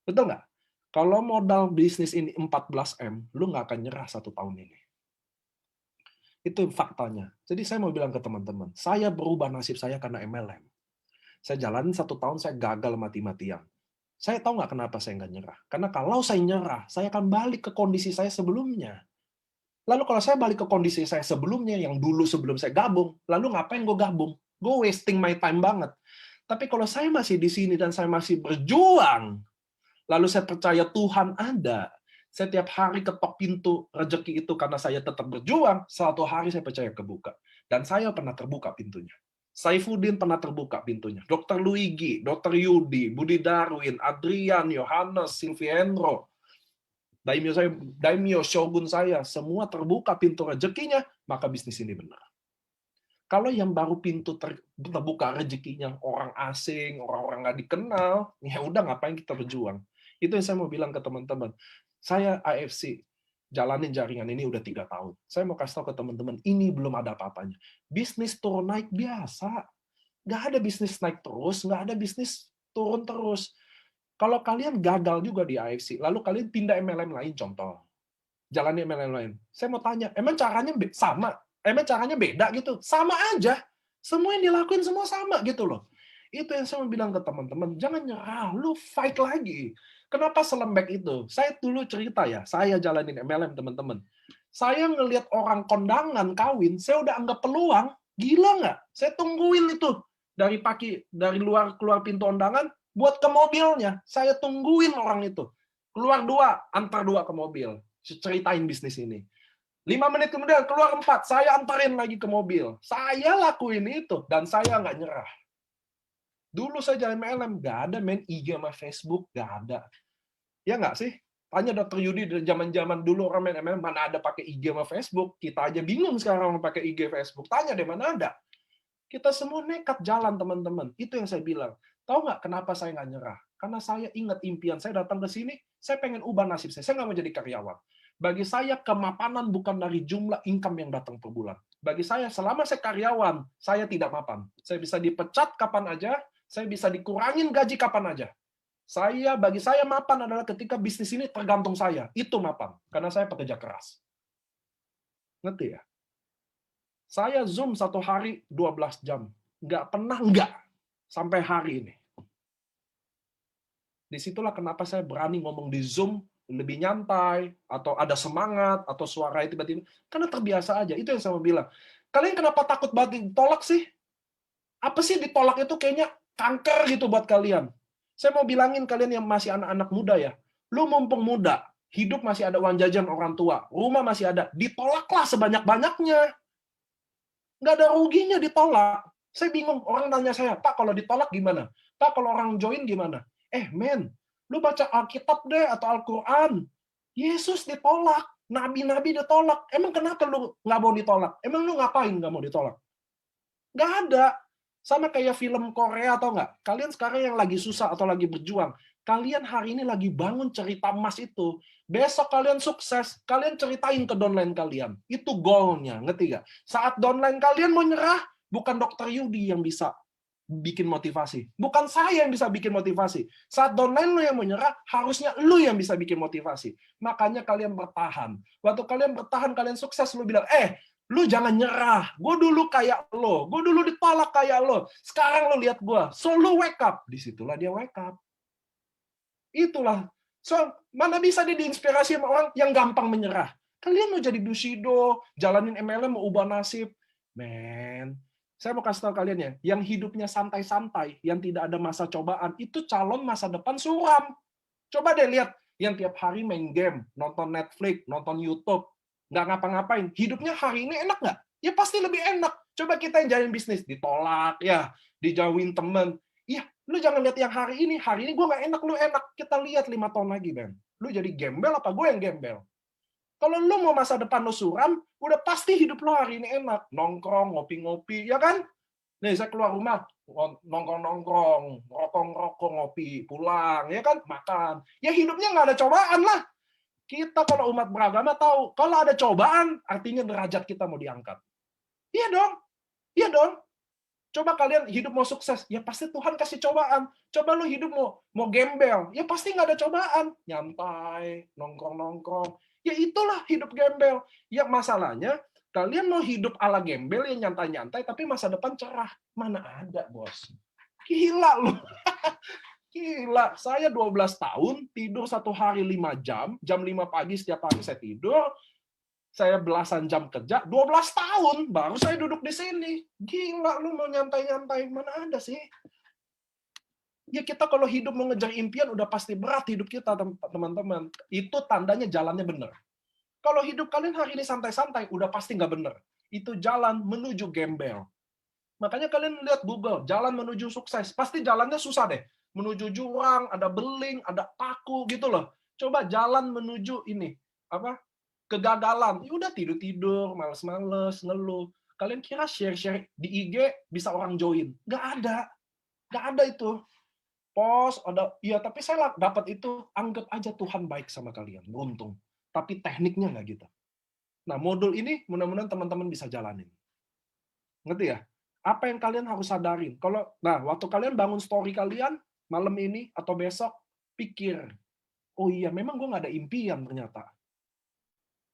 A: Betul nggak? Kalau modal bisnis ini 14 M, lu nggak akan nyerah 1 tahun ini. Itu faktanya. Jadi saya mau bilang ke teman-teman, saya berubah nasib saya karena MLM. Saya jalanin 1 tahun, saya gagal mati-matian. Saya tahu nggak kenapa saya nggak nyerah. Karena kalau saya nyerah, saya akan balik ke kondisi saya sebelumnya. Lalu kalau saya balik ke kondisi saya sebelumnya, yang dulu sebelum saya gabung, lalu ngapain gue gabung? Gue wasting my time banget. Tapi kalau saya masih di sini dan saya masih berjuang, lalu saya percaya Tuhan ada, setiap hari ketok pintu rezeki itu karena saya tetap berjuang, suatu hari saya percaya kebuka. Dan saya pernah terbuka pintunya. Saifuddin pernah terbuka pintunya. Dr. Luigi, Dr. Yudi, Budi Darwin, Adrian, Yohanes, Silvienro, Daimyo, Shogun saya, semua terbuka pintu rezekinya, maka bisnis ini benar. Kalau yang baru pintu terbuka rezekinya orang asing, orang-orang nggak dikenal, ya udah ngapain kita berjuang. Itu yang saya mau bilang ke teman-teman. Saya AFC, jalanin jaringan ini udah 3 tahun. Saya mau kasih tahu ke teman-teman, ini belum ada apa-apanya. Bisnis turun naik biasa. Nggak ada bisnis naik terus, nggak ada bisnis turun terus. Kalau kalian gagal juga di AFC, lalu kalian pindah MLM lain, contoh. Jalani MLM lain. Saya mau tanya, emang caranya sama? Emang caranya beda gitu? Sama aja. Semua yang dilakuin semua sama gitu loh. Itu yang saya mau bilang ke teman-teman, jangan nyerah, lu fight lagi. Kenapa selembek itu? Saya dulu cerita ya, saya jalanin MLM teman-teman. Saya ngelihat orang kondangan kawin, saya udah anggap peluang, gila nggak? Saya tungguin itu dari luar keluar pintu undangan, buat ke mobilnya. Saya tungguin orang itu. Keluar 2, antar 2 ke mobil. Ceritain bisnis ini. 5 menit kemudian keluar 4, saya antarin lagi ke mobil. Saya lakuin itu dan saya nggak nyerah. Dulu saya jalan MLM, nggak ada main IG sama Facebook, nggak ada. Ya nggak sih? Tanya Dokter Yudi dari zaman-zaman dulu orang main MLM, mana ada pakai IG sama Facebook. Kita aja bingung sekarang pakai IG Facebook. Tanya deh, mana ada? Kita semua nekat jalan, teman-teman. Itu yang saya bilang. Tahu nggak kenapa saya nggak nyerah? Karena saya ingat impian saya datang ke sini, saya pengen ubah nasib saya. Saya nggak mau jadi karyawan. Bagi saya, kemapanan bukan dari jumlah income yang datang per bulan. Bagi saya, selama saya karyawan, saya tidak mapan. Saya bisa dipecat kapan aja, saya bisa dikurangin gaji kapan aja. Bagi saya mapan adalah ketika bisnis ini tergantung saya. Itu mapan. Karena saya pekerja keras. Ngerti ya? Saya Zoom 1 hari 12 jam. Nggak pernah nggak. Sampai hari ini. Disitulah kenapa saya berani ngomong di Zoom lebih nyantai, atau ada semangat, atau suara tiba-tiba. Karena terbiasa aja. Itu yang saya mau bilang. Kalian kenapa takut banget ditolak sih? Apa sih ditolak itu kayaknya kanker gitu buat kalian. Saya mau bilangin kalian yang masih anak-anak muda ya. Lu mumpung muda, hidup masih ada uang jajan orang tua, rumah masih ada, ditolaklah sebanyak-banyaknya. Nggak ada ruginya ditolak. Saya bingung, orang nanya saya, Pak kalau ditolak gimana? Pak kalau orang join gimana? Men, lu baca Alkitab deh atau Al-Quran. Yesus ditolak, nabi-nabi ditolak. Emang kenapa lu nggak mau ditolak? Emang lu ngapain nggak mau ditolak? Nggak ada. Sama kayak film Korea atau nggak? Kalian sekarang yang lagi susah atau lagi berjuang, kalian hari ini lagi bangun cerita emas itu. Besok kalian sukses, kalian ceritain ke downline kalian. Itu goalnya, ngerti nggak? Saat downline kalian mau nyerah, bukan Dokter Yudi yang bisa bikin motivasi. Bukan saya yang bisa bikin motivasi. Saat downline lu yang menyerah, harusnya lu yang bisa bikin motivasi. Makanya kalian bertahan. Waktu kalian bertahan, kalian sukses, lu bilang, lu jangan nyerah. Gue dulu kayak lo. Gue dulu ditolak kayak lo. Sekarang lo lihat gue. So, lu wake up. Disitulah dia wake up. Itulah. So, mana bisa dia diinspirasi sama orang yang gampang menyerah. Kalian mau jadi Bushido, jalanin MLM, mau ubah nasib. Men, saya mau kasih tahu kalian ya, yang hidupnya santai-santai, yang tidak ada masa cobaan, itu calon masa depan suram. Coba deh lihat, yang tiap hari main game, nonton Netflix, nonton YouTube, nggak ngapa-ngapain, hidupnya hari ini enak nggak? Ya pasti lebih enak. Coba kita yang jalin bisnis, ditolak, ya, dijauhin temen. Iya, lu jangan lihat yang hari ini gue nggak enak, lu enak. Kita lihat 5 tahun lagi, Ben. Lu jadi gembel apa gue yang gembel? Kalau lu mau masa depan lu suram, udah pasti hidup lu hari ini enak. Nongkrong, ngopi-ngopi, ya kan? Nih, saya keluar rumah, nongkrong-nongkrong, ngerokok-ngerokok, ngopi, pulang, ya kan? Makan. Ya hidupnya nggak ada cobaan lah. Kita kalau umat beragama tahu, kalau ada cobaan, artinya derajat kita mau diangkat. Iya dong, iya dong. Coba kalian hidup mau sukses, ya pasti Tuhan kasih cobaan. Coba lu hidup mau gembel, ya pasti nggak ada cobaan. Nyantai, nongkrong-nongkrong. Ya itulah hidup gembel. Ya masalahnya, kalian mau hidup ala gembel yang nyantai-nyantai, tapi masa depan cerah. Mana ada, bos? Gila lu. Gila, saya 12 tahun, tidur 1 hari 5 jam, jam 5 pagi setiap hari saya tidur, saya belasan jam kerja, 12 tahun, baru saya duduk di sini. Gila, lu mau nyantai-nyantai, mana ada sih? Ya kita kalau hidup mau ngejar impian, udah pasti berat hidup kita, teman-teman. Itu tandanya jalannya bener. Kalau hidup kalian hari ini santai-santai, udah pasti nggak bener. Itu jalan menuju gembel. Makanya kalian lihat Google, jalan menuju sukses. Pasti jalannya susah deh. Menuju jurang, ada beling, ada paku gitu loh. Coba jalan menuju ini, apa? Kegagalan. Ya udah tidur-tidur, males-males, ngeluh. Kalian kira share-share di IG bisa orang join? Nggak ada. Nggak ada itu. Post, ada, iya tapi saya dapat itu, anggap aja Tuhan baik sama kalian. Beruntung. Tapi tekniknya nggak gitu. Nah, modul ini mudah-mudahan teman-teman bisa jalanin. Ngerti ya? Apa yang kalian harus sadarin? Waktu kalian bangun story kalian malam ini atau besok, pikir, oh iya, memang gue nggak ada impian ternyata.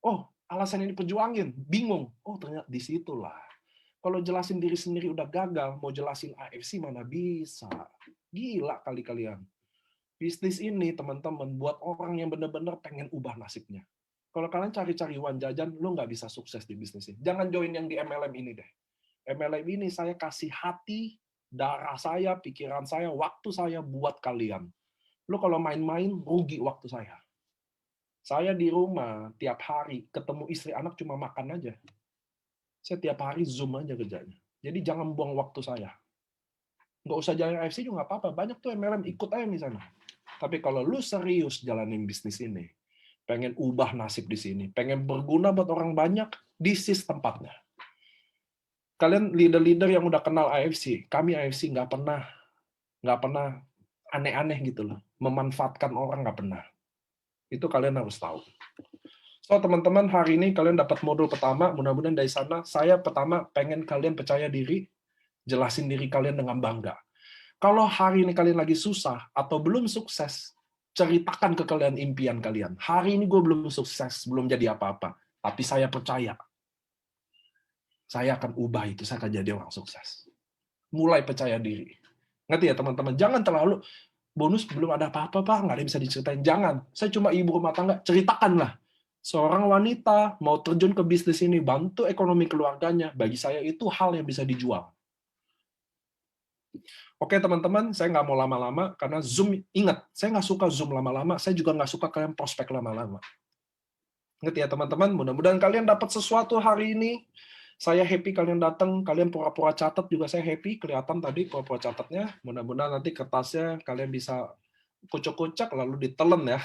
A: Oh, alasan ini perjuangin, bingung. Oh, ternyata disitulah. Kalau jelasin diri sendiri udah gagal, mau jelasin AFC mana bisa. Gila kali kalian. Bisnis ini, teman-teman, buat orang yang benar-benar pengen ubah nasibnya. Kalau kalian cari-cari uang jajan, lo nggak bisa sukses di bisnis ini. Jangan join yang di MLM ini deh. MLM ini saya kasih hati, darah saya, pikiran saya, waktu saya buat kalian. Lu kalau main-main, rugi waktu saya. Saya di rumah, tiap hari, ketemu istri anak cuma makan aja. Saya tiap hari Zoom aja kerjanya. Jadi jangan buang waktu saya. Nggak usah jalan AFC juga nggak apa-apa. Banyak tuh MLM ikut aja misalnya. Tapi kalau lu serius jalanin bisnis ini, pengen ubah nasib di sini, pengen berguna buat orang banyak, this is tempatnya. Kalian leader-leader yang udah kenal AFC, kami AFC nggak pernah aneh-aneh gitu loh, memanfaatkan orang nggak pernah. Itu kalian harus tahu. So teman-teman, hari ini kalian dapat modul pertama, mudah-mudahan dari sana saya pertama pengen kalian percaya diri, jelasin diri kalian dengan bangga. Kalau hari ini kalian lagi susah atau belum sukses, ceritakan ke kalian impian kalian. Hari ini gue belum sukses, belum jadi apa-apa, tapi saya percaya saya akan ubah itu, saya akan jadi orang sukses. Mulai percaya diri. Ngerti ya teman-teman? Jangan terlalu, bonus belum ada apa-apa, Pak, nggak ada yang bisa diceritain. Jangan. Saya cuma ibu rumah tangga, ceritakanlah. Seorang wanita mau terjun ke bisnis ini, bantu ekonomi keluarganya, bagi saya itu hal yang bisa dijual. Oke teman-teman, saya nggak mau lama-lama, karena Zoom, ingat, saya nggak suka Zoom lama-lama, saya juga nggak suka kalian prospek lama-lama. Ngerti ya teman-teman? Mudah-mudahan kalian dapat sesuatu hari ini. Saya happy kalian datang, kalian pura-pura catat juga saya happy, kelihatan tadi pura-pura catatnya. Mudah-mudahan nanti kertasnya kalian bisa kucek-kucek lalu ditelen ya.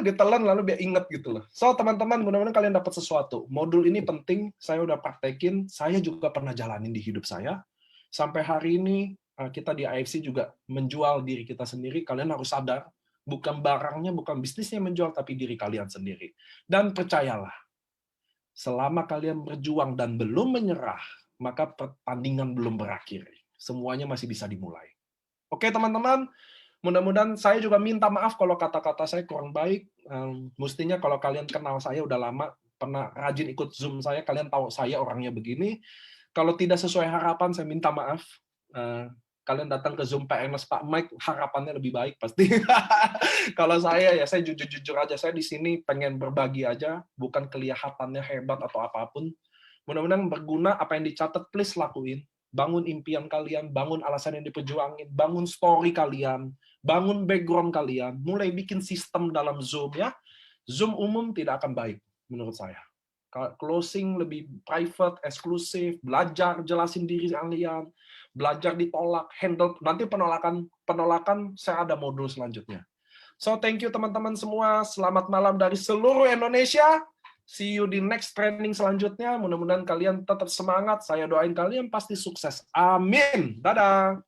A: Ditelan lalu biar inget gitu loh. So teman-teman, mudah-mudahan kalian dapat sesuatu. Modul ini penting, saya udah praktekin, saya juga pernah jalanin di hidup saya. Sampai hari ini kita di AFC juga menjual diri kita sendiri. Kalian harus sadar, bukan barangnya, bukan bisnisnya yang menjual, tapi diri kalian sendiri. Dan percayalah, selama kalian berjuang dan belum menyerah, maka pertandingan belum berakhir. Semuanya masih bisa dimulai. Oke teman-teman, mudah-mudahan saya juga minta maaf kalau kata-kata saya kurang baik. Mestinya kalau kalian kenal saya udah lama, pernah rajin ikut Zoom saya, kalian tahu saya orangnya begini. Kalau tidak sesuai harapan, saya minta maaf. Kalian datang ke Zoom PMS Pak Mike, harapannya lebih baik pasti. Kalau saya jujur-jujur aja, saya di sini pengen berbagi aja, bukan kelihatannya hebat atau apapun. Mudah-mudahan berguna, apa yang dicatat, please lakuin. Bangun impian kalian, bangun alasan yang diperjuangin, bangun story kalian, bangun background kalian, mulai bikin sistem dalam Zoom ya. Zoom umum tidak akan baik menurut saya. Closing lebih private, eksklusif, belajar jelasin diri kalian, belajar ditolak, handle nanti penolakan saya ada modul selanjutnya. So thank you teman-teman semua, selamat malam dari seluruh Indonesia. See you di next training selanjutnya. Mudah-mudahan kalian tetap semangat. Saya doain kalian pasti sukses. Amin. Dadah.